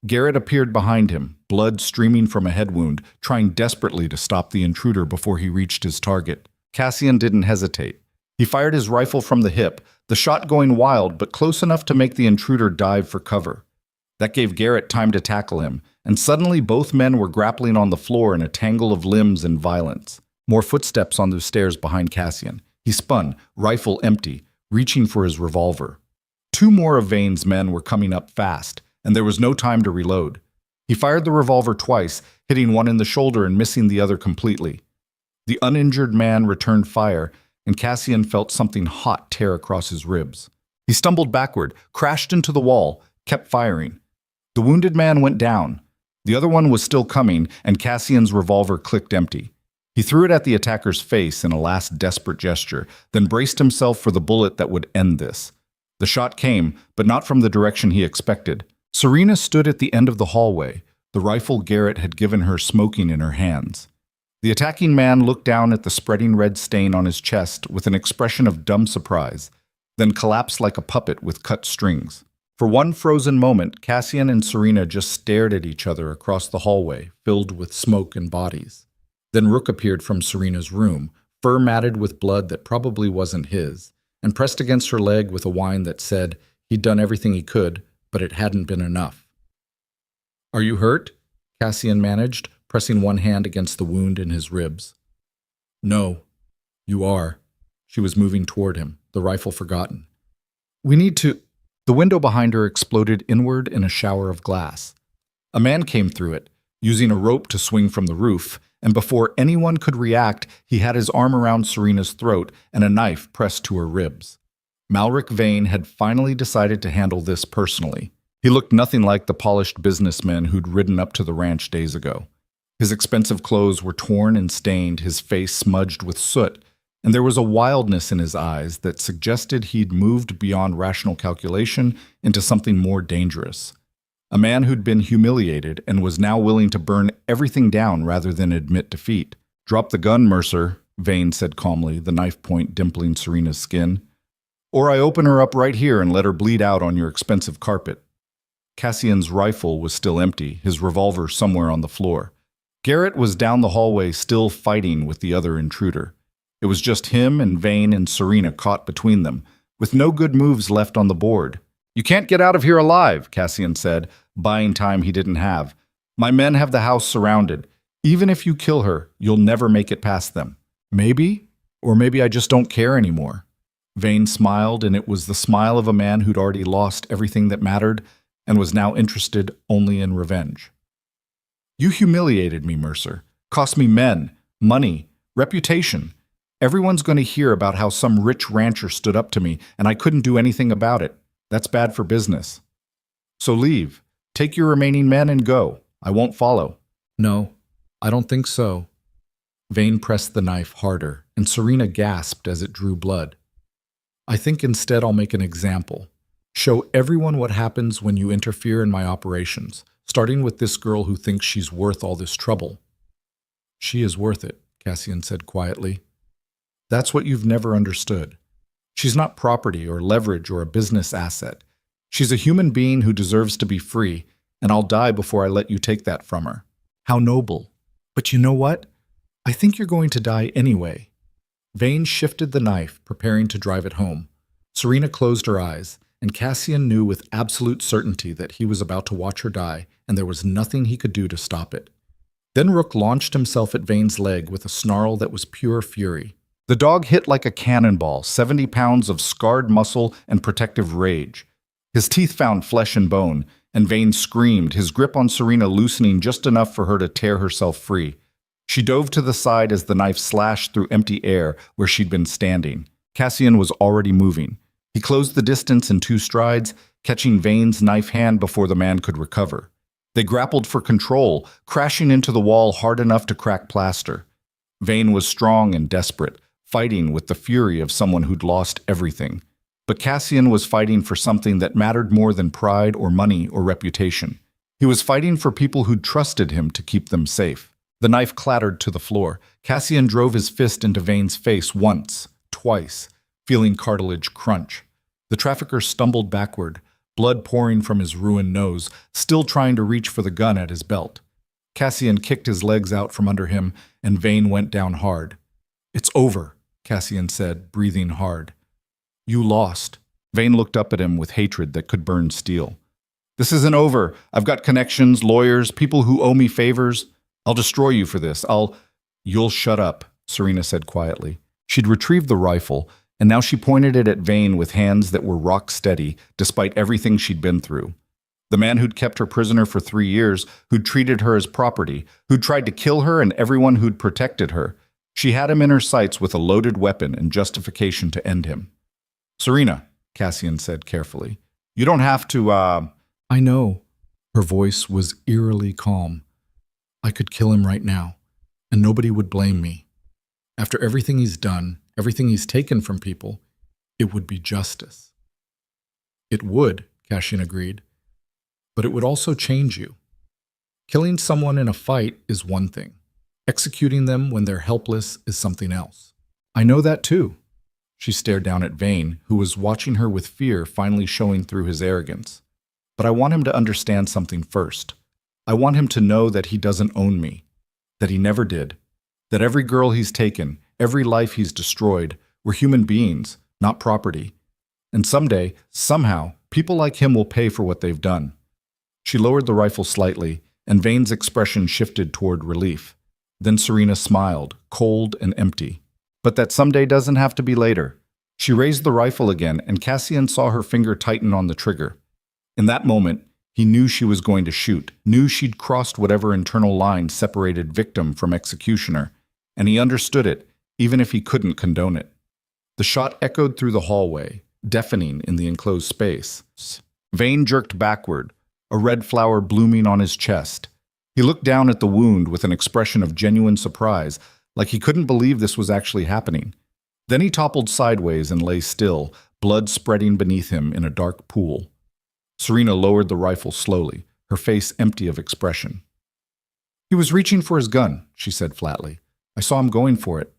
Speaker 1: Garrett appeared behind him, blood streaming from a head wound, trying desperately to stop the intruder before he reached his target. Cassian didn't hesitate. He fired his rifle from the hip, the shot going wild but close enough to make the intruder dive for cover. That gave Garrett time to tackle him, and suddenly both men were grappling on the floor in a tangle of limbs and violence. More footsteps on the stairs behind Cassian. He spun, rifle empty, reaching for his revolver. 2 more of Vane's men were coming up fast, and there was no time to reload. He fired the revolver twice, hitting one in the shoulder and missing the other completely. The uninjured man returned fire, and Cassian felt something hot tear across his ribs. He stumbled backward, crashed into the wall, kept firing. The wounded man went down. The other one was still coming, and Cassian's revolver clicked empty. He threw it at the attacker's face in a last desperate gesture, then braced himself for the bullet that would end this. The shot came, but not from the direction he expected. Serena stood at the end of the hallway, the rifle Garrett had given her smoking in her hands. The attacking man looked down at the spreading red stain on his chest with an expression of dumb surprise, then collapsed like a puppet with cut strings. For one frozen moment, Cassian and Serena just stared at each other across the hallway, filled with smoke and bodies. Then Rook appeared from Serena's room, fur matted with blood that probably wasn't his, and pressed against her leg with a whine that said he'd done everything he could, but it hadn't been enough. "Are you hurt?" Cassian managed, pressing one hand against the wound in his ribs. "No, you are." She was moving toward him, the rifle forgotten. "We need to—" The window behind her exploded inward in a shower of glass. A man came through it, using a rope to swing from the roof, and before anyone could react, he had his arm around Serena's throat and a knife pressed to her ribs. Malric Vane had finally decided to handle this personally. He looked nothing like the polished businessman who'd ridden up to the ranch days ago. His expensive clothes were torn and stained, his face smudged with soot, and there was a wildness in his eyes that suggested he'd moved beyond rational calculation into something more dangerous. A man who'd been humiliated and was now willing to burn everything down rather than admit defeat. "Drop the gun, Mercer," Vane said calmly, the knife point dimpling Serena's skin. "Or I open her up right here and let her bleed out on your expensive carpet." Cassian's rifle was still empty, his revolver somewhere on the floor. Garrett was down the hallway still fighting with the other intruder. It was just him and Vane and Serena caught between them, with no good moves left on the board. "You can't get out of here alive," Cassian said, buying time he didn't have. My men have the house surrounded. Even if you kill her, you'll never make it past them. Maybe, or maybe I just don't care anymore. Vane smiled, and it was the smile of a man who'd already lost everything that mattered and was now interested only in revenge. You humiliated me, Mercer. Cost me men, money, reputation. Everyone's going to hear about how some rich rancher stood up to me, and I couldn't do anything about it. That's bad for business. So leave. Take your remaining men and go. I won't follow.
Speaker 2: No, I don't think so. Vane pressed the knife harder, and Serena gasped as it drew blood. I think instead I'll make an example. Show everyone what happens when you interfere in my operations, starting with this girl who thinks she's worth all this trouble. She is worth it, Cassian said quietly. That's what you've never understood. She's not property or leverage or a business asset. She's a human being who deserves to be free, and I'll die before I let you take that from her. How noble. But you know what? I think you're going to die anyway. Vane shifted the knife, preparing to drive it home. Serena closed her eyes, and Cassian knew with absolute certainty that he was about to watch her die, and there was nothing he could do to stop it. Then Rook launched himself at Vane's leg with a snarl that was pure fury. The dog hit like a cannonball, 70 pounds of scarred muscle and protective rage. His teeth found flesh and bone, and Vane screamed, his grip on Serena loosening just enough for her to tear herself free. She dove to the side as the knife slashed through empty air where she'd been standing. Cassian was already moving. He closed the distance in 2 strides, catching Vane's knife hand before the man could recover. They grappled for control, crashing into the wall hard enough to crack plaster. Vane was strong and desperate, fighting with the fury of someone who'd lost everything. But Cassian was fighting for something that mattered more than pride or money or reputation. He was fighting for people who'd trusted him to keep them safe. The knife clattered to the floor. Cassian drove his fist into Vane's face once, twice, feeling cartilage crunch. The trafficker stumbled backward, blood pouring from his ruined nose, still trying to reach for the gun at his belt. Cassian kicked his legs out from under him, and Vane went down hard. "It's over," Cassian said, breathing hard. "You lost." Vane looked up at him with hatred that could burn steel. "This isn't over. I've got connections, lawyers, people who owe me favors. I'll destroy you for this. You'll shut up," Serena said quietly. She'd retrieved the rifle, and now she pointed it at Vane with hands that were rock steady, despite everything she'd been through. The man who'd kept her prisoner for 3 years, who'd treated her as property, who'd tried to kill her and everyone who'd protected her. She had him in her sights with a loaded weapon and justification to end him. "Serena," Cassian said carefully, "you don't have to, I know." Her voice was eerily calm. "I could kill him right now, and nobody would blame me. After everything he's done, everything he's taken from people, it would be justice." "It would," Cassian agreed, "but it would also change you. Killing someone in a fight is one thing. Executing them when they're helpless is something else. I know that too." She stared down at Vane, who was watching her with fear finally showing through his arrogance. "But I want him to understand something first. I want him to know that he doesn't own me, that he never did, that every girl he's taken, every life he's destroyed, were human beings, not property. And someday, somehow, people like him will pay for what they've done." She lowered the rifle slightly, and Vane's expression shifted toward relief. Then Serena smiled, cold and empty. "But that someday doesn't have to be later." She raised the rifle again, and Cassian saw her finger tighten on the trigger. In that moment, he knew she was going to shoot, knew she'd crossed whatever internal line separated victim from executioner, and he understood it, even if he couldn't condone it. The shot echoed through the hallway, deafening in the enclosed space. Vane jerked backward, a red flower blooming on his chest. He looked down at the wound with an expression of genuine surprise, like he couldn't believe this was actually happening. Then he toppled sideways and lay still, blood spreading beneath him in a dark pool. Serena lowered the rifle slowly, her face empty of expression. "He was reaching for his gun," she said flatly. "I saw him going for it.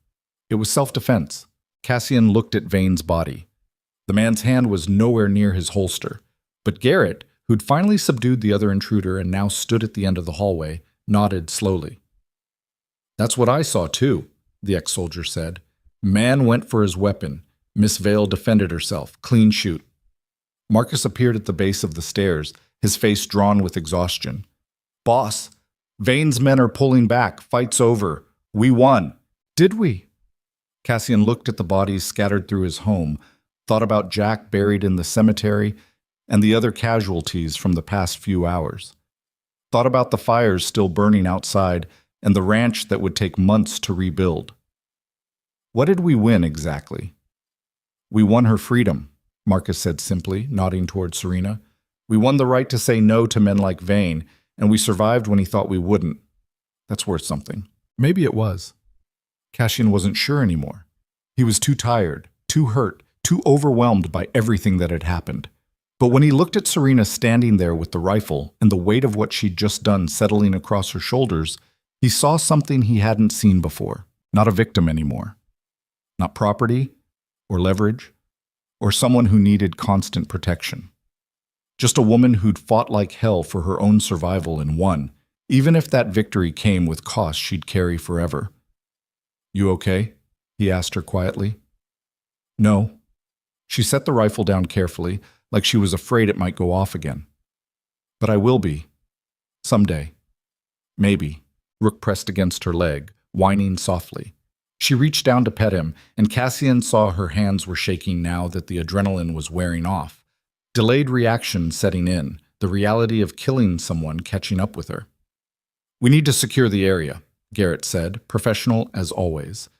Speaker 2: It was self-defense." Cassian looked at Vane's body. The man's hand was nowhere near his holster, but Garrett, who'd finally subdued the other intruder and now stood at the end of the hallway, nodded slowly. "That's what I saw too," the ex-soldier said. "Man went for his weapon. Miss Vale defended herself. Clean shoot." Marcus appeared at the base of the stairs, his face drawn with exhaustion. "Boss,
Speaker 1: Vane's men are pulling back. Fight's over. We won.
Speaker 2: Did we?
Speaker 1: Cassian looked at the bodies scattered through his home, thought about Jack buried in the cemetery, and the other casualties from the past few hours. Thought about the fires still burning outside and the ranch that would take months to rebuild. What did we win exactly? We won her freedom, Marcus said simply, nodding toward Serena. We won the right to say no to men like Vane, and we survived when he thought we wouldn't. That's worth something.
Speaker 2: Maybe it was.
Speaker 1: Cassian wasn't sure anymore. He was too tired, too hurt, too overwhelmed by everything that had happened. But when he looked at Serena standing there with the rifle and the weight of what she'd just done settling across her shoulders, he saw something he hadn't seen before. Not a victim anymore. Not property, or leverage, or someone who needed constant protection. Just a woman who'd fought like hell for her own survival and won, even if that victory came with costs she'd carry forever. You okay? He asked her quietly. No. She set the rifle down carefully, like she was afraid it might go off again. But I will be. Someday. Maybe. Rook pressed against her leg, whining softly. She reached down to pet him, and Cassian saw her hands were shaking now that the adrenaline was wearing off. Delayed reaction setting in, the reality of killing someone catching up with her. We need to secure the area, Garrett said, professional as always.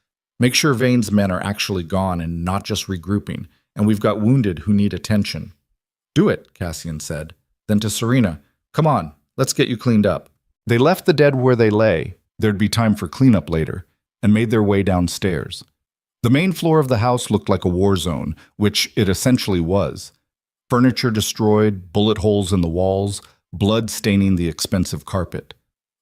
Speaker 1: Make sure Vane's men are actually gone and not just regrouping, and we've got wounded who need attention. Do it, Cassian said. Then to Serena, come on, let's get you cleaned up. They left the dead where they lay, there'd be time for cleanup later, and made their way downstairs. The main floor of the house looked like a war zone, which it essentially was. Furniture destroyed, bullet holes in the walls, blood staining the expensive carpet.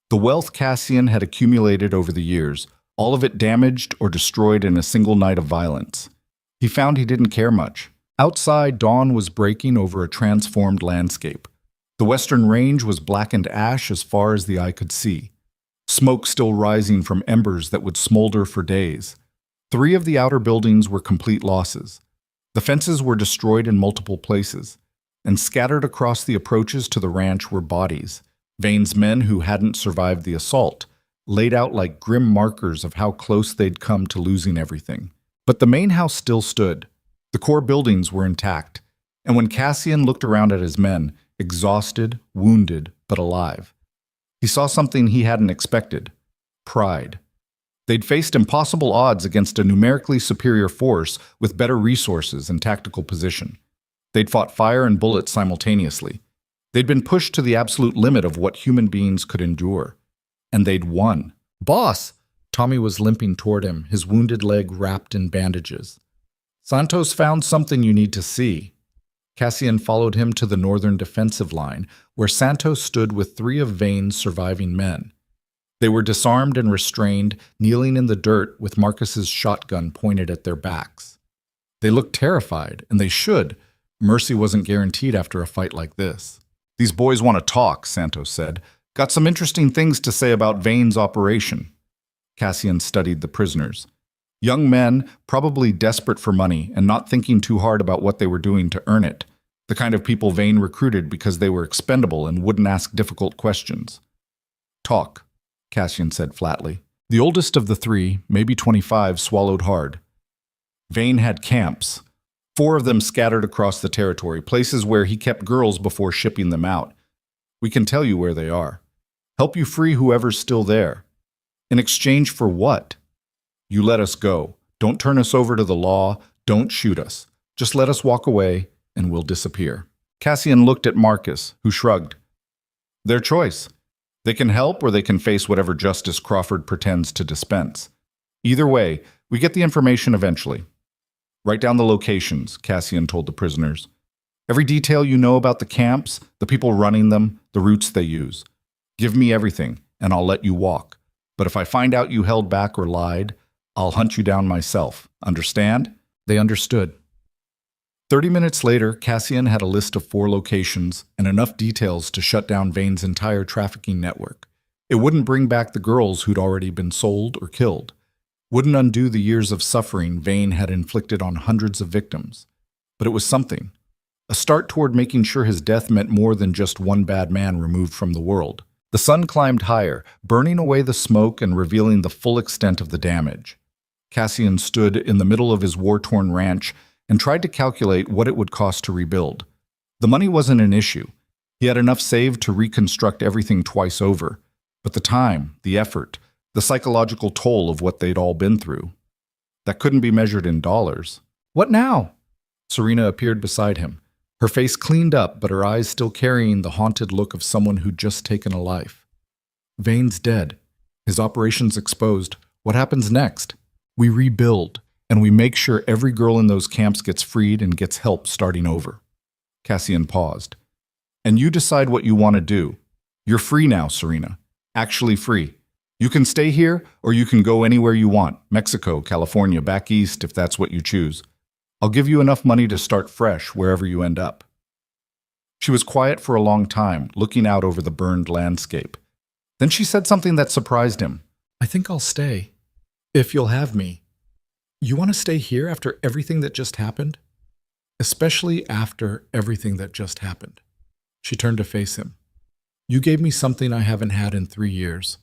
Speaker 1: The wealth Cassian had accumulated over the years, all of it damaged or destroyed in a single night of violence. He found he didn't care much. Outside, dawn was breaking over a transformed landscape. The western range was blackened ash as far as the eye could see. Smoke still rising from embers that would smolder for days. 3 of the outer buildings were complete losses. The fences were destroyed in multiple places, and scattered across the approaches to the ranch were bodies. Vane's men who hadn't survived the assault, laid out like grim markers of how close they'd come to losing everything. But the main house still stood. The core buildings were intact, and when Cassian looked around at his men, exhausted, wounded, but alive, he saw something he hadn't expected: pride. They'd faced impossible odds against a numerically superior force with better resources and tactical position. They'd fought fire and bullets simultaneously. They'd been pushed to the absolute limit of what human beings could endure. And they'd won. "Boss!" Tommy was limping toward him, his wounded leg wrapped in bandages. "Santos found something you need to see." Cassian followed him to the northern defensive line, where Santos stood with 3 of Vane's surviving men. They were disarmed and restrained, kneeling in the dirt with Marcus's shotgun pointed at their backs. They looked terrified, and they should. Mercy wasn't guaranteed after a fight like this. "These boys want to talk," Santos said. "Got some interesting things to say about Vane's operation." Cassian studied the prisoners. Young men, probably desperate for money and not thinking too hard about what they were doing to earn it. The kind of people Vane recruited because they were expendable and wouldn't ask difficult questions. "Talk," Cassian said flatly. The oldest of the 3, maybe 25, swallowed hard. Vane had camps. 4 of them scattered across the territory, places where he kept girls before shipping them out. "We can tell you where they are. Help you free whoever's still there. In exchange for what? You let us go. Don't turn us over to the law. Don't shoot us. Just let us walk away, and we'll disappear." Cassian looked at Marcus, who shrugged. "Their choice. They can help or they can face whatever justice Crawford pretends to dispense. Either way, we get the information eventually. Write down the locations," Cassian told the prisoners. "Every detail you know about the camps, the people running them, the routes they use. Give me everything, and I'll let you walk. But if I find out you held back or lied, I'll hunt you down myself. Understand?" They understood. 30 minutes later, Cassian had a list of 4 locations and enough details to shut down Vane's entire trafficking network. It wouldn't bring back the girls who'd already been sold or killed. Wouldn't undo the years of suffering Vane had inflicted on hundreds of victims. But it was something. A start toward making sure his death meant more than just one bad man removed from the world. The sun climbed higher, burning away the smoke and revealing the full extent of the damage. Cassian stood in the middle of his war-torn ranch and tried to calculate what it would cost to rebuild. The money wasn't an issue. He had enough saved to reconstruct everything twice over. But the time, the effort, the psychological toll of what they'd all been through, that couldn't be measured in dollars. What now? Serena appeared beside him, her face cleaned up but her eyes still carrying the haunted look of someone who'd just taken a life. Vane's dead. His operations exposed. What happens next? We rebuild, and we make sure every girl in those camps gets freed and gets help starting over. Cassian paused. And you decide what you want to do. You're free now, Serena. Actually free. You can stay here, or you can go anywhere you want. Mexico, California, back east, if that's what you choose. I'll give you enough money to start fresh wherever you end up. She was quiet for a long time, looking out over the burned landscape. Then she said something that surprised him. I think I'll stay. If you'll have me. You want to stay here after everything that just happened? Especially after everything that just happened. She turned to face him. You gave me something I haven't had in 3 years.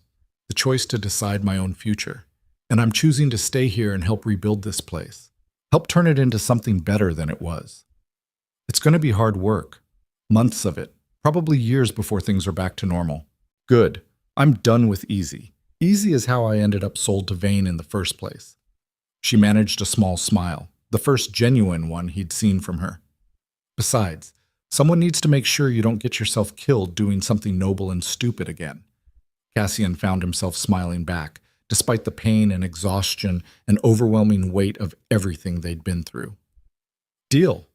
Speaker 1: The choice to decide my own future. And I'm choosing to stay here and help rebuild this place. Help turn it into something better than it was. It's going to be hard work. Months of it. Probably years before things are back to normal. Good. I'm done with easy. Easy is how I ended up sold to Vane in the first place. She managed a small smile, the first genuine one he'd seen from her. Besides, someone needs to make sure you don't get yourself killed doing something noble and stupid again. Cassian found himself smiling back, despite the pain and exhaustion and overwhelming weight of everything they'd been through. Deal.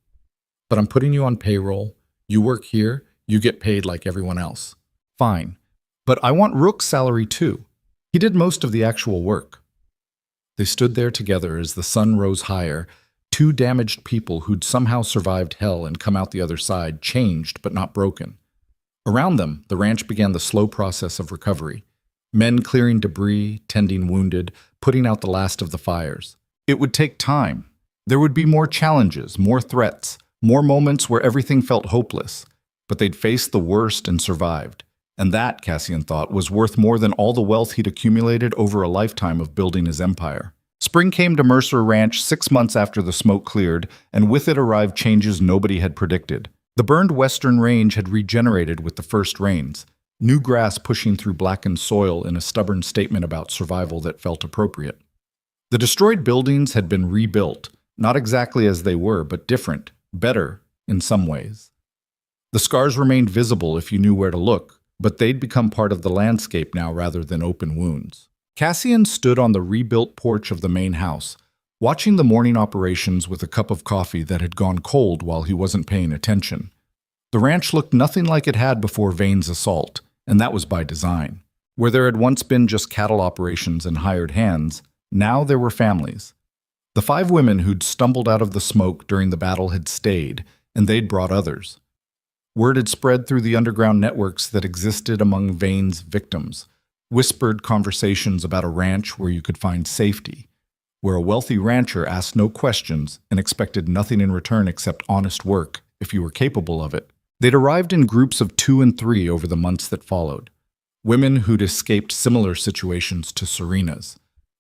Speaker 1: But I'm putting you on payroll. You work here, you get paid like everyone else. Fine. But I want Rook's salary too. He did most of the actual work. They stood there together as the sun rose higher. Two damaged people who'd somehow survived hell and come out the other side, changed but not broken. Around them, the ranch began the slow process of recovery. Men clearing debris, tending wounded, putting out the last of the fires. It would take time. There would be more challenges, more threats, more moments where everything felt hopeless. But they'd faced the worst and survived. And that, Cassian thought, was worth more than all the wealth he'd accumulated over a lifetime of building his empire. Spring came to Mercer Ranch 6 months after the smoke cleared, and with it arrived changes nobody had predicted. The burned western range had regenerated with the first rains. New grass pushing through blackened soil in a stubborn statement about survival that felt appropriate. The destroyed buildings had been rebuilt, not exactly as they were, but different, better in some ways. The scars remained visible if you knew where to look, but they'd become part of the landscape now rather than open wounds. Cassian stood on the rebuilt porch of the main house, watching the morning operations with a cup of coffee that had gone cold while he wasn't paying attention. The ranch looked nothing like it had before Vane's assault, and that was by design. Where there had once been just cattle operations and hired hands, now there were families. The 5 women who'd stumbled out of the smoke during the battle had stayed, and they'd brought others. Word had spread through the underground networks that existed among Vane's victims, whispered conversations about a ranch where you could find safety, where a wealthy rancher asked no questions and expected nothing in return except honest work if you were capable of it. They'd arrived in groups of 2 and 3 over the months that followed. Women who'd escaped similar situations to Serena's.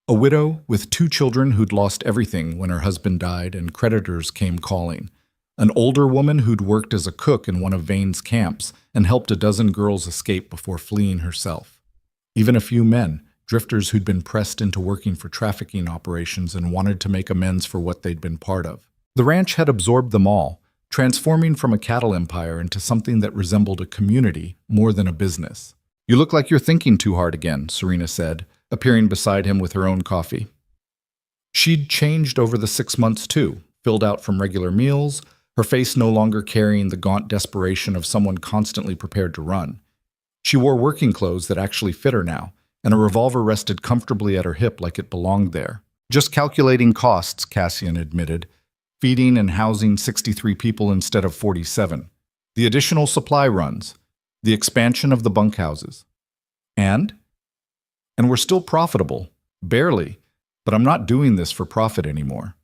Speaker 1: A widow with 2 children who'd lost everything when her husband died and creditors came calling. An older woman who'd worked as a cook in one of Vane's camps and helped a dozen girls escape before fleeing herself. Even a few men, drifters who'd been pressed into working for trafficking operations and wanted to make amends for what they'd been part of. The ranch had absorbed them all, transforming from a cattle empire into something that resembled a community more than a business. You look like you're thinking too hard again, Serena said, appearing beside him with her own coffee. She'd changed over the 6 months too, filled out from regular meals, her face no longer carrying the gaunt desperation of someone constantly prepared to run. She wore working clothes that actually fit her now, and a revolver rested comfortably at her hip like it belonged there. Just calculating costs, Cassian admitted, feeding and housing 63 people instead of 47, the additional supply runs, the expansion of the bunkhouses. And we're still profitable, barely, but I'm not doing this for profit anymore.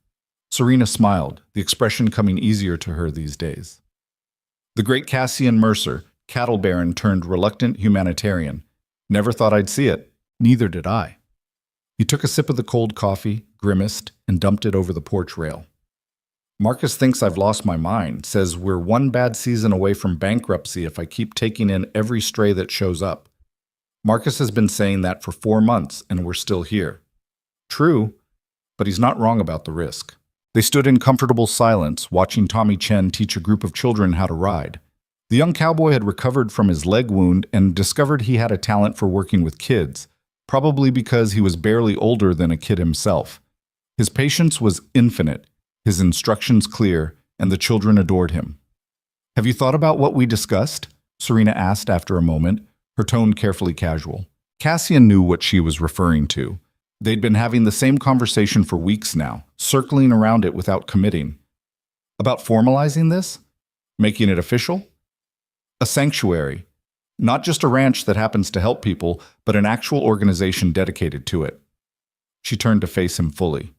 Speaker 1: Serena smiled, the expression coming easier to her these days. The great Cassian Mercer, Cattle baron turned reluctant humanitarian. Never thought I'd see it. Neither did I. He took a sip of the cold coffee, grimaced, and dumped it over the porch rail. Marcus thinks I've lost my mind, says we're one bad season away from bankruptcy if I keep taking in every stray that shows up. Marcus has been saying that for 4 months, and we're still here. True, but he's not wrong about the risk. They stood in comfortable silence, watching Tommy Chen teach a group of children how to ride. The young cowboy had recovered from his leg wound and discovered he had a talent for working with kids, probably because he was barely older than a kid himself. His patience was infinite, his instructions clear, and the children adored him. Have you thought about what we discussed? Serena asked after a moment, her tone carefully casual. Cassian knew what she was referring to. They'd been having the same conversation for weeks now, circling around it without committing. About formalizing this? Making it official? A sanctuary. Not just a ranch that happens to help people, but an actual organization dedicated to it. She turned to face him fully.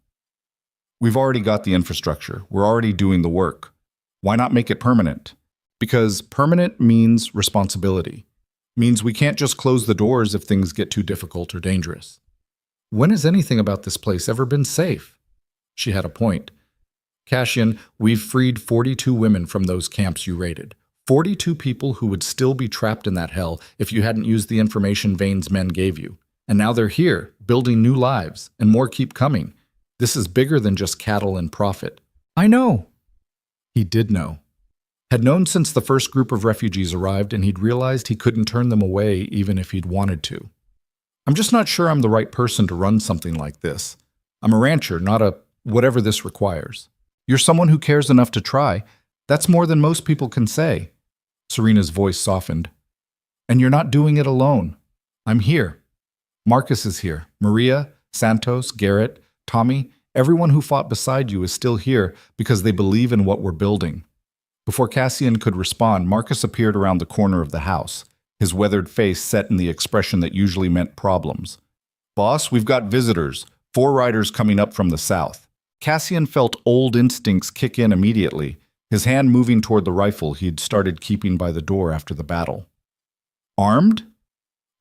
Speaker 1: We've already got the infrastructure. We're already doing the work. Why not make it permanent? Because permanent means responsibility. Means we can't just close the doors if things get too difficult or dangerous. When has anything about this place ever been safe? She had a point. Cassian, we've freed 42 women from those camps you raided. 42 people who would still be trapped in that hell if you hadn't used the information Vane's men gave you. And now they're here, building new lives, and more keep coming. This is bigger than just cattle and profit. I know. He did know. Had known since the first group of refugees arrived, and he'd realized he couldn't turn them away even if he'd wanted to. I'm just not sure I'm the right person to run something like this. I'm a rancher, not a whatever this requires. You're someone who cares enough to try. That's more than most people can say. Serena's voice softened. And you're not doing it alone. I'm here. Marcus is here. Maria, Santos, Garrett, Tommy, everyone who fought beside you is still here because they believe in what we're building. Before Cassian could respond, Marcus appeared around the corner of the house, his weathered face set in the expression that usually meant problems. Boss, we've got visitors, 4 riders coming up from the south. Cassian felt old instincts kick in immediately, his hand moving toward the rifle he'd started keeping by the door after the battle. Armed?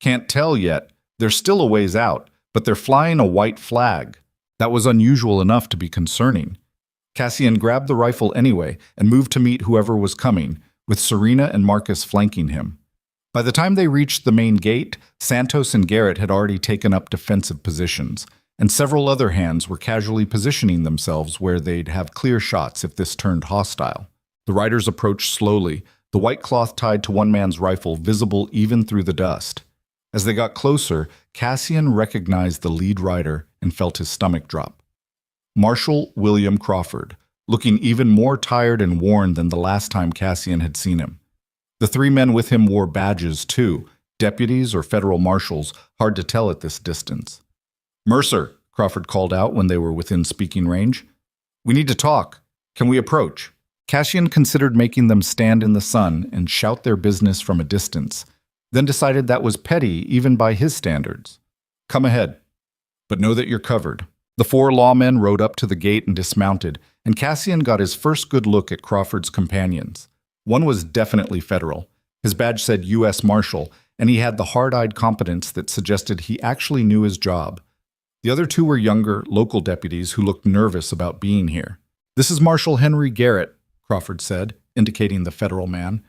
Speaker 1: Can't tell yet. They're still a ways out, but they're flying a white flag. That was unusual enough to be concerning. Cassian grabbed the rifle anyway and moved to meet whoever was coming, with Serena and Marcus flanking him. By the time they reached the main gate, Santos and Garrett had already taken up defensive positions, and several other hands were casually positioning themselves where they'd have clear shots if this turned hostile. The riders approached slowly, the white cloth tied to one man's rifle visible even through the dust. As they got closer, Cassian recognized the lead rider and felt his stomach drop. Marshal William Crawford, looking even more tired and worn than the last time Cassian had seen him. The 3 men with him wore badges too, deputies or federal marshals, hard to tell at this distance. Mercer, Crawford called out when they were within speaking range. We need to talk. Can we approach? Cassian considered making them stand in the sun and shout their business from a distance, then decided that was petty even by his standards. Come ahead, but know that you're covered. The 4 lawmen rode up to the gate and dismounted, and Cassian got his first good look at Crawford's companions. One was definitely federal. His badge said U.S. Marshal, and he had the hard-eyed competence that suggested he actually knew his job. The other 2 were younger, local deputies who looked nervous about being here. This is Marshal Henry Garrett, Crawford said, indicating the federal man.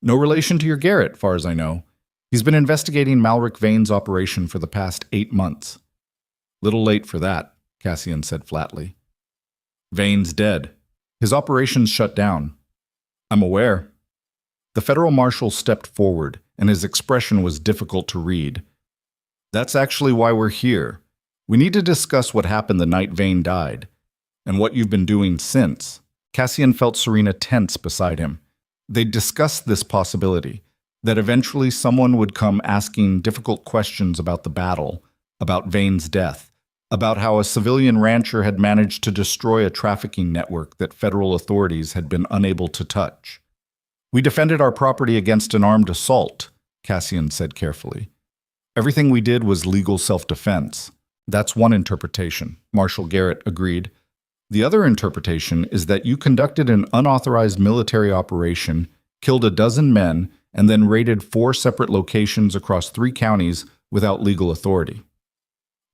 Speaker 1: No relation to your Garrett, far as I know. He's been investigating Malric Vane's operation for the past 8 months. Little late for that, Cassian said flatly. Vane's dead. His operations shut down. I'm aware. The federal marshal stepped forward, and his expression was difficult to read. That's actually why we're here. We need to discuss what happened the night Vane died, and what you've been doing since. Cassian felt Serena tense beside him. They'd discussed this possibility, that eventually someone would come asking difficult questions about the battle, about Vane's death, about how a civilian rancher had managed to destroy a trafficking network that federal authorities had been unable to touch. We defended our property against an armed assault, Cassian said carefully. Everything we did was legal self-defense. That's one interpretation, Marshal Garrett agreed. The other interpretation is that you conducted an unauthorized military operation, killed a dozen men, and then raided 4 separate locations across 3 counties without legal authority.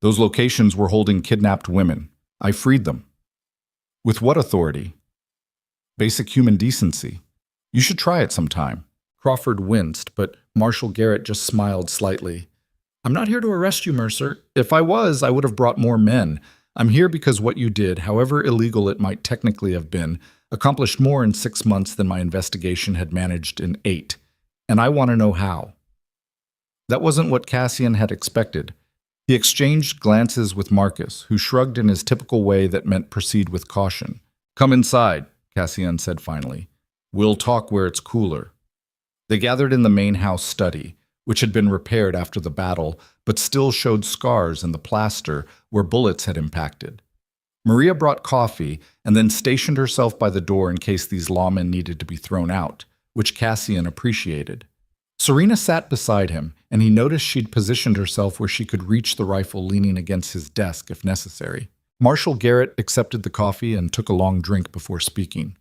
Speaker 1: Those locations were holding kidnapped women. I freed them. With what authority? Basic human decency. You should try it sometime. Crawford winced, but Marshal Garrett just smiled slightly. I'm not here to arrest you, Mercer. If I was, I would have brought more men. I'm here because what you did, however illegal it might technically have been, accomplished more in 6 months than my investigation had managed in 8. And I want to know how. That wasn't what Cassian had expected. He exchanged glances with Marcus, who shrugged in his typical way that meant proceed with caution. Come inside, Cassian said finally. We'll talk where it's cooler. They gathered in the main house study, which had been repaired after the battle, but still showed scars in the plaster where bullets had impacted. Maria brought coffee and then stationed herself by the door in case these lawmen needed to be thrown out, which Cassian appreciated. Serena sat beside him, and he noticed she'd positioned herself where she could reach the rifle leaning against his desk if necessary. Marshal Garrett accepted the coffee and took a long drink before speaking.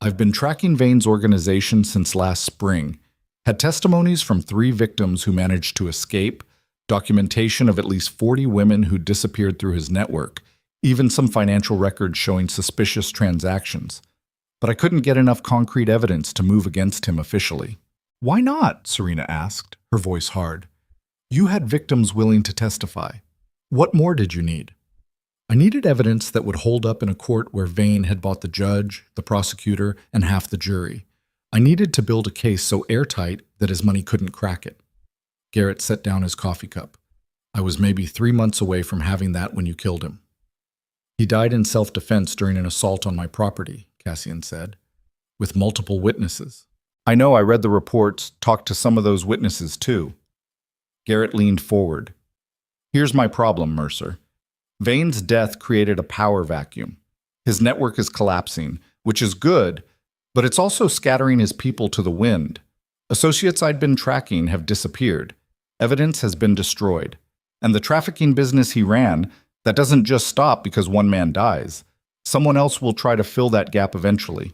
Speaker 1: I've been tracking Vane's organization since last spring. Had testimonies from 3 victims who managed to escape, documentation of at least 40 women who disappeared through his network, even some financial records showing suspicious transactions. But I couldn't get enough concrete evidence to move against him officially. Why not? Serena asked, her voice hard. You had victims willing to testify. What more did you need? I needed evidence that would hold up in a court where Vane had bought the judge, the prosecutor, and half the jury. I needed to build a case so airtight that his money couldn't crack it. Garrett set down his coffee cup. I was maybe 3 months away from having that when you killed him. He died in self-defense during an assault on my property, Cassian said, with multiple witnesses. I know, I read the reports, talked to some of those witnesses too. Garrett leaned forward. Here's my problem, Mercer. Vane's death created a power vacuum. His network is collapsing, which is good, but it's also scattering his people to the wind. Associates I'd been tracking have disappeared. Evidence has been destroyed. And the trafficking business he ran, that doesn't just stop because one man dies. Someone else will try to fill that gap eventually.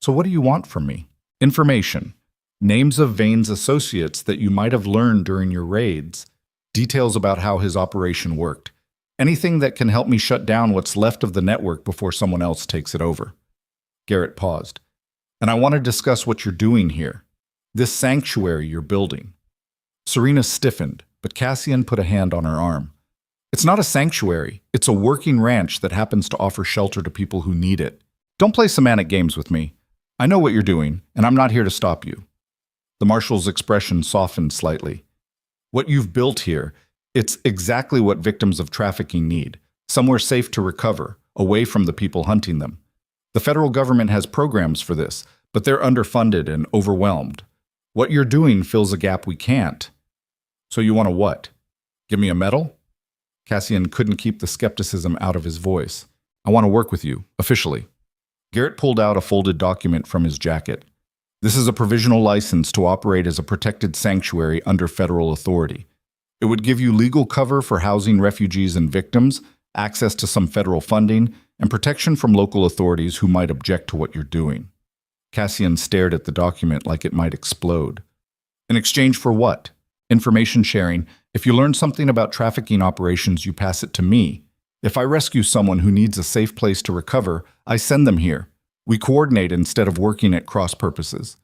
Speaker 1: So what do you want from me? Information. Names of Vane's associates that you might have learned during your raids. Details about how his operation worked. Anything that can help me shut down what's left of the network before someone else takes it over. Garrett paused. And I want to discuss what you're doing here. This sanctuary you're building. Serena stiffened, but Cassian put a hand on her arm. It's not a sanctuary. It's a working ranch that happens to offer shelter to people who need it. Don't play semantic games with me. I know what you're doing, and I'm not here to stop you. The marshal's expression softened slightly. What you've built here, it's exactly what victims of trafficking need. Somewhere safe to recover, away from the people hunting them. The federal government has programs for this, but they're underfunded and overwhelmed. What you're doing fills a gap we can't. So you want a what? Give me a medal? Cassian couldn't keep the skepticism out of his voice. I want to work with you, officially. Garrett pulled out a folded document from his jacket. This is a provisional license to operate as a protected sanctuary under federal authority. It would give you legal cover for housing refugees and victims, access to some federal funding, and protection from local authorities who might object to what you're doing. Cassian stared at the document like it might explode. In exchange for what? Information sharing. If you learn something about trafficking operations, you pass it to me. If I rescue someone who needs a safe place to recover, I send them here. We coordinate instead of working at cross purposes.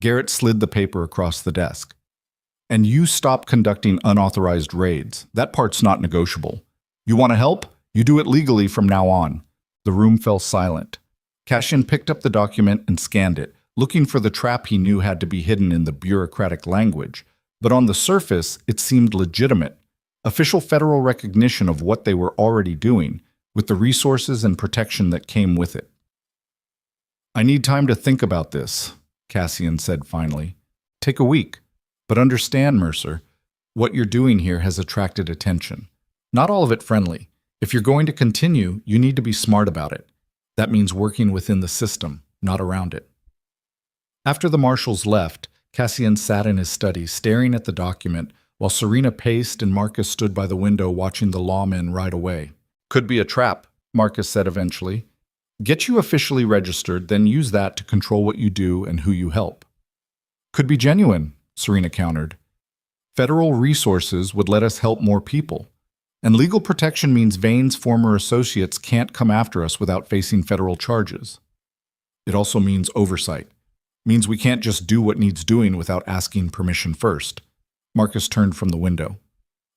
Speaker 1: Garrett slid the paper across the desk. And you stop conducting unauthorized raids. That part's not negotiable. You want to help? You do it legally from now on. The room fell silent. Cassian picked up the document and scanned it, looking for the trap he knew had to be hidden in the bureaucratic language. But on the surface, it seemed legitimate. Official federal recognition of what they were already doing, with the resources and protection that came with it. I need time to think about this, Cassian said finally. Take a week. But understand, Mercer, what you're doing here has attracted attention. Not all of it friendly. If you're going to continue, you need to be smart about it. That means working within the system, not around it. After the marshals left, Cassian sat in his study, staring at the document, while Serena paced and Marcus stood by the window watching the lawmen ride away. Could be a trap, Marcus said eventually. Get you officially registered, then use that to control what you do and who you help. Could be genuine, Serena countered. Federal resources would let us help more people. And legal protection means Vane's former associates can't come after us without facing federal charges. It also means oversight. Means we can't just do what needs doing without asking permission first. Marcus turned from the window.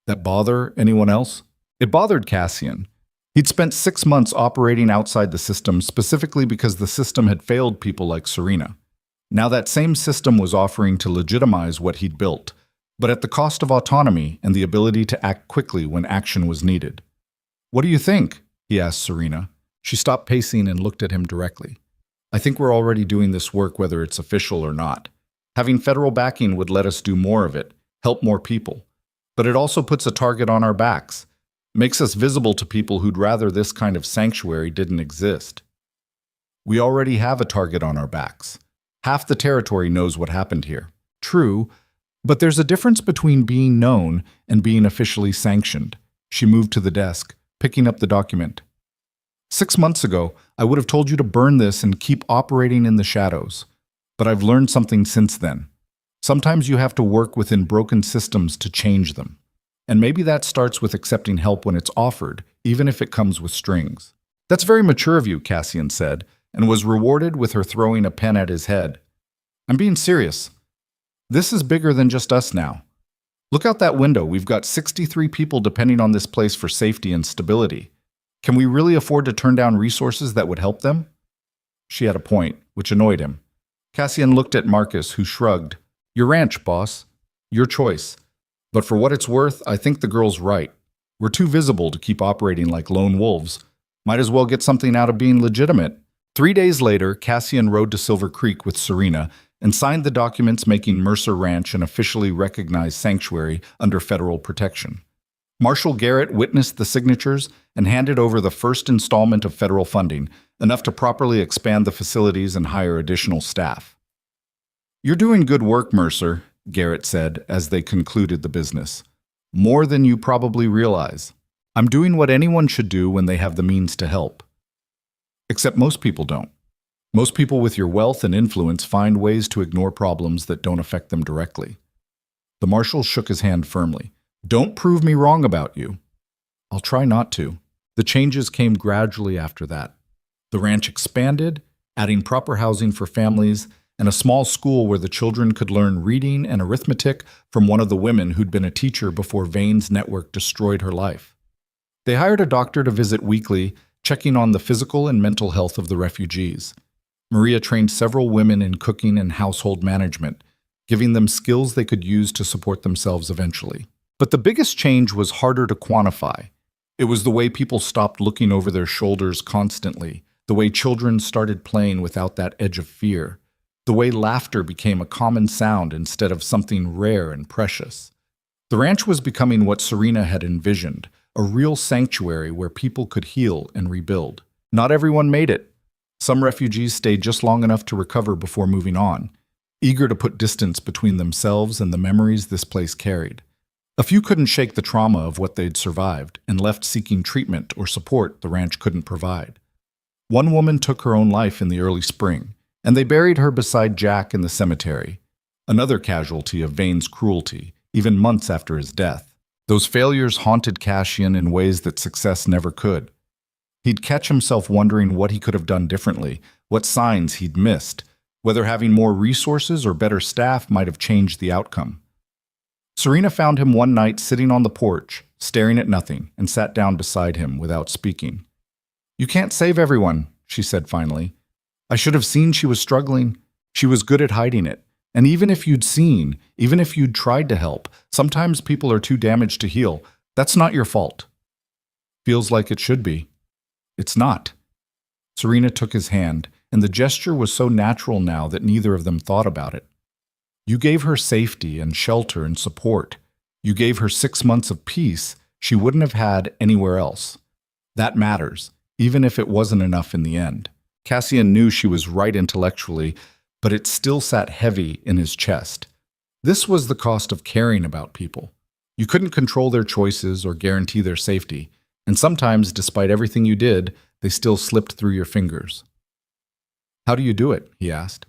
Speaker 1: That bother anyone else? It bothered Cassian. He'd spent 6 months operating outside the system specifically because the system had failed people like Serena. Now that same system was offering to legitimize what he'd built, but at the cost of autonomy and the ability to act quickly when action was needed. What do you think? He asked Serena. She stopped pacing and looked at him directly. I think we're already doing this work whether it's official or not. Having federal backing would let us do more of it, help more people. But it also puts a target on our backs. Makes us visible to people who'd rather this kind of sanctuary didn't exist. We already have a target on our backs. Half the territory knows what happened here. True, but there's a difference between being known and being officially sanctioned. She moved to the desk, picking up the document. 6 months ago, I would have told you to burn this and keep operating in the shadows. But I've learned something since then. Sometimes you have to work within broken systems to change them. And maybe that starts with accepting help when it's offered, even if it comes with strings. That's very mature of you, Cassian said, and was rewarded with her throwing a pen at his head. I'm being serious. This is bigger than just us now. Look out that window. We've got 63 people depending on this place for safety and stability. Can we really afford to turn down resources that would help them? She had a point, which annoyed him. Cassian looked at Marcus, who shrugged. Your ranch, boss. Your choice. But for what it's worth, I think the girl's right. We're too visible to keep operating like lone wolves. Might as well get something out of being legitimate. 3 days later, Cassian rode to Silver Creek with Serena and signed the documents making Mercer Ranch an officially recognized sanctuary under federal protection. Marshal Garrett witnessed the signatures and handed over the first installment of federal funding, enough to properly expand the facilities and hire additional staff. You're doing good work, Mercer, Garrett said as they concluded the business. More than you probably realize. I'm doing what anyone should do when they have the means to help. Except most people don't. Most people with your wealth and influence find ways to ignore problems that don't affect them directly. The marshal shook his hand firmly. Don't prove me wrong about you. I'll try not to. The changes came gradually after that. The ranch expanded, adding proper housing for families and a small school where the children could learn reading and arithmetic from one of the women who'd been a teacher before Vane's network destroyed her life. They hired a doctor to visit weekly, checking on the physical and mental health of the refugees. Maria trained several women in cooking and household management, giving them skills they could use to support themselves eventually. But the biggest change was harder to quantify. It was the way people stopped looking over their shoulders constantly, the way children started playing without that edge of fear, the way laughter became a common sound instead of something rare and precious. The ranch was becoming what Serena had envisioned, a real sanctuary where people could heal and rebuild. Not everyone made it. Some refugees stayed just long enough to recover before moving on, eager to put distance between themselves and the memories this place carried. A few couldn't shake the trauma of what they'd survived and left seeking treatment or support the ranch couldn't provide. One woman took her own life in the early spring, and they buried her beside Jack in the cemetery, another casualty of Vane's cruelty, even months after his death. Those failures haunted Cassian in ways that success never could. He'd catch himself wondering what he could have done differently, what signs he'd missed, whether having more resources or better staff might have changed the outcome. Serena found him one night sitting on the porch, staring at nothing, and sat down beside him without speaking. You can't save everyone, she said finally. I should have seen she was struggling. She was good at hiding it. And even if you'd seen, even if you'd tried to help, sometimes people are too damaged to heal. That's not your fault. Feels like it should be. It's not. Serena took his hand, and the gesture was so natural now that neither of them thought about it. You gave her safety and shelter and support. You gave her 6 months of peace she wouldn't have had anywhere else. That matters, even if it wasn't enough in the end. Cassian knew she was right intellectually, but it still sat heavy in his chest. This was the cost of caring about people. You couldn't control their choices or guarantee their safety, and sometimes, despite everything you did, they still slipped through your fingers. How do you do it? He asked.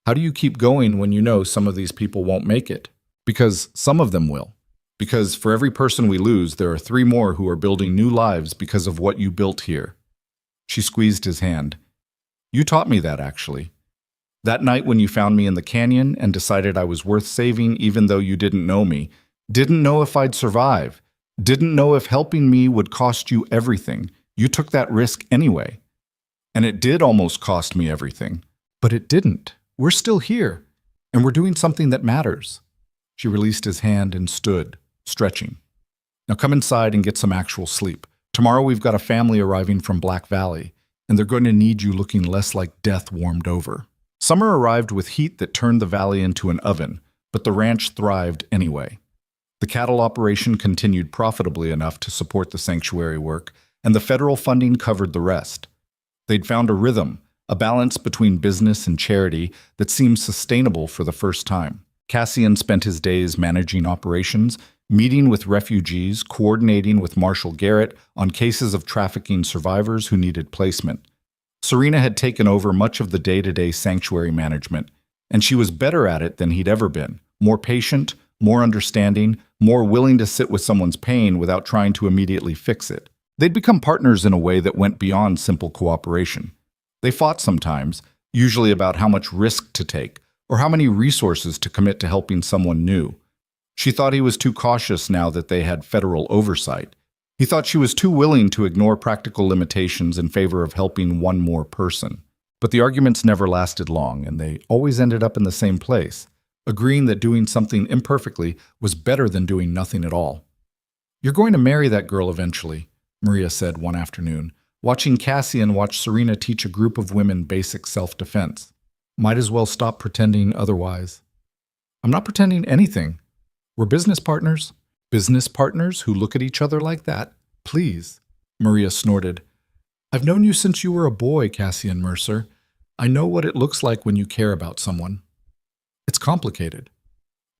Speaker 1: How do you keep going when you know some of these people won't make it? Because some of them will. Because for every person we lose, there are 3 more who are building new lives because of what you built here. She squeezed his hand. You taught me that, actually. That night when you found me in the canyon and decided I was worth saving even though you didn't know me, didn't know if I'd survive, didn't know if helping me would cost you everything, you took that risk anyway. And it did almost cost me everything. But it didn't. We're still here, and we're doing something that matters. She released his hand and stood, stretching. Now come inside and get some actual sleep. Tomorrow we've got a family arriving from Black Valley, and they're going to need you looking less like death warmed over. Summer arrived with heat that turned the valley into an oven, but the ranch thrived anyway. The cattle operation continued profitably enough to support the sanctuary work, and the federal funding covered the rest. They'd found a rhythm, a balance between business and charity that seemed sustainable for the first time. Cassian spent his days managing operations, meeting with refugees, coordinating with Marshall Garrett on cases of trafficking survivors who needed placement. Serena had taken over much of the day-to-day sanctuary management, and she was better at it than he'd ever been, more patient, more understanding, more willing to sit with someone's pain without trying to immediately fix it. They'd become partners in a way that went beyond simple cooperation. They fought sometimes, usually about how much risk to take, or how many resources to commit to helping someone new. She thought he was too cautious now that they had federal oversight. He thought she was too willing to ignore practical limitations in favor of helping one more person. But the arguments never lasted long, and they always ended up in the same place, agreeing that doing something imperfectly was better than doing nothing at all. You're going to marry that girl eventually, Maria said one afternoon, watching Cassian watch Serena teach a group of women basic self-defense. Might as well stop pretending otherwise. I'm not pretending anything. We're business partners. Business partners who look at each other like that? Please, Maria snorted. I've known you since you were a boy, Cassian Mercer. I know what it looks like when you care about someone. It's complicated.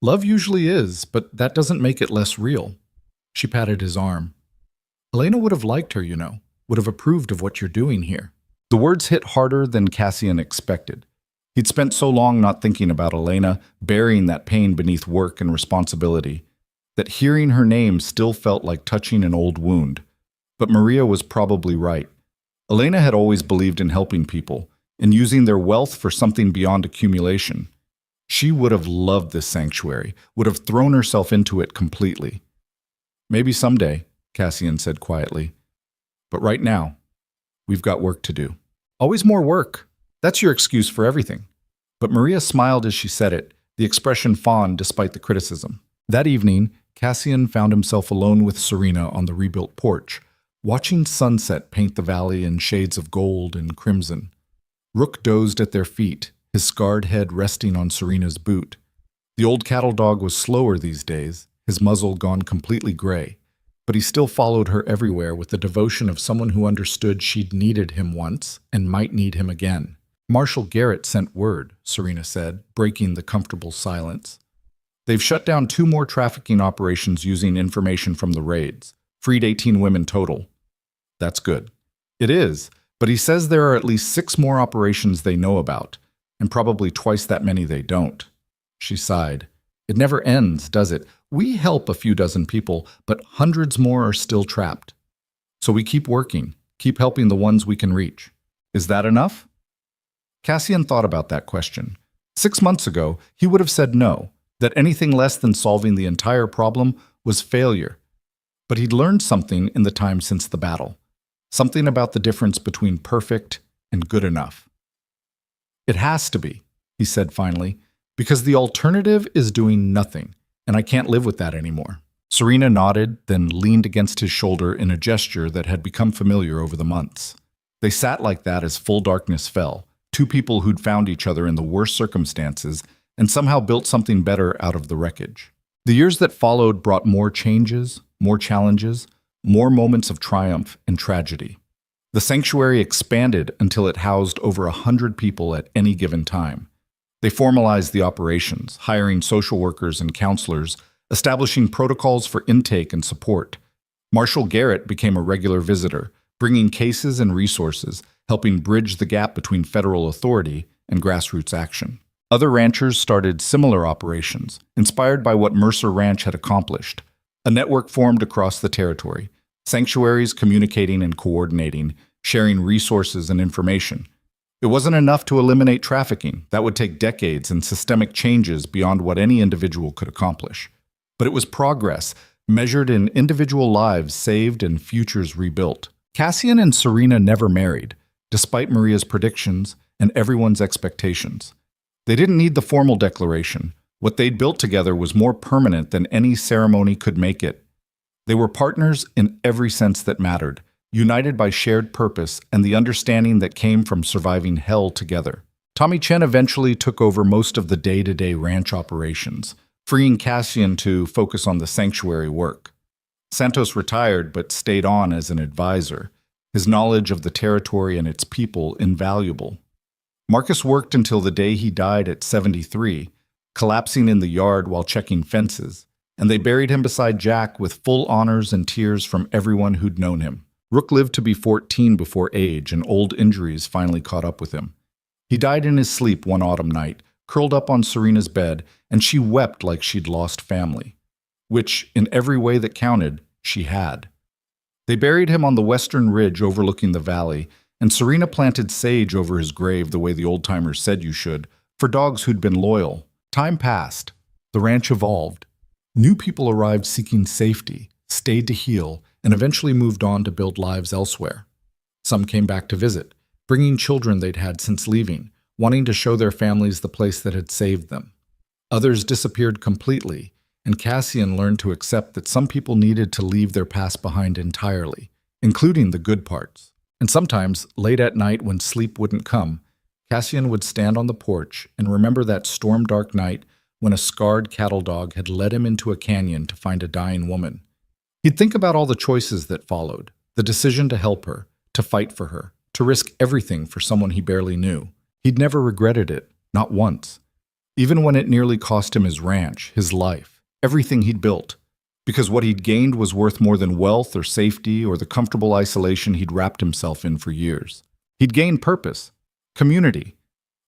Speaker 1: Love usually is, but that doesn't make it less real. She patted his arm. Elena would have liked her, you know, would have approved of what you're doing here. The words hit harder than Cassian expected. He'd spent so long not thinking about Elena, burying that pain beneath work and responsibility, that hearing her name still felt like touching an old wound. But Maria was probably right. Elena had always believed in helping people, in using their wealth for something beyond accumulation. She would have loved this sanctuary, would have thrown herself into it completely. Maybe someday, Cassian said quietly. But right now, we've got work to do. Always more work. That's your excuse for everything. But Maria smiled as she said it, the expression fond despite the criticism. That evening, Cassian found himself alone with Serena on the rebuilt porch, watching sunset paint the valley in shades of gold and crimson. Rook dozed at their feet, his scarred head resting on Serena's boot. The old cattle dog was slower these days, his muzzle gone completely gray, but he still followed her everywhere with the devotion of someone who understood she'd needed him once and might need him again. Marshall Garrett sent word, Serena said, breaking the comfortable silence. They've shut down 2 more trafficking operations using information from the raids, freed 18 women total. That's good. It is, but he says there are at least 6 more operations they know about, and probably twice that many they don't. She sighed. It never ends, does it? We help a few dozen people, but hundreds more are still trapped. So we keep working, keep helping the ones we can reach. Is that enough? Cassian thought about that question. 6 months ago, he would have said no, that anything less than solving the entire problem was failure. But he'd learned something in the time since the battle, something about the difference between perfect and good enough. It has to be, he said finally, because the alternative is doing nothing, and I can't live with that anymore. Serena nodded, then leaned against his shoulder in a gesture that had become familiar over the months. They sat like that as full darkness fell, 2 people who'd found each other in the worst circumstances and somehow built something better out of the wreckage. The years that followed brought more changes, more challenges, more moments of triumph and tragedy. The sanctuary expanded until it housed over 100 people at any given time. They formalized the operations, hiring social workers and counselors, establishing protocols for intake and support. Marshall Garrett became a regular visitor, bringing cases and resources, helping bridge the gap between federal authority and grassroots action. Other ranchers started similar operations, inspired by what Mercer Ranch had accomplished. A network formed across the territory, sanctuaries communicating and coordinating, sharing resources and information. It wasn't enough to eliminate trafficking. That would take decades and systemic changes beyond what any individual could accomplish. But it was progress, measured in individual lives saved and futures rebuilt. Cassian and Serena never married, despite Maria's predictions and everyone's expectations. They didn't need the formal declaration. What they'd built together was more permanent than any ceremony could make it. They were partners in every sense that mattered, united by shared purpose and the understanding that came from surviving hell together. Tommy Chen eventually took over most of the day-to-day ranch operations, freeing Cassian to focus on the sanctuary work. Santos retired but stayed on as an advisor, his knowledge of the territory and its people invaluable. Marcus worked until the day he died at 73, collapsing in the yard while checking fences, and they buried him beside Jack with full honors and tears from everyone who'd known him. Rook lived to be 14 before age, and old injuries finally caught up with him. He died in his sleep one autumn night, curled up on Serena's bed, and she wept like she'd lost family, which, in every way that counted, she had. They buried him on the western ridge overlooking the valley, and Serena planted sage over his grave the way the old-timers said you should, for dogs who'd been loyal. Time passed. The ranch evolved. New people arrived seeking safety, stayed to heal, and eventually moved on to build lives elsewhere. Some came back to visit, bringing children they'd had since leaving, wanting to show their families the place that had saved them. Others disappeared completely, and Cassian learned to accept that some people needed to leave their past behind entirely, including the good parts. And sometimes, late at night when sleep wouldn't come, Cassian would stand on the porch and remember that storm-dark night when a scarred cattle dog had led him into a canyon to find a dying woman. He'd think about all the choices that followed, the decision to help her, to fight for her, to risk everything for someone he barely knew. He'd never regretted it, not once. Even when it nearly cost him his ranch, his life, everything he'd built. Because what he'd gained was worth more than wealth or safety or the comfortable isolation he'd wrapped himself in for years. He'd gained purpose, community,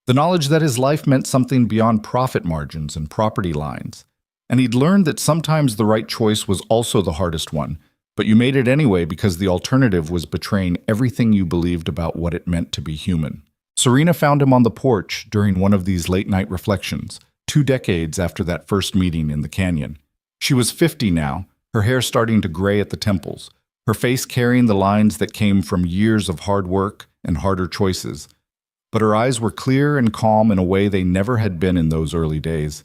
Speaker 1: the knowledge that his life meant something beyond profit margins and property lines. And he'd learned that sometimes the right choice was also the hardest one, but you made it anyway because the alternative was betraying everything you believed about what it meant to be human. Serena found him on the porch during one of these late-night reflections, 2 decades after that first meeting in the canyon. She was 50 now, her hair starting to gray at the temples, her face carrying the lines that came from years of hard work and harder choices. But her eyes were clear and calm in a way they never had been in those early days.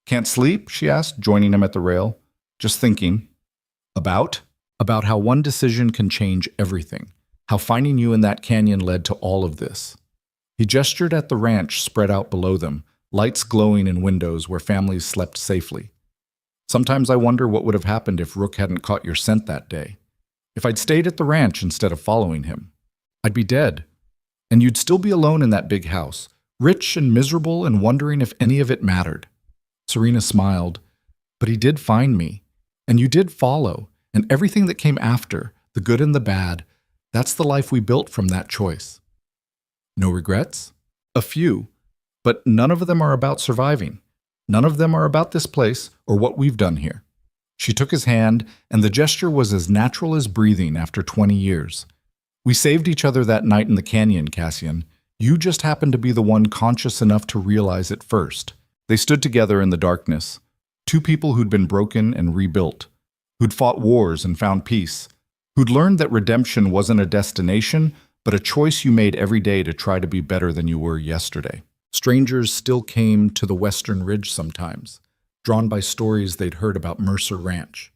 Speaker 1: "Can't sleep?" she asked, joining him at the rail. "Just thinking." About how one decision can change everything, how finding you in that canyon led to all of this. He gestured at the ranch spread out below them, lights glowing in windows where families slept safely. "Sometimes I wonder what would have happened if Rook hadn't caught your scent that day. If I'd stayed at the ranch instead of following him. I'd be dead. And you'd still be alone in that big house, rich and miserable and wondering if any of it mattered." Serena smiled. "But he did find me. And you did follow. And everything that came after, the good and the bad, that's the life we built from that choice." "No regrets?" "A few. But none of them are about surviving. None of them are about this place or what we've done here." She took his hand, and the gesture was as natural as breathing after 20 years. "We saved each other that night in the canyon, Cassian. You just happened to be the one conscious enough to realize it first." They stood together in the darkness, 2 people who'd been broken and rebuilt, who'd fought wars and found peace, who'd learned that redemption wasn't a destination, but a choice you made every day to try to be better than you were yesterday. Strangers still came to the Western Ridge sometimes, drawn by stories they'd heard about Mercer Ranch.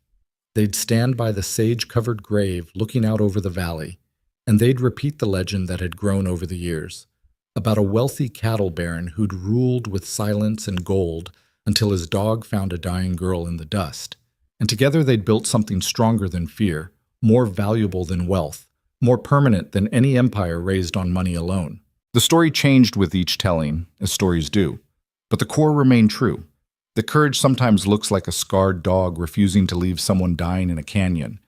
Speaker 1: They'd stand by the sage-covered grave looking out over the valley, and they'd repeat the legend that had grown over the years, about a wealthy cattle baron who'd ruled with silence and gold until his dog found a dying girl in the dust. And together they'd built something stronger than fear, more valuable than wealth, more permanent than any empire raised on money alone. The story changed with each telling, as stories do, but the core remained true. That courage sometimes looks like a scarred dog refusing to leave someone dying in a canyon.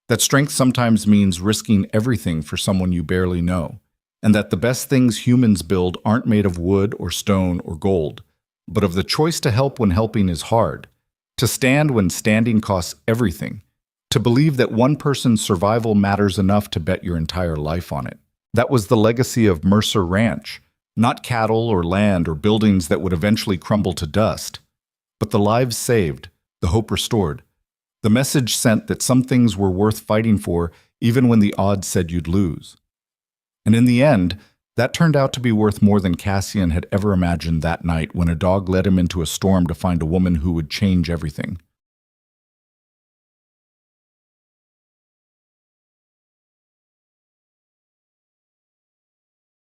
Speaker 1: That strength sometimes means risking everything for someone you barely know. And that the best things humans build aren't made of wood or stone or gold. but of the choice to help when helping is hard, to stand when standing costs everything, to believe that one person's survival matters enough to bet your entire life on it. That was the legacy of Mercer Ranch, not cattle or land or buildings that would eventually crumble to dust, but the lives saved, the hope restored, the message sent that some things were worth fighting for even when the odds said you'd lose. And in the end, that turned out to be worth more than Cassian had ever imagined that night when a dog led him into a storm to find a woman who would change everything.